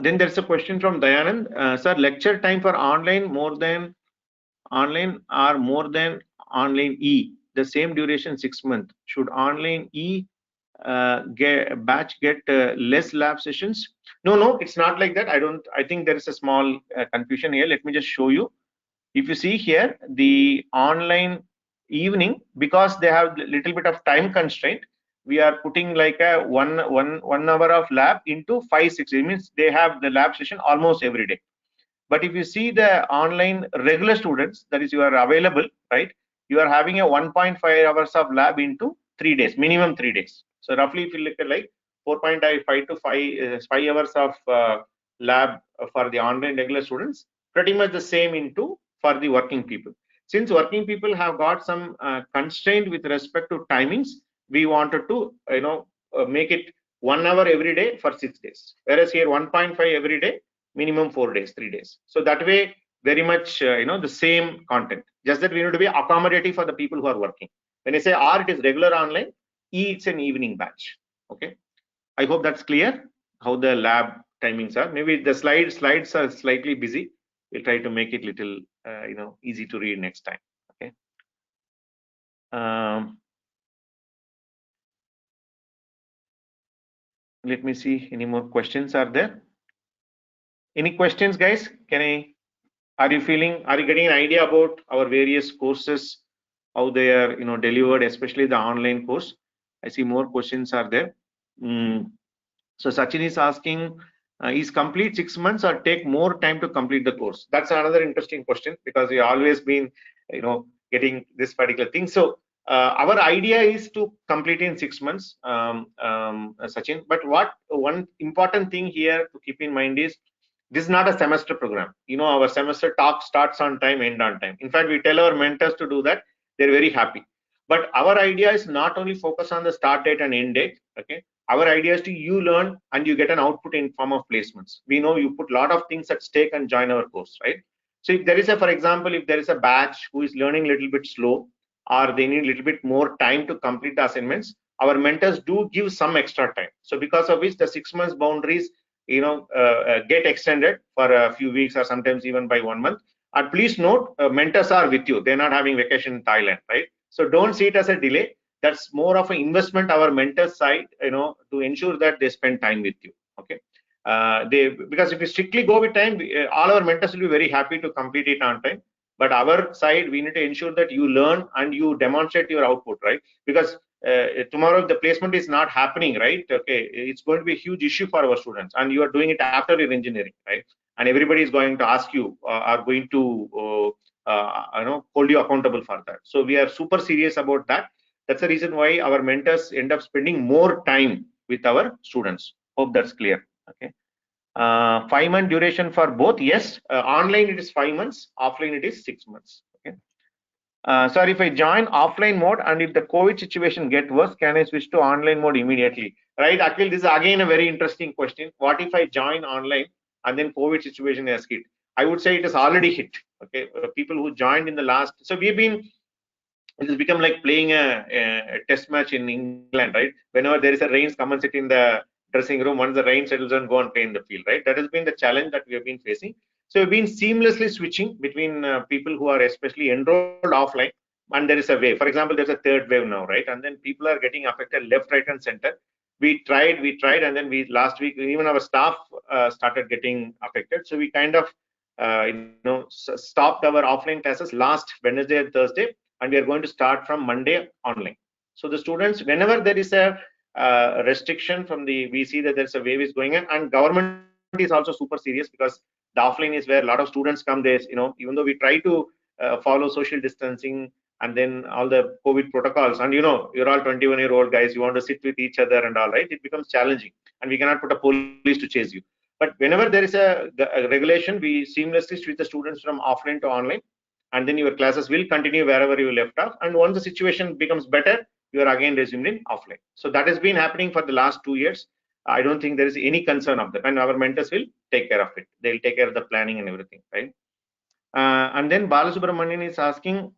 S1: Then there's a question from Dayanand. Sir, lecture time for online more than online or more than online E? The same duration 6 months. Should online E get less lab sessions? No, it's not like that. I think there is a small confusion here. Let me just show you. If you see here, the online evening, because they have little bit of time constraint, we are putting like a one hour of lab into 5-6. It means they have the lab session almost every day. But if you see the online regular students, that is, you are available, right? You are having a 1.5 hours of lab into 3 days, minimum 3 days. So roughly, if you look at like 4.5 to 5 hours of lab for the online regular students, pretty much the same into for the working people. Since working people have got some constraint with respect to timings, we wanted to make it 1 hour every day for 6 days, whereas here 1.5 every day, minimum 4 days, 3 days. So that way, very much the same content. Just that we need to be accommodating for the people who are working. When I say R, it is regular online. E, it's an evening batch. Okay. I hope that's clear how the lab timings are. Maybe the slides are slightly busy. We'll try to make it little easy to read next time. Okay. Let me see, any more questions are there? Any questions, guys? Are you getting an idea about our various courses, how they are delivered, especially the online course? I see more questions are there. So Sachin is asking, is complete 6 months or take more time to complete the course? That's another interesting question, because we always been getting this particular thing. So our idea is to complete in 6 months, Sachin. But one important thing here to keep in mind is, this is not a semester program. Our semester talk starts on time, end on time. In fact, we tell our mentors to do that. They're very happy. But our idea is not only focus on the start date and end date. Okay. Our idea is to you learn and you get an output in form of placements. We know you put a lot of things at stake and join our course, right? So if there is for example, if there is a batch who is learning a little bit slow, or they need a little bit more time to complete the assignments, our mentors do give some extra time. So because of which the 6 months boundaries get extended for a few weeks or sometimes even by 1 month. And please note, mentors are with you. They're not having vacation in Thailand, right? So don't see it as a delay. That's more of an investment our mentors side, to ensure that they spend time with you. Okay. Because if you strictly go with time, all our mentors will be very happy to complete it on time. But our side, we need to ensure that you learn and you demonstrate your output, right? Because tomorrow the placement is not happening, right? Okay, it's going to be a huge issue for our students, and you are doing it after your engineering, right? And everybody is going to ask you, are going to hold you accountable for that. So we are super serious about that. That's the reason why our mentors end up spending more time with our students. Hope that's clear. Okay. 5-month duration for both. Yes, online it is 5 months, offline it is 6 months. Okay. Sir, if I join offline mode and if the COVID situation get worse, can I switch to online mode immediately? Right, Akhil, this is again a very interesting question. What if I join online and then COVID situation has hit? I would say it has already hit. Okay, people who joined in the last, so it has become like playing a test match in England, right? Whenever there is a rain, come and sit in the dressing room. Once the rain settles down, go and play in the field, right? That has been the challenge that we have been facing. So we've been seamlessly switching between people who are especially enrolled offline, and there is a wave. For example, there's a third wave now, right? And then people are getting affected left, right, and center. We tried, and then last week even our staff started getting affected. So we kind of stopped our offline classes last Wednesday and Thursday, and we are going to start from Monday online. So the students, whenever there is a restriction from we see that there's a wave is going on, and government is also super serious, because the offline is where a lot of students come there. Even though we try to follow social distancing and then all the COVID protocols, and you're all 21-year-old guys, you want to sit with each other and all, right? It becomes challenging, and we cannot put a police to chase you. But whenever there is a regulation, we seamlessly switch the students from offline to online, and then your classes will continue wherever you left off. And once the situation becomes better, you are again resumed in offline. So that has been happening for the last 2 years. I don't think there is any concern of that, and our mentors will take care of it. They'll take care of the planning and everything, right? And then Balasubramanian is asking,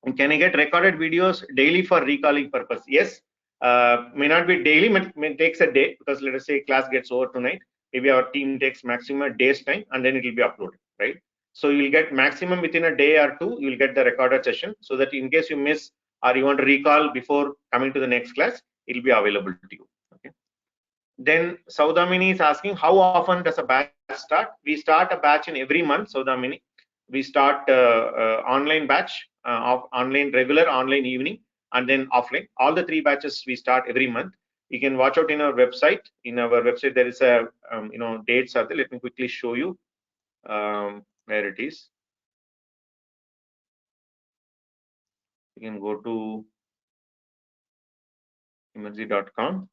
S1: And can I get recorded videos daily for recalling purpose? Yes. May not be daily, may takes a day, because let us say class gets over tonight. Maybe our team takes maximum a day's time, and then it will be uploaded, right? So you will get maximum within a day or two, you will get the recorded session, so that in case you miss or you want to recall before coming to the next class, it will be available to you. Okay. Then Saudamini is asking, how often does a batch start? We start a batch in every month, Saudamini. We start online batch, of online regular, online evening, and then offline. All the 3 batches we start every month. You can watch out in our website. In our website, there is a dates are there. Let me quickly show you where it is. You can go to emertxe.com.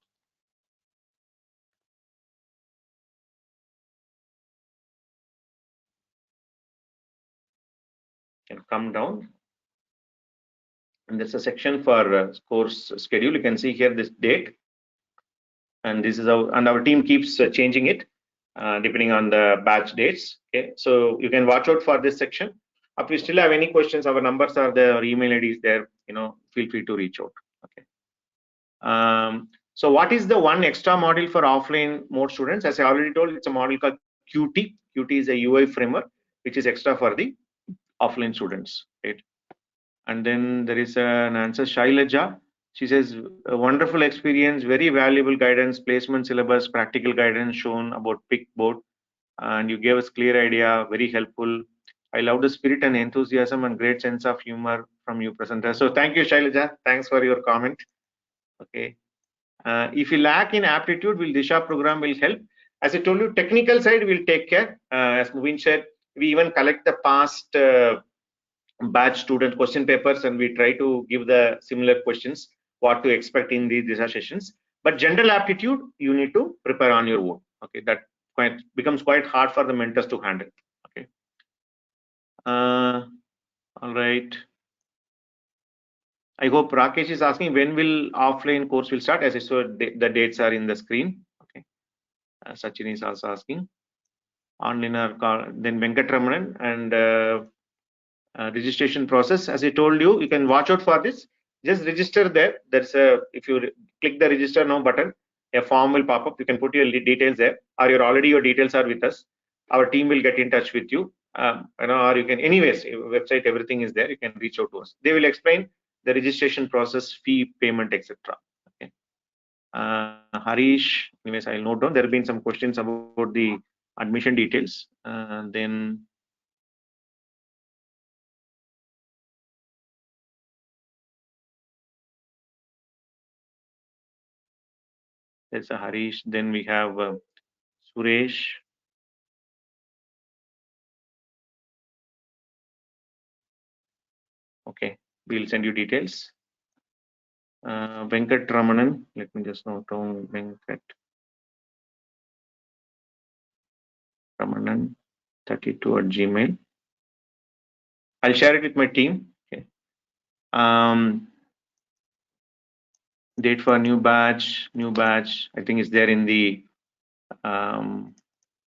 S1: And come down, and there's a section for course schedule. You can see here this date, and this is how, and our team keeps changing it depending on the batch dates. Okay, so you can watch out for this section. If you still have any questions, our numbers are there, our email ID is there. Feel free to reach out. Okay. So what is the one extra module for offline mode students? As I already told, it's a module called Qt. Qt is a UI framework which is extra for the offline students, right? And then there is an answer, Shailaja. She says, a wonderful experience, very valuable guidance, placement syllabus, practical guidance shown about Pickboard, and you gave us clear idea, very helpful. I love the spirit and enthusiasm and great sense of humor from you presenters. So thank you, Shailaja. Thanks for your comment. Okay. If you lack in aptitude, will Disha program will help? As I told you, technical side will take care. As Mubin said, we even collect the past batch student question papers, and we try to give the similar questions, what to expect in these sessions. But general aptitude, you need to prepare on your own. Okay, that becomes quite hard for the mentors to handle. Okay. All right. I hope Rakesh is asking when will offline course will start. As I said, the dates are in the screen. Okay. Sachin is also asking. Online or call, then Venkatramanan, and registration process. As I told you, you can watch out for this. Just register there. There's a, if you click the register now button, a form will pop up. You can put your details there, or your details are with us. Our team will get in touch with you. Or you can, anyways, website, everything is there. You can reach out to us. They will explain the registration process, fee, payment, etc. Okay. Harish, anyways, I'll note down. There have been some questions about the admission details. Then there's a Harish. Then we have Suresh. Okay, we'll send you details. Venkat Ramanan, let me just note down Venkat Ramanan 32 at Gmail. I'll share it with my team. Okay. Date for new batch, I think is there in the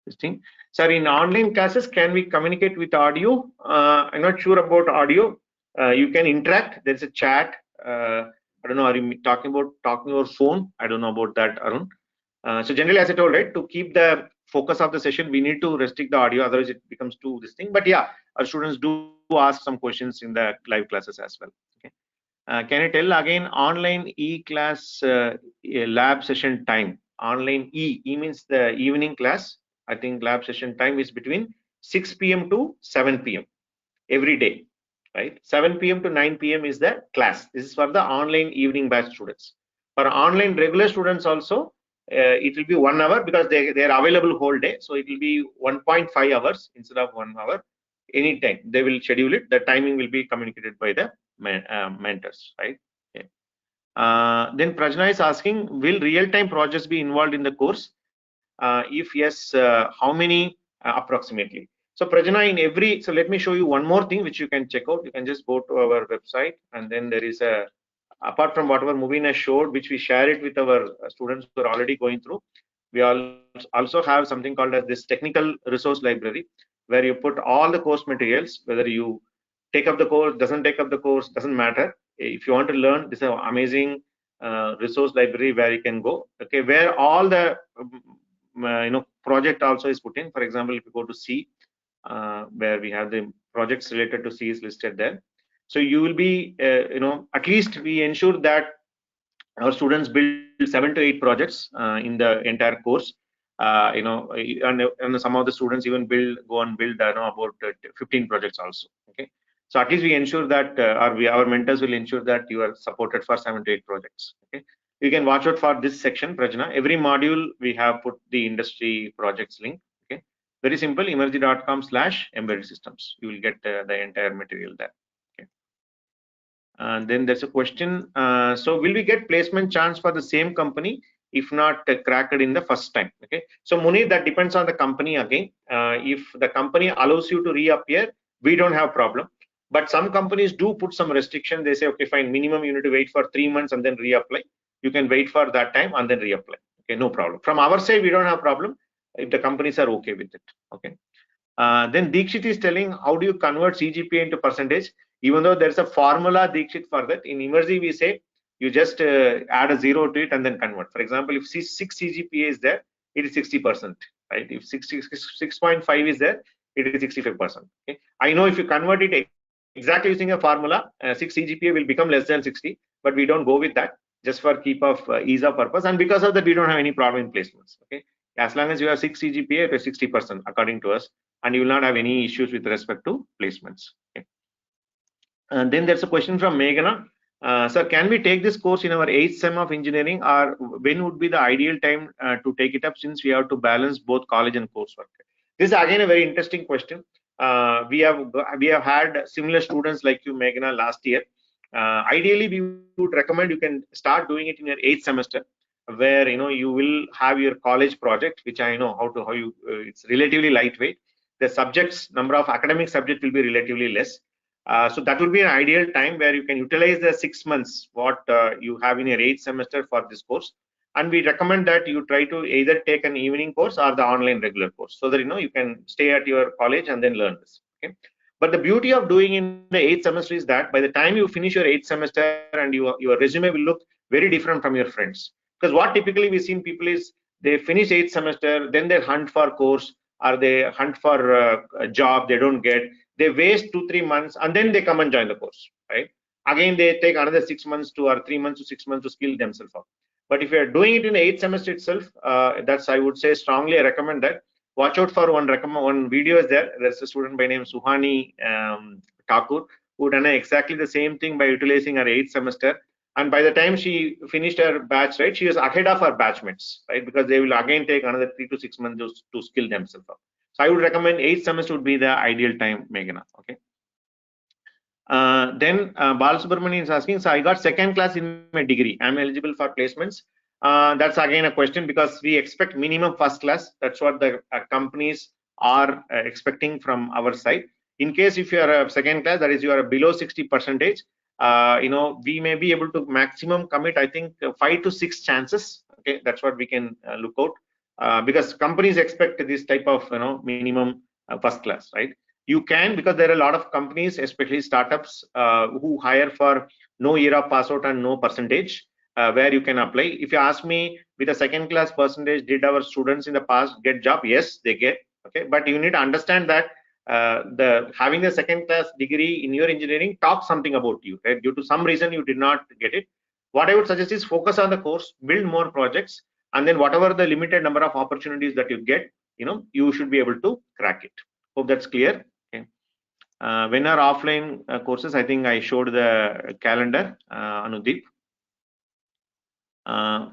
S1: this thing. Sir, in online classes, can we communicate with audio? I'm not sure about audio. You can interact. There's a chat. I don't know. Are you talking over phone? I don't know about that, Arun. So generally, as I told, right, to keep the focus of the session, we need to restrict the audio. Otherwise, it becomes too this thing. But yeah, our students do ask some questions in the live classes as well. Okay. Can I tell again online e-class lab session time? Online E means the evening class. I think lab session time is between 6 p.m. to 7 p.m. every day, right? 7 p.m. to 9 p.m. is the class. This is for the online evening batch students. For online regular students also, it will be 1 hour because they are available whole day. So it will be 1.5 hours instead of 1 hour. Anytime they will schedule it. The timing will be communicated by the mentors, right? Okay. Then Prajna is asking, will real-time projects be involved in the course? If yes, how many approximately? So Prajna, in every, so let me show you one more thing which you can check out. You can just go to our website, and then there is a, apart from whatever Mubin has showed, which we share it with our students who are already going through, we also have something called as this technical resource library, where you put all the course materials, whether you take up the course, doesn't take up the course, doesn't matter. If you want to learn, this is an amazing resource library where you can go. Okay, where all the project also is put in. For example, if you go to C, where we have the projects related to C is listed there. So you will be, at least we ensure that our students build 7 to 8 projects in the entire course. And some of the students even go and build about 15 projects also. Okay, so at least we ensure that our mentors will ensure that you are supported for 7 to 8 projects. Okay, you can watch out for this section, Prajna. Every module we have put the industry projects link. Okay, very simple, emertxe.com/embedded systems. You will get the entire material there. Okay. And then there's a question. So will we get placement chance for the same company if not cracked in the first time? Okay. So Muni, that depends on the company again. If the company allows you to reappear, we don't have problem. But some companies do put some restriction. They say, okay, fine, minimum you need to wait for 3 months and then reapply. You can wait for that time and then reapply. Okay, no problem. From our side, we don't have problem if the companies are okay with it. Okay. Then Deekshit is telling, how do you convert CGPA into percentage? Even though there's a formula, Deekshit, for that. In Emertxe, we say you just add a 0 to it and then convert. For example, if 6 CGPA is there, it is 60%, right? If 6.5 is there, it is 65%. Okay? I know if you convert it exactly using a formula, 6 CGPA will become less than 60, but we don't go with that, just for keep of ease of purpose. And because of that, we don't have any problem in placements. Okay, as long as you have 6 CGPA, it is 60% according to us, and you will not have any issues with respect to placements. Okay. And then there's a question from Meghana. Sir, can we take this course in our 8th sem of engineering, or when would be the ideal time to take it up, since we have to balance both college and coursework? This is again a very interesting question. We have had similar students like you, Meghana, last year. Ideally, we would recommend you can start doing it in your 8th semester, where you will have your college project, which I know how you it's relatively lightweight. The subjects, number of academic subjects will be relatively less. So that will be an ideal time where you can utilize the 6 months what you have in your 8th semester for this course. And we recommend that you try to either take an evening course or the online regular course, so that you can stay at your college and then learn this. Okay. But the beauty of doing in the 8th semester is that by the time you finish your 8th semester, and your resume will look very different from your friends. Because what typically we see in people is they finish 8th semester, then they hunt for course, or they hunt for a job they don't get. They waste 2-3 months and then they come and join the course, right? Again, they take another 6 months to, or 3 months to 6 months to skill themselves up. But if you're doing it in the 8th semester itself, that's, I would say, strongly recommend that. Watch out for one video is there. There's a student by name Suhani Thakur, who done exactly the same thing by utilizing her 8th semester. And by the time she finished her batch, right, she was ahead of her batchmates, right? Because they will again take another 3 to 6 months to skill themselves up. So I would recommend 8th semester would be the ideal time, Meghana. Okay. Then Balasubramanian is asking, so I got 2nd class in my degree. I'm eligible for placements. That's again a question, because we expect minimum 1st class. That's what the companies are expecting from our side. In case if you are a 2nd class, that is you are below 60%, we may be able to maximum commit, I think, 5 to 6 chances. Okay, that's what we can look out, because companies expect this type of minimum 1st class, right? You can, because there are a lot of companies, especially startups, who hire for no year of pass out and no percentage, where you can apply. If you ask me, with a 2nd class percentage, did our students in the past get job? Yes, they get. Okay, but you need to understand that having a 2nd class degree in your engineering talks something about you, right? Due to some reason you did not get it. What I would suggest is focus on the course, build more projects, and then whatever the limited number of opportunities that you get, you should be able to crack it. Hope that's clear. When are offline courses? I think I showed the calendar, Anudeep.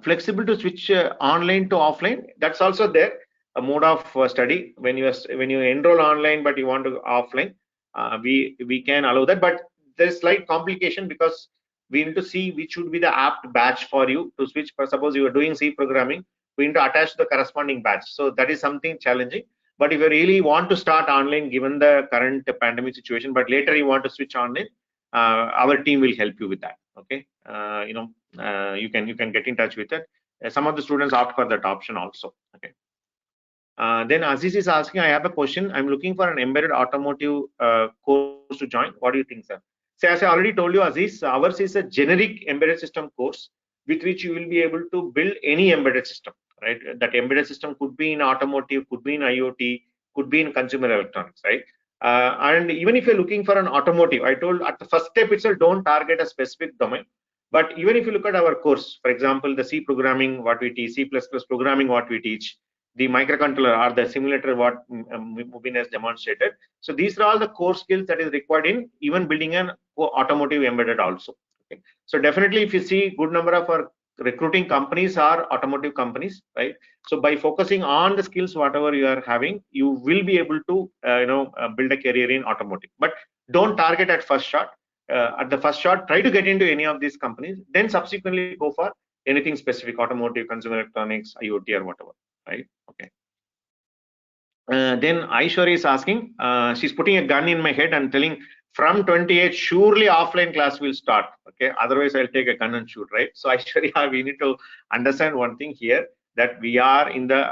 S1: Flexible to switch online to offline. That's also there, a mode of study. When you enroll online but you want to offline, we can allow that. But there's slight complication, because we need to see which would be the apt batch for you to switch. Suppose you are doing C programming, we need to attach the corresponding batch. So that is something challenging. But if you really want to start online, given the current pandemic situation, but later you want to switch online, our team will help you with that. Okay, you can get in touch with it. Some of the students opt for that option also. Okay. Then Aziz is asking, I have a question. I'm looking for an embedded automotive course to join. What do you think, sir? So as I already told you, Aziz, ours is a generic embedded system course with which you will be able to build any embedded system, right? That embedded system could be in automotive, could be in IoT, could be in consumer electronics, right? And even if you're looking for an automotive, I told at the first step itself, don't target a specific domain. But even if you look at our course, for example, the C programming, what we teach, C++ programming, what we teach, the microcontroller or the simulator, what Mubin has demonstrated. So these are all the core skills that is required in even building an automotive embedded also. Okay. So definitely, if you see, good number of our recruiting companies are automotive companies, right? So by focusing on the skills whatever you are having, you will be able to build a career in automotive. But don't target at first shot. At the first shot, try to get into any of these companies, then subsequently go for anything specific, automotive, consumer electronics, IoT, or whatever, right? Okay. Then Aishwarya is asking, she's putting a gun in my head and telling, from 28, surely offline class will start. Okay, otherwise I'll take a gun and shoot, right? So Aishwarya, we need to understand one thing here, that we are in the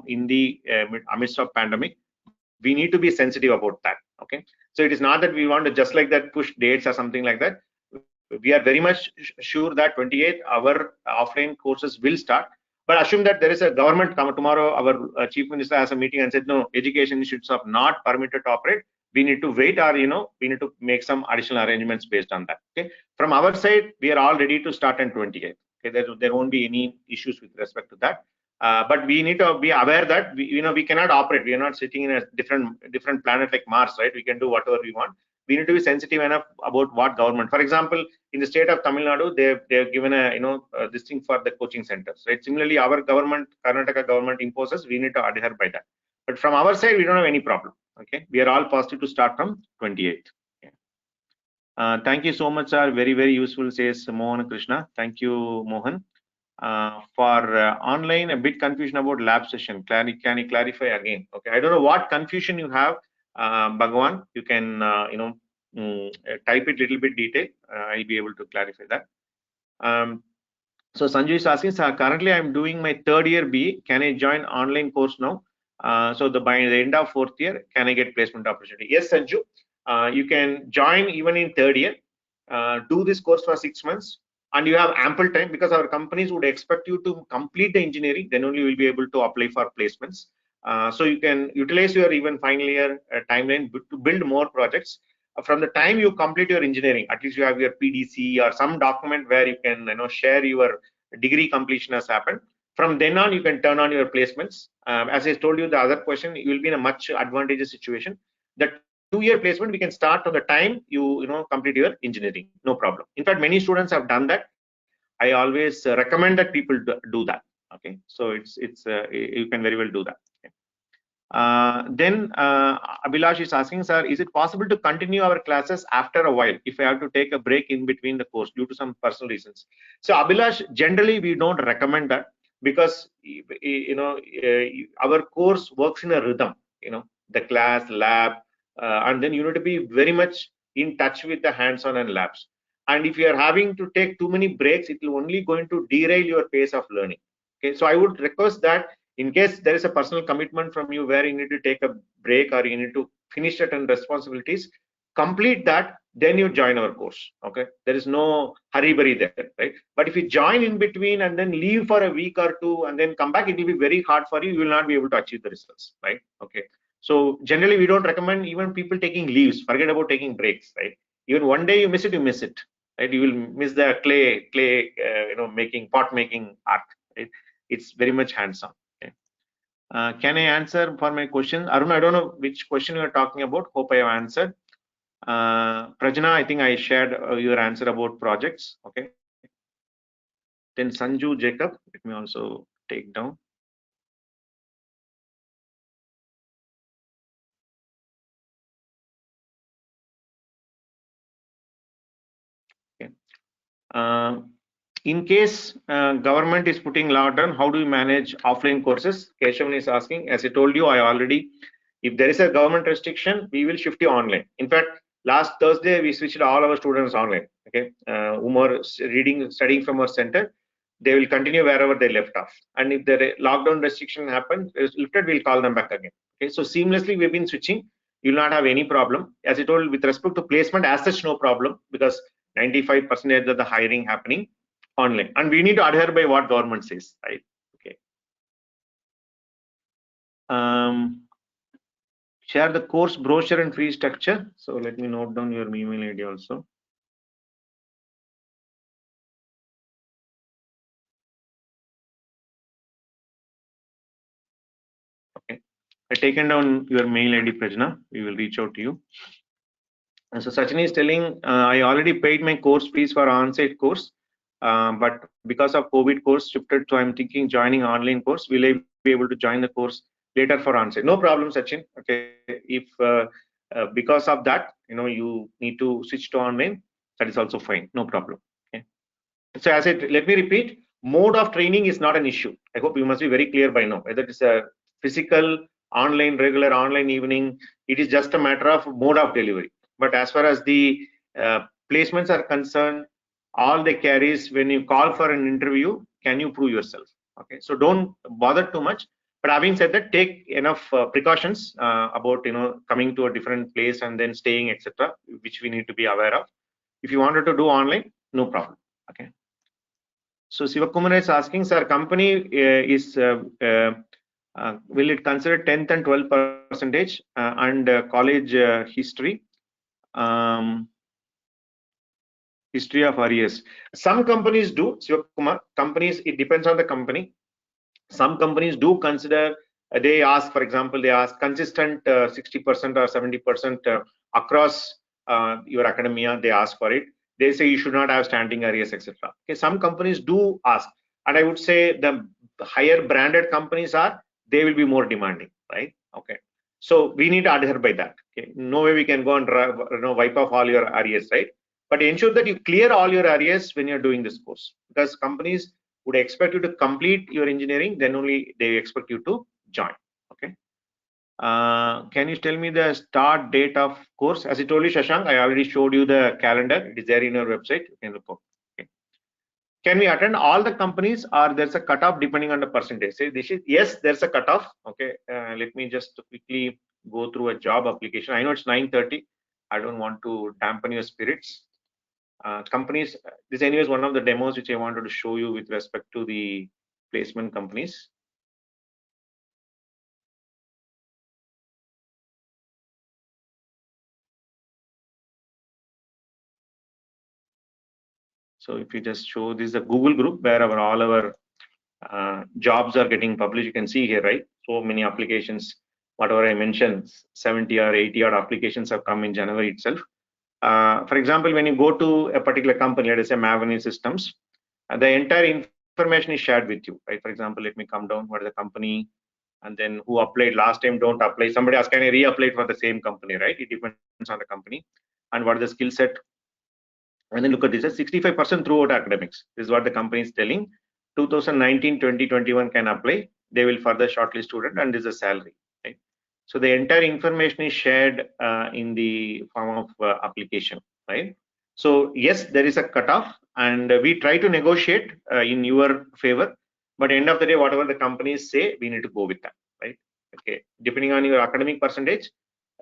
S1: in the amidst of pandemic. We need to be sensitive about that. Okay, so it is not that we want to just like that push dates or something like that. We are very much sure that 28 our offline courses will start. But assume that there is a government come tomorrow, our chief minister has a meeting and said, no, education institutes are not permitted to operate. We need to wait, or we need to make some additional arrangements based on that. Okay, from our side, we are all ready to start on 28. Okay, there won't be any issues with respect to that. But we need to be aware that we cannot operate. We are not sitting in a different planet like Mars, right? We can do whatever we want. We need to be sensitive enough about what government. For example, in the state of Tamil Nadu, they've given a this thing for the coaching centers, right? Similarly, our government, Karnataka government imposes, we need to adhere by that. But from our side, we don't have any problem. Okay, we are all positive to start from 28th. Okay. Thank you so much, sir. Very useful, says Mohan Krishna. Thank you, Mohan. For online, a bit confusion about lab session. Can you clarify again? Okay, I don't know what confusion you have, Bhagwan. You can type it little bit detail. I'll be able to clarify that. So Sanju is asking, sir, currently I'm doing my third year B. Can I join online course now? So by the end of fourth year, can I get placement opportunity? Yes, Sanju. You can join even in third year. Do this course for 6 months. And you have ample time, because our companies would expect you to complete the engineering, then only you will be able to apply for placements. So you can utilize your even final year timeline to build more projects. From the time you complete your engineering, at least you have your PDC or some document where you can share your degree completion has happened. From then on, you can turn on your placements. As I told you, the other question, you will be in a much advantageous situation. The 2-year placement we can start on the time you complete your engineering, no problem. In fact, many students have done that. I always recommend that people do that. Okay, so it's you can very well do that. Okay. Then Abhilash is asking, sir, is it possible to continue our classes after a while if I have to take a break in between the course due to some personal reasons? So Abhilash, generally we don't recommend that, because our course works in a rhythm. The class, lab, and then you need to be very much in touch with the hands-on and labs. And if you are having to take too many breaks, it will only going to derail your pace of learning. Okay, so I would request that in case there is a personal commitment from you where you need to take a break or you need to finish certain responsibilities, complete that, then you join our course. Okay, there is no hurry there, right? But if you join in between and then leave for a week or two and then come back, it will be very hard for you. You will not be able to achieve the results, right? Okay, so generally we don't recommend even people taking leaves. Forget about taking breaks, right? Even one day you miss it, right? You will miss the clay making, pot making art, right? It's very much hands-on. Okay. Can I answer for my question? Arun, I don't know which question you are talking about. Hope I have answered. Prajna, I think I shared your answer about projects. Okay. Then Sanju Jacob, let me also take down. Okay. In case government is putting lockdown, how do you manage offline courses? Keshavan is asking. As I told you, if there is a government restriction, we will shift you online. In fact, last Thursday we switched all our students online. Okay, whom are studying from our center. they will continue wherever they left off. And if the lockdown restriction happens, is lifted, we'll call them back again. Okay, so seamlessly we've been switching. You'll not have any problem. As I told, with respect to placement, as such, no problem, because 95% of the hiring happening online, and we need to adhere by what government says, right? Okay. Share the course brochure and fee structure. So let me note down your email ID also. Okay, I've taken down your mail ID, Prajna. We will reach out to you. And so Sachin is telling, I already paid my course fees for on-site course, but because of COVID course shifted, so I'm thinking joining online course. Will I be able to join the course later for on-site? No problem, Sachin. Okay, if because of that, you need to switch to online, that is also fine. No problem. Okay. So as let me repeat, mode of training is not an issue. I hope you must be very clear by now, whether it's a physical, online, regular, online, evening, it is just a matter of mode of delivery. But as far as the placements are concerned, all they carry is when you call for an interview, can you prove yourself? Okay, so don't bother too much. But having said that, take enough precautions about coming to a different place and then staying, etc., which we need to be aware of. If you wanted to do online, no problem. Okay. So Sivakumar is asking, sir, company will it consider 10th and 12% and college history? History of RES. Some companies do, Sivakumar. Companies, it depends on the company. Some companies do consider, they ask, for example, they ask consistent 60% or 70% across your academia, they ask for it. They say you should not have standing areas, etc. Okay, some companies do ask, and I would say the higher branded companies are, they will be more demanding, right? Okay, so we need to adhere by that. Okay, no way we can go and wipe off all your areas, right? But ensure that you clear all your areas when you're doing this course, because companies would expect you to complete your engineering, then only they expect you to join. Okay. Can you tell me the start date of course? As I told you, Shashank, I already showed you the calendar. It is there in your website. You can report. Okay. Can we attend all the companies, or there's a cutoff depending on the percentage? Say this is, yes, there's a cutoff. Okay. Let me just quickly go through a job application. I know it's 9:30. I don't want to dampen your spirits. Companies, this anyways one of the demos which I wanted to show you with respect to the placement companies. So if you just show, this is a Google group where all our jobs are getting published. You can see here, right? So many applications, whatever I mentioned, 70 or 80 odd applications have come in January itself. For example, when you go to a particular company, let us say Maveney Systems, the entire information is shared with you, right? For example, let me come down, what is the company, and then who applied last time, don't apply. Somebody asked, can I reapply for the same company, right? It depends on the company. And what is the skill set? And then look at this, 65% throughout academics. This is what the company is telling. 2019, 2021 can apply. They will further shortlist student, and this is a salary, right? So the entire information is shared in the form of application, right? So yes, there is a cutoff, and we try to negotiate in your favor. But end of the day, whatever the companies say, we need to go with that, right? Okay, depending on your academic percentage,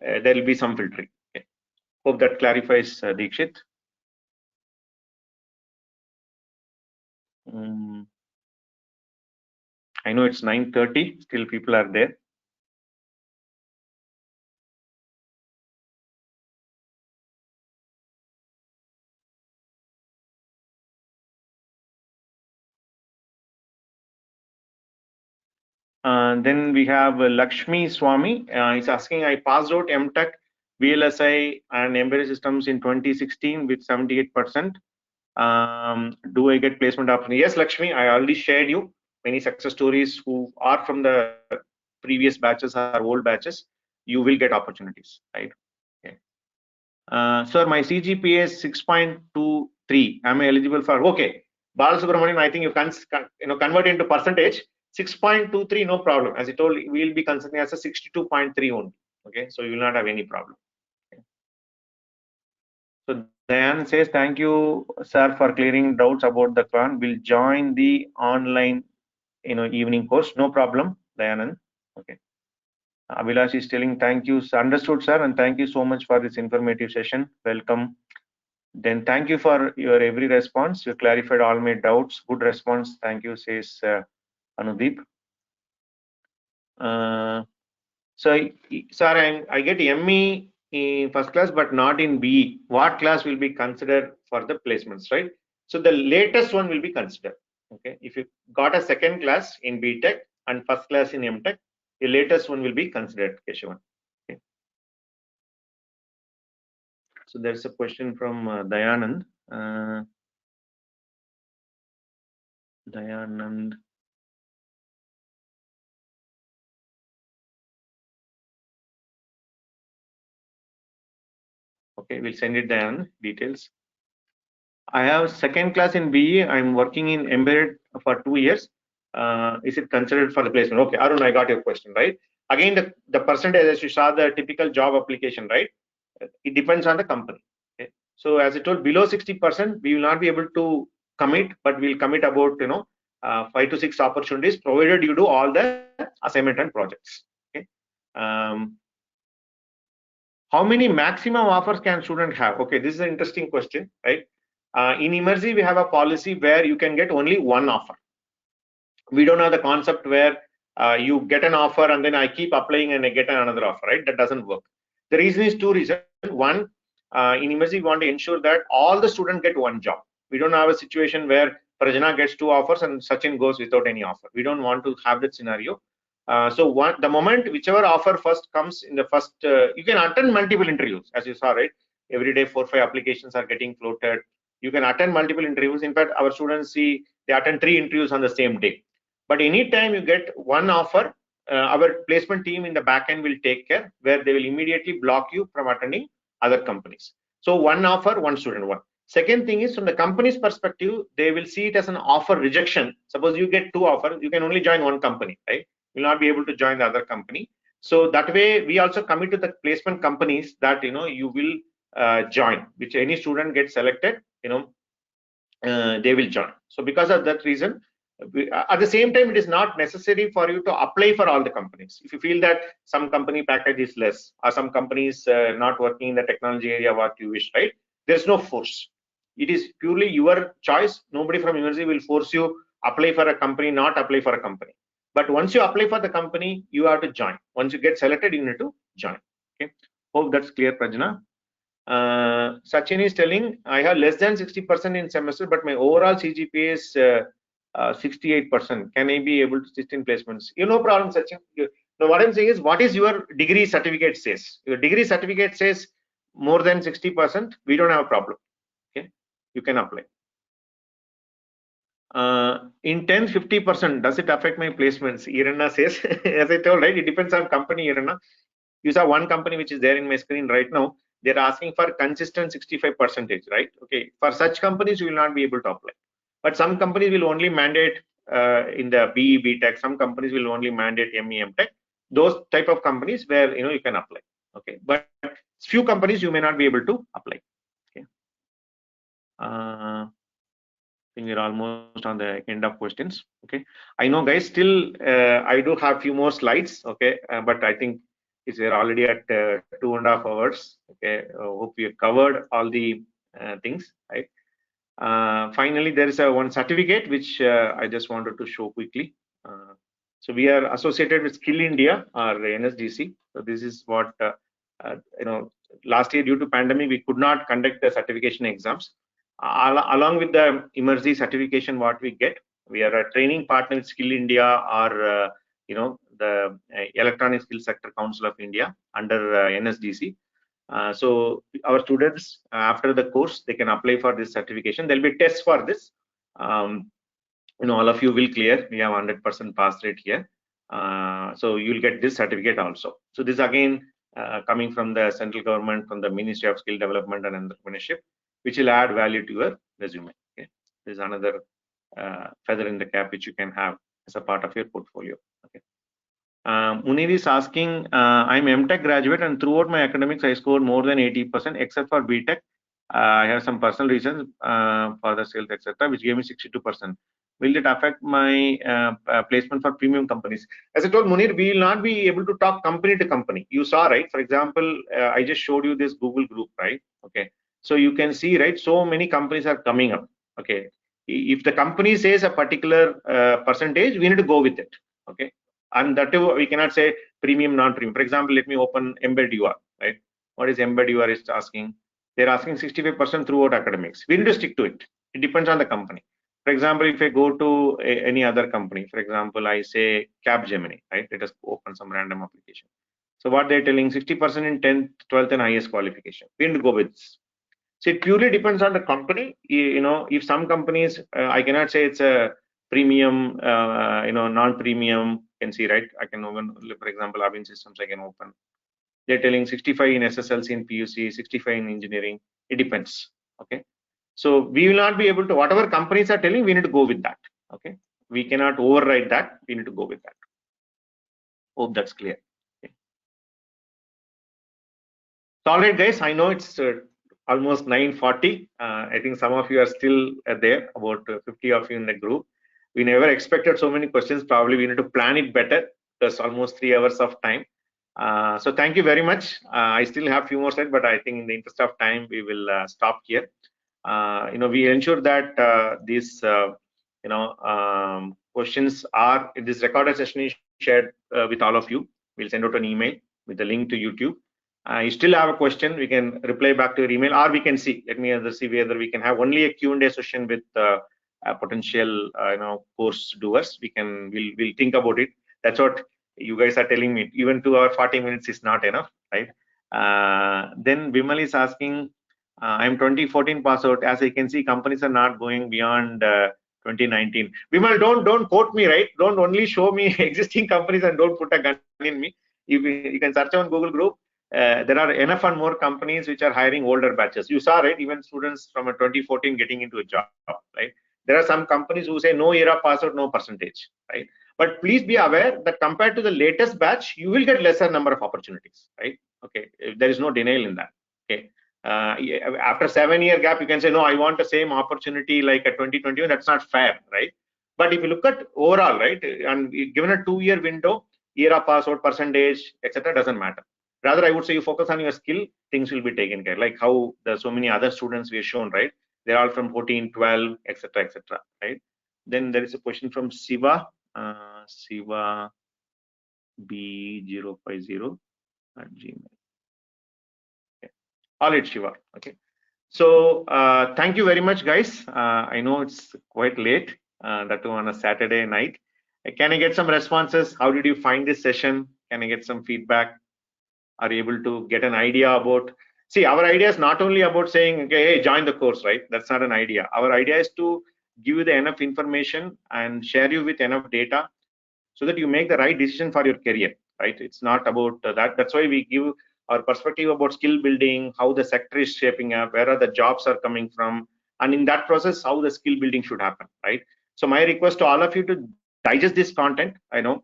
S1: there will be some filtering. Okay. Hope that clarifies, Dikshit. I know it's 9:30, still people are there. Then we have Lakshmi Swami. He's asking, I passed out MTech, VLSI and embedded systems in 2016 with 78%. Do I get placement option? Yes, Lakshmi, I already shared you many success stories who are from the previous batches or old batches. You will get opportunities, right? Okay. Sir, my CGPA is 6.23. Am I eligible for? Okay, Balasubramanian, I think you can convert into percentage. 6.23, no problem. As I told, we will be considering as a 62.3 only. Okay, so you will not have any problem. Okay. So Dayan says, thank you, sir, for clearing doubts about the plan. We'll join the online, evening course. No problem, Dayanand. Okay. Abhilash is telling, thank you. Understood, sir, and thank you so much for this informative session. Welcome. Then thank you for your every response. You clarified all my doubts. Good response. Thank you, says Anudeep. So, sir, I get ME in first class, but not in BE. What class will be considered for the placements, right? So the latest one will be considered. Okay, if you got a second class in B Tech and first class in M Tech, the latest one will be considered, Keshavan. Okay. So there's a question from Dayanand. Dayanand. Okay, we'll send it down details. I have second class in BE. I'm working in embedded for 2 years. Is it considered for the placement? Okay, Arun, I got your question, right? Again, the percentage, as you saw the typical job application, right? It depends on the company. Okay? So as I told, below 60%, we will not be able to commit, but we'll commit about 5 to 6 opportunities, provided you do all the assignment and projects. Okay. How many maximum offers can student have? Okay, this is an interesting question, right? In Emertxe, we have a policy where you can get only one offer. We don't have the concept where you get an offer and then I keep applying and I get another offer, right? That doesn't work. The reason is two reasons. One, in Emertxe, we want to ensure that all the students get one job. We don't have a situation where Prajna gets 2 offers and Sachin goes without any offer. We don't want to have that scenario. So the moment whichever offer first comes in the first, you can attend multiple interviews, as you saw, right? Every day 4 or 5 applications are getting floated. You can attend multiple interviews. In fact, our students see they attend 3 interviews on the same day. But anytime you get one offer, our placement team in the back end will take care, where they will immediately block you from attending other companies. So one offer, one student, one. Second thing is, from the company's perspective, they will see it as an offer rejection. Suppose you get 2 offers, you can only join one company, right? You'll not be able to join the other company. So that way, we also commit to the placement companies that you will join. Which any student gets selected, they will join. So because of that reason, at the same time, it is not necessary for you to apply for all the companies. If you feel that some company package is less or some companies not working in the technology area what you wish, right? There's no force. It is purely your choice. Nobody from university will force you apply for a company, not apply for a company. But once you apply for the company, you have to join. Once you get selected, you need to join. Okay. Hope that's clear, Prajna. Sachin is telling, I have less than 60% in semester, but my overall CGPA is 68%. Can I be able to sit in placements? No problem, Sachin. Now, what I'm saying is, what is your degree certificate says? Your degree certificate says more than 60%. We don't have a problem. Okay, you can apply. In 10, 50%, does it affect my placements? Irana says, as I told, right? It depends on company, Irana. You saw one company which is there in my screen right now. They're asking for consistent 65%, right? Okay, for such companies, you will not be able to apply. But some companies will only mandate in the BE, B Tech. Some companies will only mandate ME, M Tech. Those type of companies where you can apply. Okay, but few companies you may not be able to apply. Okay. I think we're almost on the end of questions. Okay, I know, guys. Still, I do have few more slides. Okay, but I think we're already at 2.5 hours. Okay, hope we have covered all the things, right? Finally, there is one certificate which I just wanted to show quickly. So we are associated with Skill India or NSDC. So this is what last year due to pandemic we could not conduct the certification exams. Along with the Emertxe certification, what we get, we are a training partner with Skill India or the Electronic Skill Sector Council of India under NSDC. So our students after the course they can apply for this certification. There'll be tests for this. All of you will clear. We have 100% pass rate here. So you'll get this certificate also. So this again coming from the central government, from the Ministry of Skill Development and Entrepreneurship, which will add value to your resume. Okay, this is another feather in the cap which you can have as a part of your portfolio. Okay. Munir is asking, I'm MTech graduate and throughout my academics I scored more than 80% except for BTech. I have some personal reasons for the sales, etc., which gave me 62%. Will it affect my placement for premium companies? As I told Munir, we will not be able to talk company to company. You saw, right? For example, I just showed you this Google group, right? Okay. So you can see, right? So many companies are coming up. Okay. If the company says a particular percentage, we need to go with it. Okay. And that too, we cannot say premium, non-premium. For example, let me open Embed UR, right? What is Embed UR is asking? They're asking 65% throughout academics. We need to stick to it. It depends on the company. For example, if I go to any other company, for example, I say Capgemini, right? Let us open some random application. So what they're telling 60% in 10th, 12th and highest qualification. We need to go with this. So it purely depends on the company. You know, if some companies, I cannot say it's a premium, non-premium. You can see, right? I can open, for example, Avin Systems, I can open. They're telling 65 in SSLC in PUC, 65 in engineering. It depends. Okay. So we will not be able to, whatever companies are telling, we need to go with that. Okay. We cannot override that. We need to go with that. Hope that's clear. Okay. So, all right, guys, I know it's almost 9:40. I think some of you are still there, about 50 of you in the group. We never expected so many questions. Probably we need to plan it better. There's almost 3 hours of time. So thank you very much. I still have a few more slides, but I think in the interest of time, we will stop here. We ensure that these, questions are, this recorded session is shared with all of you. We'll send out an email with the link to YouTube. You still have a question, we can reply back to your email, or we can see, let me see whether we can have only a Q&A session with potential, course doers. We'll think about it. That's what you guys are telling me. Even 2 hours 40 minutes is not enough, right? Then Vimal is asking, I'm 2014 pass out. As I can see, companies are not going beyond 2019. Vimal, don't quote me, right? Don't only show me existing companies and don't put a gun in me. You can search on Google Group. There are enough and more companies which are hiring older batches. You saw, right? Even students from a 2014 getting into a job, right? There are some companies who say no era pass out, no percentage, right? But please be aware that compared to the latest batch, you will get lesser number of opportunities, right? Okay, there is no denial in that. Okay. After 7-year gap, you can say, no, I want the same opportunity like a 2021. That's not fair, right? But if you look at overall, right, and given a 2-year window, era pass out percentage, etc., doesn't matter. Rather, I would say you focus on your skill, things will be taken care. Like how there's so many other students we have shown, right? They're all from 14, 12, etc., right? Then there is a question from Siva, Siva B050 at Gmail. Okay. All right, Shiva. Okay. So thank you very much, guys. I know it's quite late, that too on a Saturday night. Can I get some responses? How did you find this session? Can I get some feedback? Are you able to get an idea about? See, our idea is not only about saying, okay, hey, join the course, right? That's not an idea. Our idea is to give you the enough information and share you with enough data so that you make the right decision for your career, right? It's not about that. That's why we give our perspective about skill building, how the sector is shaping up, where are the jobs are coming from, and in that process, how the skill building should happen, right? So my request to all of you to digest this content, I know,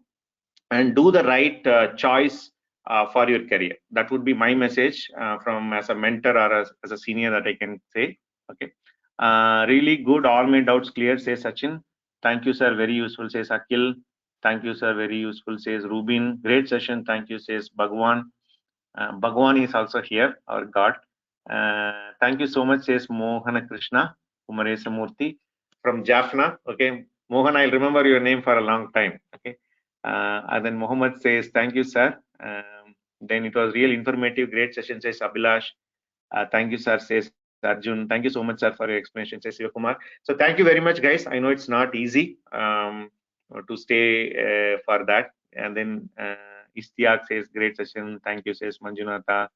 S1: and do the right choice for your career. That would be my message from as a mentor or as a senior that I can say. Okay. Really good. All my doubts clear, says Sachin. Thank you, sir. Very useful, says Akil. Thank you, sir. Very useful, says Rubin. Great session. Thank you, says Bhagwan. Bhagwan is also here, our God. Thank you so much, says Mohana Krishna Kumaresa Murthy from Jaffna. Okay. Mohan, I'll remember your name for a long time. Okay. And then Mohammed says, thank you, sir. Then it was real informative, great session, says Abhilash. Thank you, sir, says Arjun. Thank you so much, sir, for your explanation, says Sivakumar. So thank you very much, guys. I know it's not easy to stay for that. And then Istiak says, great session. Thank you, says Manjunatha.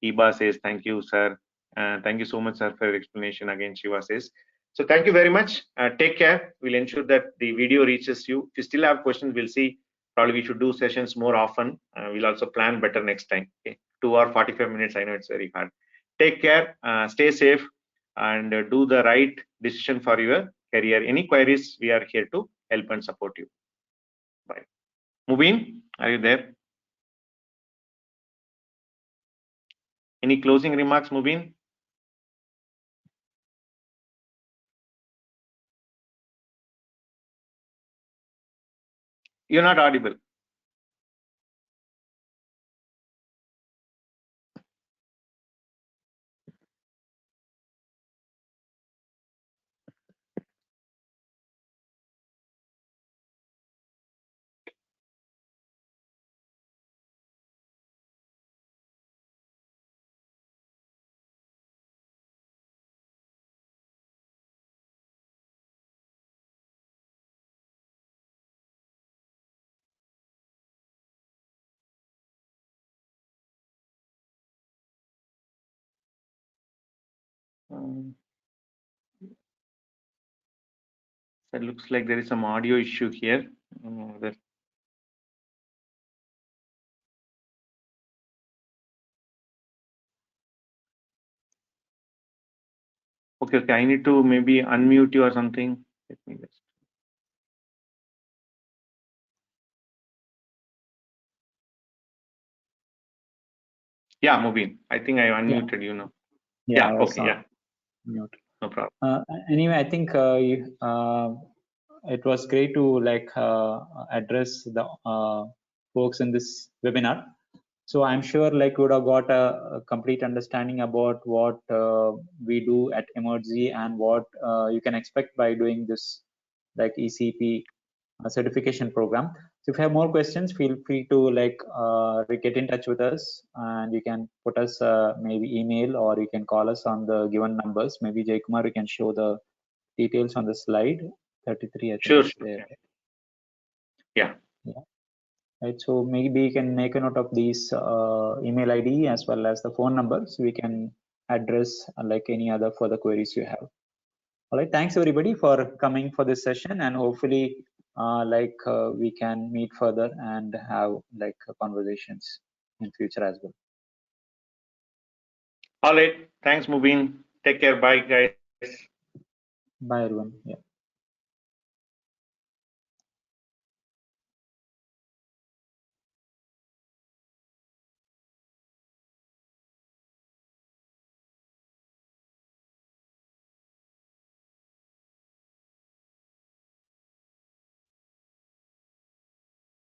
S1: Iba says, thank you, sir. Thank you so much, sir, for your explanation. Again, Shiva says. So thank you very much. Take care. We'll ensure that the video reaches you. If you still have questions, we'll see. Probably we should do sessions more often. We'll also plan better next time. Okay. 2 or 45 minutes. I know it's very hard. Take care. Stay safe and do the right decision for your career. Any queries, we are here to help and support you. Bye. Mubin, are you there? Any closing remarks, Mubin? You're not audible. It looks like there is some audio issue here. Okay, I need to maybe unmute you or something. Let me just. Yeah, Mubin. I think I unmuted you now. Yeah. Okay. Yeah.
S2: Mute.
S1: No problem.
S2: Anyway, I think it was great to address the folks in this webinar. So I'm sure you would have got a complete understanding about what we do at Emertxe and what you can expect by doing this ECP certification program. So if you have more questions, feel free to get in touch with us, and you can put us maybe email, or you can call us on the given numbers. Maybe Jaykumar, you can show the details on the slide 33. I think
S1: Sure.
S2: it's there.
S1: Yeah.
S2: Right. So maybe you can make a note of these email ID as well as the phone number, so we can address any other further queries you have. All right. Thanks everybody for coming for this session, and hopefully we can meet further and have conversations in future as well.
S1: All right. Thanks, Mubin. Take care. Bye, guys.
S2: Bye everyone. Yeah.